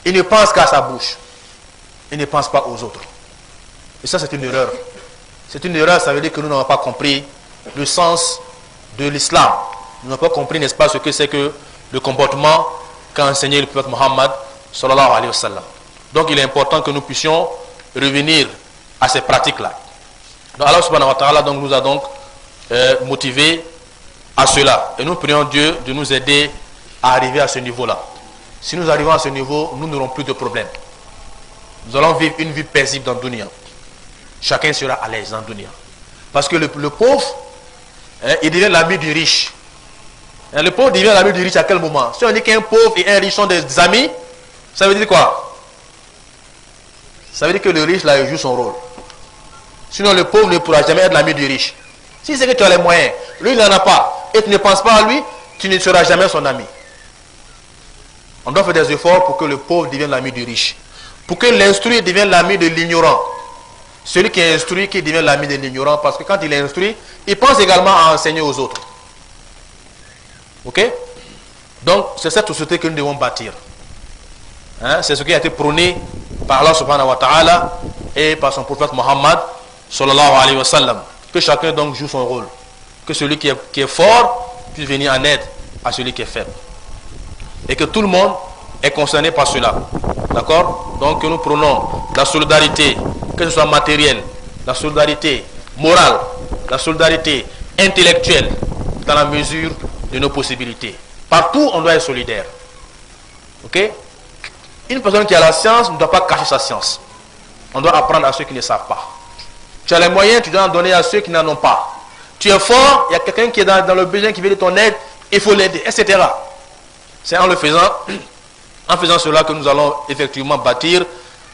Ils ne pensent qu'à sa bouche. Ils ne pensent pas aux autres. Et ça, c'est une erreur. C'est une erreur, ça veut dire que nous n'avons pas compris le sens de l'islam. Nous n'avons pas compris, n'est-ce pas, ce que c'est que le comportement qu'a enseigné le prophète Mohammed sallallahu alayhi wa sallam. Donc il est important que nous puissions revenir à ces pratiques-là. Donc Allah subhanahu wa ta'ala nous a donc motivés à cela. Et nous prions Dieu de nous aider à arriver à ce niveau-là. Si nous arrivons à ce niveau, nous n'aurons plus de problèmes. Nous allons vivre une vie paisible dans le dunya. Chacun sera à l'aise dans le dunya. Parce que le pauvre, il devient l'ami du riche. Le pauvre devient l'ami du riche à quel moment? Si on dit qu'un pauvre et un riche sont des amis, ça veut dire quoi? Ça veut dire que le riche, là, il joue son rôle. Sinon, le pauvre ne pourra jamais être l'ami du riche. Si c'est que tu as les moyens, lui, il n'en a pas, et tu ne penses pas à lui, tu ne seras jamais son ami. On doit faire des efforts pour que le pauvre devienne l'ami du riche. Pour que l'instruit devienne l'ami de l'ignorant. Celui qui est instruit qui devient l'ami de l'ignorant, parce que quand il est instruit, il pense également à enseigner aux autres. Ok? Donc, c'est cette société que nous devons bâtir. Hein? C'est ce qui a été prôné par Allah subhanahu wa ta'ala et par son prophète Mohammed sallallahu alayhi wa sallam. Que chacun donc joue son rôle. Que celui qui est fort puisse venir en aide à celui qui est faible. Et que tout le monde est concerné par cela. D'accord? Donc que nous prenons la solidarité, que ce soit matérielle, la solidarité morale, la solidarité intellectuelle, dans la mesure de nos possibilités. Partout, on doit être solidaire. Ok? Une personne qui a la science ne doit pas cacher sa science. On doit apprendre à ceux qui ne savent pas. Tu as les moyens, tu dois en donner à ceux qui n'en ont pas. Tu es fort, il y a quelqu'un qui est dans le besoin, qui veut de ton aide, il faut l'aider, etc. C'est en faisant cela que nous allons effectivement bâtir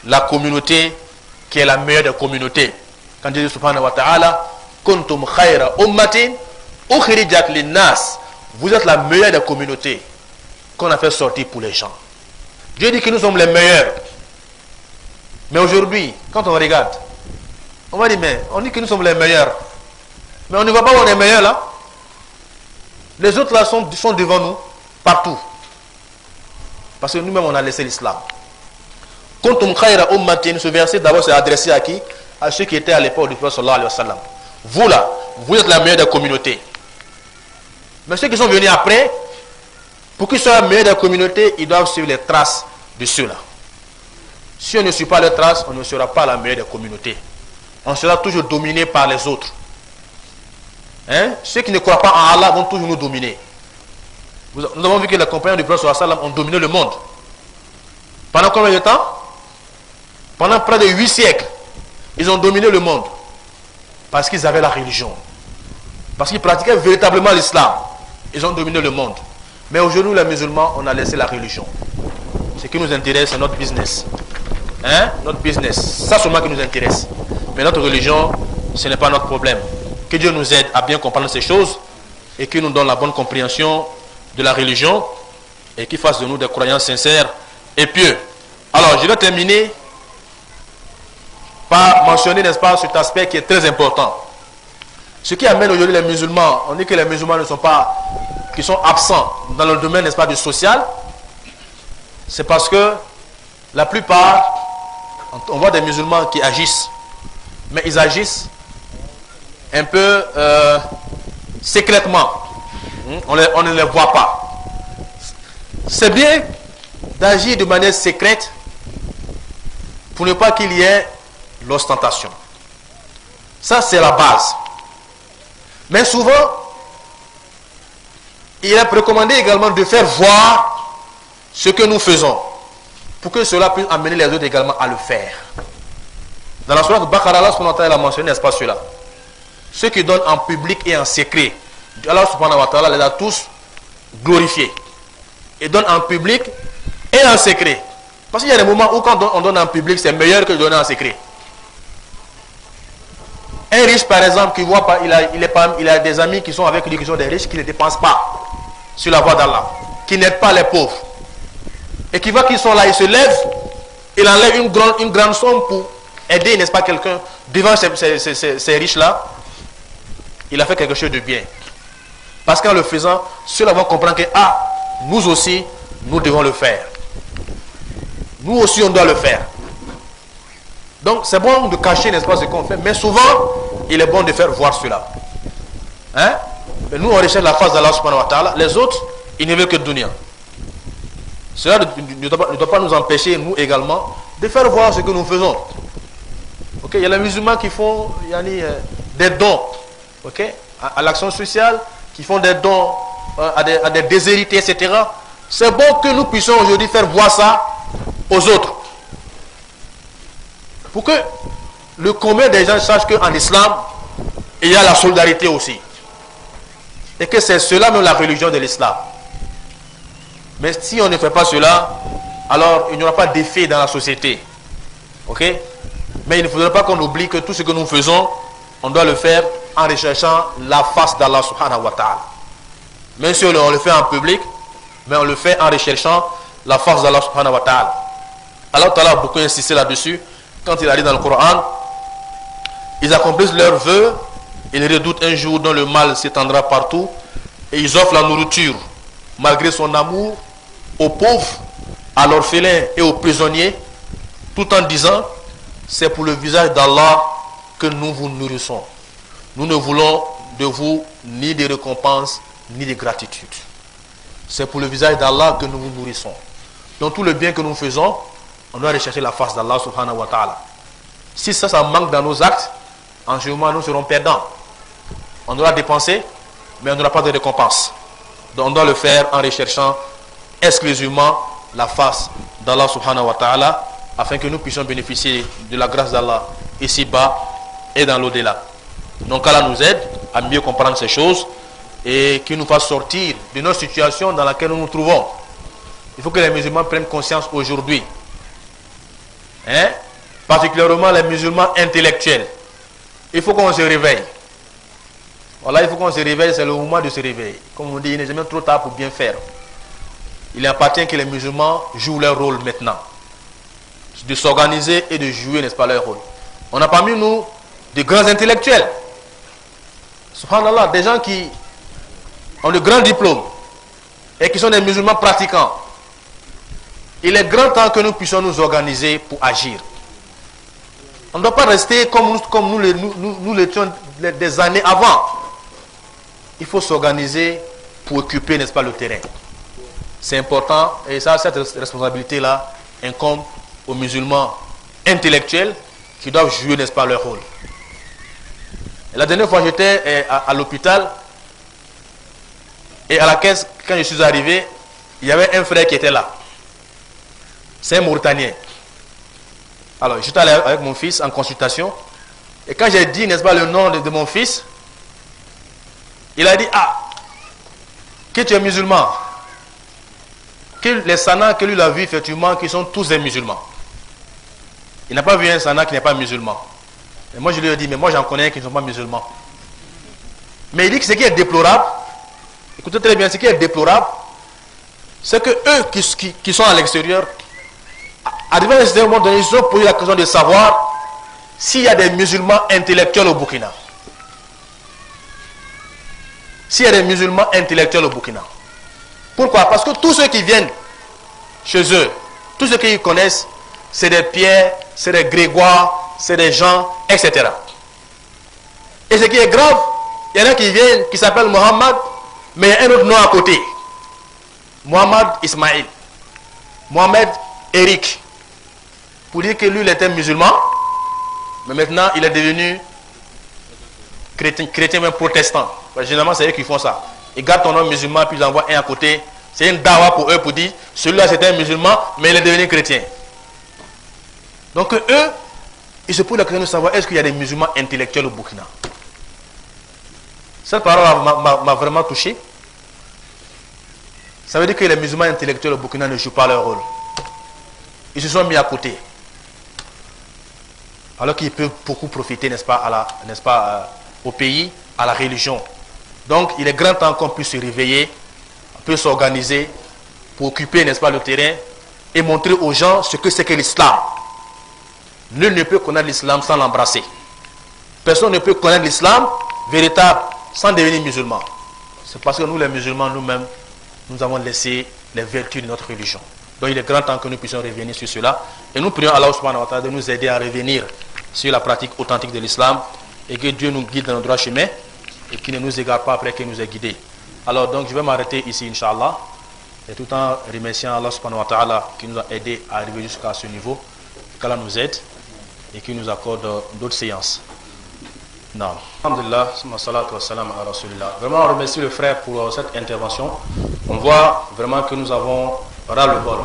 la communauté qui est la meilleure des communautés. Quand Dieu dit subhanahu wa ta'ala, kuntum khayra ummatin ukhrijat linnas, vous êtes la meilleure des communautés qu'on a fait sortir pour les gens. Dieu dit que nous sommes les meilleurs. Mais aujourd'hui, quand on regarde, on va dire, mais on dit que nous sommes les meilleurs. Mais on ne voit pas où on est meilleur là. Les autres là sont devant nous, partout. Parce que nous-mêmes on a laissé l'islam. Kuntum khayra ummatin, ce verset d'abord c'est adressé à qui? À ceux qui étaient à l'époque du prophète sallallahu alayhi wa sallam. Vous là, vous êtes la meilleure des communautés. Mais ceux qui sont venus après, pour qu'ils soient la meilleure des communautés, ils doivent suivre les traces de ceux-là. Si on ne suit pas les traces, on ne sera pas la meilleure des communautés. On sera toujours dominé par les autres. Hein? Ceux qui ne croient pas en Allah vont toujours nous dominer. Nous avons vu que les compagnons du prophète sallallahu alayhi wa sallam ont dominé le monde. Pendant combien de temps? Pendant près de 8 siècles. Ils ont dominé le monde. Parce qu'ils avaient la religion. Parce qu'ils pratiquaient véritablement l'islam. Ils ont dominé le monde. Mais aujourd'hui, les musulmans, on a laissé la religion. Ce qui nous intéresse, c'est notre business. Hein? Notre business. Ça seulement qui nous intéresse. Mais notre religion, ce n'est pas notre problème. Que Dieu nous aide à bien comprendre ces choses et qu'il nous donne la bonne compréhension de la religion et qu'il fasse de nous des croyants sincères et pieux. Alors, je vais terminer par mentionner, n'est-ce pas, cet aspect qui est très important. Ce qui amène aujourd'hui les musulmans, on dit que les musulmans ne sont pas, qui sont absents dans le domaine, n'est-ce pas, du social, c'est parce que la plupart, on voit des musulmans qui agissent, mais ils agissent un peu secrètement. On ne les voit pas. C'est bien d'agir de manière secrète pour ne pas qu'il y ait l'ostentation. Ça, c'est la base. Mais souvent, il est recommandé également de faire voir ce que nous faisons, pour que cela puisse amener les autres également à le faire. Dans la sourate Baqara, Allah subhanahu wa ta'ala a mentionné, n'est-ce pas cela? Ceux qui donnent en public et en secret, Allah subhanahu wa ta'ala les a tous glorifiés. Et donnent en public et en secret. Parce qu'il y a des moments où quand on donne en public, c'est meilleur que de donner en secret. Un riche, par exemple, qui voit pas, il a des amis qui sont avec lui, qui sont des riches, qui ne dépensent pas sur la voie d'Allah, qui n'aident pas les pauvres. Et qui voit qu'ils sont là, il se lève, il enlève une grande somme pour aider, n'est-ce pas, quelqu'un devant ces riches-là. Il a fait quelque chose de bien. Parce qu'en le faisant, ceux-là vont comprendre que, nous aussi, nous devons le faire. Nous aussi, on doit le faire. Donc, c'est bon de cacher, n'est-ce pas, ce qu'on fait, mais souvent, il est bon de faire voir cela. Hein? Mais nous, on recherche la face d'Allah subhanahu wa ta'ala. Les autres, ils ne veulent que dunya. Cela ne doit pas nous empêcher, nous également, de faire voir ce que nous faisons. Okay? Il y a les musulmans qui font des dons, okay? à l'action sociale, qui font des dons à des déshérités, etc. C'est bon que nous puissions aujourd'hui faire voir ça aux autres. Pour que le commun des gens sache qu'en islam, il y a la solidarité aussi. Et que c'est cela même la religion de l'islam. Mais si on ne fait pas cela, alors il n'y aura pas d'effet dans la société. Ok? Mais il ne faudrait pas qu'on oublie que tout ce que nous faisons, on doit le faire en recherchant la face d'Allah subhanahu wa ta'ala. Même si on le fait en public, mais on le fait en recherchant la face d'Allah subhanahu wa ta'ala. Allah ta'ala a beaucoup insisté là-dessus. Quand il a dit dans le Coran, ils accomplissent leurs vœux, ils redoutent un jour dont le mal s'étendra partout, et ils offrent la nourriture, malgré son amour, aux pauvres, à l'orphelin et aux prisonniers, tout en disant, c'est pour le visage d'Allah que nous vous nourrissons. Nous ne voulons de vous ni de récompense, ni de gratitude. C'est pour le visage d'Allah que nous vous nourrissons. Donc tout le bien que nous faisons, on doit rechercher la face d'Allah subhanahu wa ta'ala. Si ça manque dans nos actes, en ce moment nous serons perdants. On doit dépenser, mais on n'aura pas de récompense. Donc on doit le faire en recherchant exclusivement la face d'Allah subhanahu wa ta'ala, afin que nous puissions bénéficier de la grâce d'Allah ici-bas et dans l'au-delà. Donc Allah nous aide à mieux comprendre ces choses et qu'il nous fasse sortir de notre situation dans laquelle nous nous trouvons. Il faut que les musulmans prennent conscience aujourd'hui. Particulièrement les musulmans intellectuels. Il faut qu'on se réveille. Voilà, il faut qu'on se réveille, c'est le moment de se réveiller. Comme on dit, il n'est jamais trop tard pour bien faire. Il appartient que les musulmans jouent leur rôle maintenant. De s'organiser et de jouer, n'est-ce pas, leur rôle. On a parmi nous de grands intellectuels. Subhanallah, des gens qui ont de grands diplômes et qui sont des musulmans pratiquants. Il est grand temps que nous puissions nous organiser pour agir. On ne doit pas rester comme nous l'étions des années avant. Il faut s'organiser pour occuper, n'est-ce pas, le terrain. C'est important et ça, cette responsabilité-là incombe aux musulmans intellectuels qui doivent jouer, n'est-ce pas, leur rôle. Et la dernière fois, j'étais à l'hôpital et à la caisse, quand je suis arrivé, il y avait un frère qui était là. C'est un Mauritanien. Alors, j'étais allé avec mon fils en consultation. Et quand j'ai dit, n'est-ce pas, le nom de mon fils, il a dit, que tu es musulman. Que les Sana que lui a vu, effectivement, qui sont tous des musulmans. Il n'a pas vu un Sana qui n'est pas musulman. Et moi, je lui ai dit, mais moi, j'en connais qui ne sont pas musulmans. Mais il dit que ce qui est déplorable, écoutez très bien, ce qui est déplorable, c'est que eux qui sont à l'extérieur, arrivé à un certain moment donné, ils ont posé la question de savoir s'il y a des musulmans intellectuels au Burkina. S'il y a des musulmans intellectuels au Burkina. Pourquoi? Parce que tous ceux qui viennent chez eux, tous ceux qu'ils connaissent, c'est des Pierre, c'est des Grégoire, c'est des Jean, etc. Et ce qui est grave, il y en a qui viennent, qui s'appellent Mohammed, mais il y a un autre nom à côté. Mohammed Ismail. Mohamed Eric. Pour dire que lui, il était musulman, mais maintenant, il est devenu chrétien même protestant. Généralement, c'est eux qui font ça. ils gardent ton nom musulman, puis ils envoient un à côté. C'est une dawa pour eux pour dire, celui-là c'était un musulman, mais il est devenu chrétien. Donc eux, ils se posent la question de savoir, est-ce qu'il y a des musulmans intellectuels au Burkina? Cette parole m'a vraiment touché. Ça veut dire que les musulmans intellectuels au Burkina ne jouent pas leur rôle. Ils se sont mis à côté. Alors qu'ils peuvent beaucoup profiter, n'est-ce pas, au pays, à la religion. Donc, il est grand temps qu'on puisse se réveiller, on peut s'organiser pour occuper, n'est-ce pas, le terrain et montrer aux gens ce que c'est que l'islam. Nul ne peut connaître l'islam sans l'embrasser. Personne ne peut connaître l'islam véritable sans devenir musulman. C'est parce que nous, les musulmans, nous-mêmes, nous avons laissé les vertus de notre religion. Donc, il est grand temps que nous puissions revenir sur cela. Et nous prions Allah subhanahu wa ta'ala de nous aider à revenir sur la pratique authentique de l'islam et que Dieu nous guide dans le droit chemin et qu'il ne nous égare pas après qu'il nous ait guidés. Alors donc je vais m'arrêter ici Inch'Allah et tout en remerciant Allah subhanahu wa ta'ala qui nous a aidés à arriver jusqu'à ce niveau, qu'Allah nous aide et qu'il nous accorde d'autres séances. Non. Alhamdulillah, salatu wassalam ala rasulillah. Vraiment on remercie le frère pour cette intervention. On voit vraiment que nous avons ras le bol.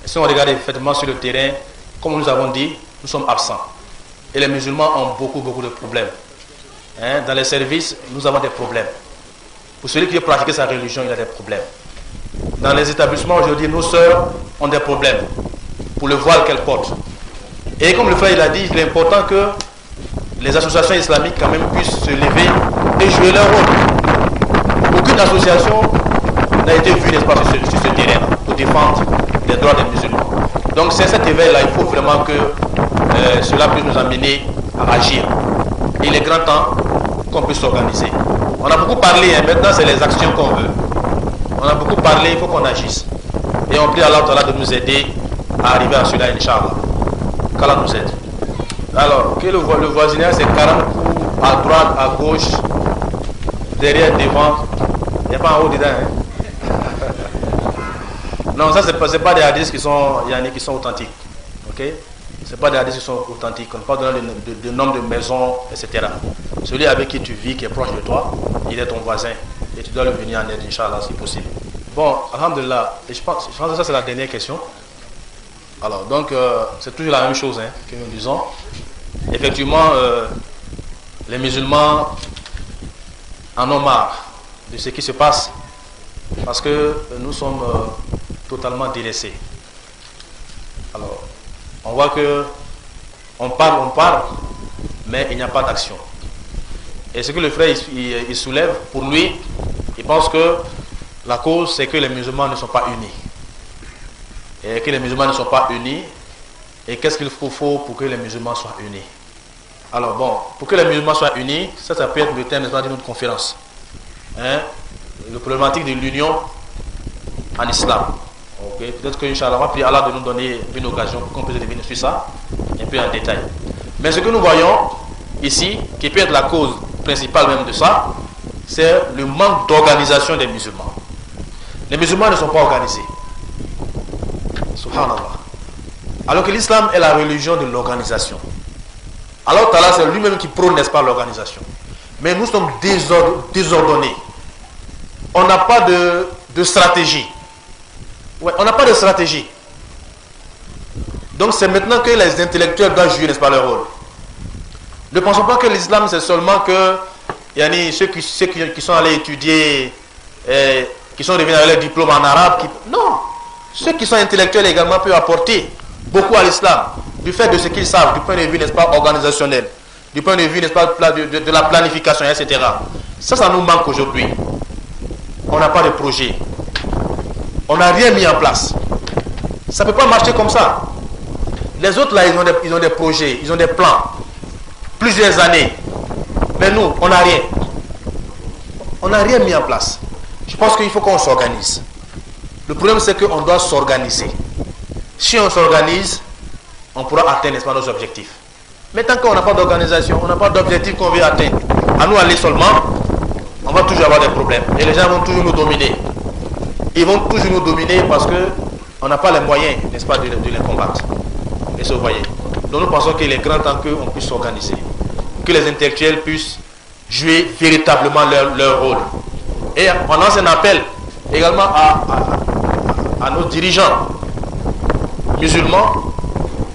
Et si on regarde effectivement sur le terrain, comme nous avons dit, nous sommes absents. Et les musulmans ont beaucoup de problèmes. Dans les services, nous avons des problèmes. Pour celui qui veut pratiquer sa religion, il a des problèmes. Dans les établissements aujourd'hui, nos sœurs ont des problèmes pour le voile qu'elles portent. Et comme le frère il a dit, il est important que les associations islamiques quand même puissent se lever et jouer leur rôle. Aucune association n'a été vue, n'est-ce pas, sur ce terrain pour défendre les droits des musulmans. Donc c'est cet éveil-là, il faut vraiment que cela puisse nous amener à agir. Et il est grand temps qu'on puisse s'organiser. On a beaucoup parlé, maintenant c'est les actions qu'on veut. On a beaucoup parlé, il faut qu'on agisse. Et on prie Allah Ta'ala de nous aider à arriver à cela, Inch'Allah. Qu'Allah nous aide. Alors, que le voisinage, c'est 40 coups à droite, à gauche, derrière, devant. Il n'y a pas en haut dedans. Non, ça, c'est pas des hadiths qui sont authentiques. Ok? Ce pas des hadiths qui sont authentiques. On ne parle pas de nombre de maisons, etc. Celui avec qui tu vis, qui est proche de toi, il est ton voisin. Et tu dois le venir en aide, Inch'Allah, si possible. Bon, alhamdulillah, je pense que ça, c'est la dernière question. Alors, donc, c'est toujours la même chose que nous disons. Effectivement, les musulmans en ont marre de ce qui se passe parce que nous sommes totalement délaissés. Alors, on voit que on parle, mais il n'y a pas d'action. Et ce que le frère il soulève, pour lui, il pense que la cause, c'est que les musulmans ne sont pas unis. Et que les musulmans ne sont pas unis. Et qu'est-ce qu'il faut pour que les musulmans soient unis? Alors bon, pour que les musulmans soient unis, ça peut être le thème d'une autre conférence. Le problématique de l'union en islam. Okay. Peut-être que Inch'Allah, on va prier Allah de nous donner une occasion pour qu'on puisse revenir sur ça un peu en détail. Mais ce que nous voyons ici, qui peut être la cause principale même de ça, c'est le manque d'organisation des musulmans. Les musulmans ne sont pas organisés. Subhanallah. Alors que l'islam est la religion de l'organisation. Alors Allah c'est lui-même qui prône, n'est-ce pas, l'organisation. Mais nous sommes désordonnés. On n'a pas de stratégie. Ouais, on n'a pas de stratégie. Donc c'est maintenant que les intellectuels doivent jouer, n'est-ce pas, leur rôle. Ne pensons pas que l'islam c'est seulement que ceux qui sont allés étudier, qui sont revenus avec leur diplôme en arabe. Non. Ceux qui sont intellectuels également peuvent apporter beaucoup à l'islam, du fait de ce qu'ils savent, du point de vue, n'est-ce pas, organisationnel, du point de vue, n'est-ce pas, de la planification, etc. Ça nous manque aujourd'hui. On n'a pas de projet. On n'a rien mis en place. Ça ne peut pas marcher comme ça. Les autres, là, ils ont des projets, ils ont des plans. Plusieurs années. Mais nous, on n'a rien. On n'a rien mis en place. Je pense qu'il faut qu'on s'organise. Le problème, c'est qu'on doit s'organiser. Si on s'organise, on pourra atteindre, n'est-ce pas, nos objectifs. Mais tant qu'on n'a pas d'organisation, on n'a pas d'objectif qu'on veut atteindre, à nous aller seulement, on va toujours avoir des problèmes. Et les gens vont toujours nous dominer. Ils vont toujours nous dominer parce qu'on n'a pas les moyens, n'est-ce pas, de les combattre. Et ça, vous voyez. Donc nous pensons qu'il est grand temps qu'on puisse s'organiser. Que les intellectuels puissent jouer véritablement leur rôle. Et on lance un appel également à nos dirigeants musulmans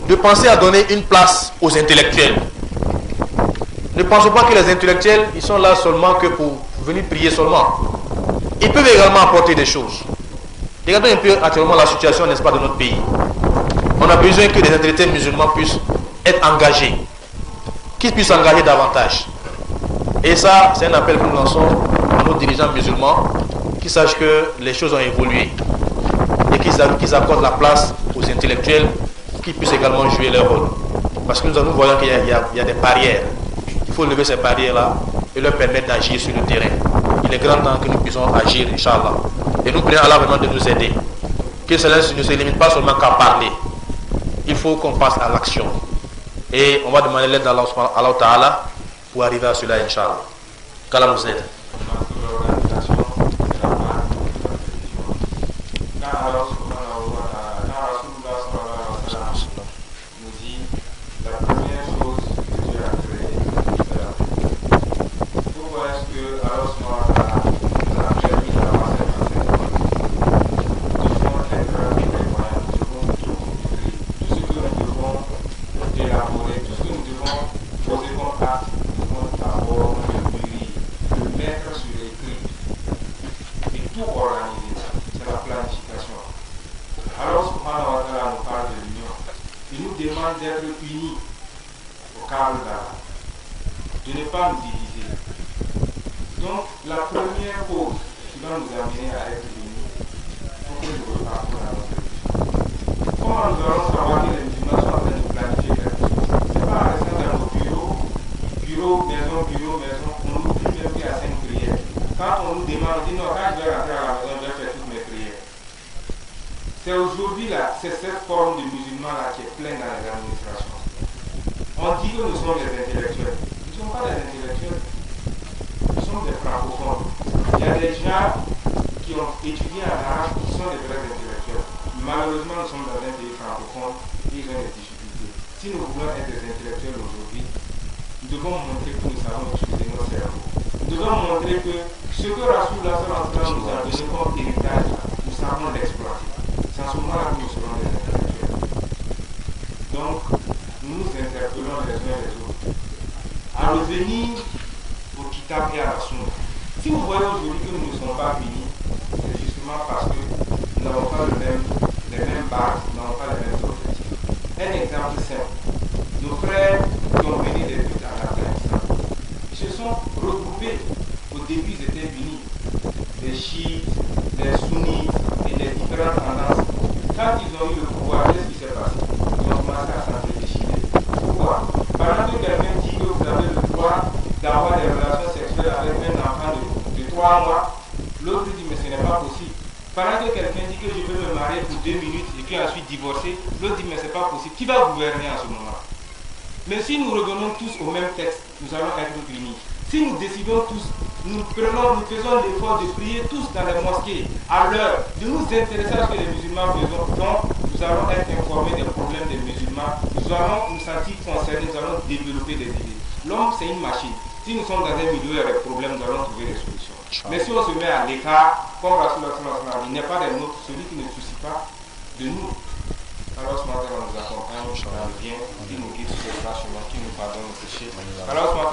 de penser à donner une place aux intellectuels. Ne pensons pas que les intellectuels, ils sont là seulement que pour venir prier seulement. Ils peuvent également apporter des choses. Regardons un peu actuellement la situation, n'est-ce pas, de notre pays. On a besoin que les intellectuels musulmans puissent être engagés, qu'ils puissent s'engager davantage. Et ça, c'est un appel que nous lançons à nos dirigeants musulmans, qui sachent que les choses ont évolué et qu'ils accordent la place aux intellectuels, qui puissent également jouer leur rôle. Parce que nous voyons qu'il y a des barrières. Il faut lever ces barrières-là et leur permettre d'agir sur le terrain. Il est grand temps que nous puissions agir, Inch'Allah. Et nous prions Allah vraiment de nous aider. Que cela ne se limite pas seulement qu'à parler. Il faut qu'on passe à l'action. Et on va demander l'aide d'Allah Ta'ala pour arriver à cela, Inch'Allah. Qu'Allah nous aide. C'est aujourd'hui là, c'est cette forme de musulman là qui est pleine dans les administrations. On dit que nous sommes des intellectuels. Nous ne sommes pas des intellectuels. Nous sommes des francophones. Il y a des gens qui ont étudié en arabe qui sont des vrais intellectuels. Malheureusement, nous sommes dans un pays francophone et ils ont des difficultés. Si nous voulons être des intellectuels aujourd'hui, nous devons montrer que nous savons utiliser nos cerveaux. Nous devons montrer que ce que Rasoulullah nous a donné comme héritage, nous savons l'exploiter. C'est en ce moment-là que nous serons des intellectuels. Donc, nous nous interpellons les uns les autres à revenir au Kitab et à la Sunna. Si vous voyez aujourd'hui que nous ne sommes pas unis, c'est justement parce que nous n'avons pas les mêmes bases, nous n'avons pas les mêmes objectifs. Un exemple simple. Nos frères qui ont mené des luttes en Afghanistan, ils se sont regroupés. Au début, ils étaient unis. Les chiites, les sunnites et les différentes tendances. Quand ils ont eu le pouvoir, qu'est-ce qui s'est passé? Ils ont commencé à s'entre-déchirer. Pourquoi? Pendant que quelqu'un dit que vous avez le droit d'avoir des relations sexuelles avec un enfant de 3 mois, l'autre dit mais ce n'est pas possible. Pendant que quelqu'un dit que je peux me marier pour 2 minutes et puis ensuite divorcer, l'autre dit mais ce n'est pas possible. Qui va gouverner en ce moment? Mais si nous revenons tous au même texte, nous allons être unis. Si nous décidons tous, nous faisons l'effort de prier tous dans les mosquées, à l'heure, de nous intéresser à ce que les musulmans font, donc nous allons être informés des problèmes des musulmans, nous allons nous sentir concernés, nous allons développer des idées. L'homme, c'est une machine. Si nous sommes dans un milieu où il y a des problèmes, nous allons trouver des solutions. Mais si on se met à l'écart, comme Rasulullah il n'est pas des nôtres, celui qui ne soucie pas de nous. Alors ce matin, nous accompagne dans le bien, qui nous guide sur le chemin, qui nous pardonne nos péchés. Alors ce matin,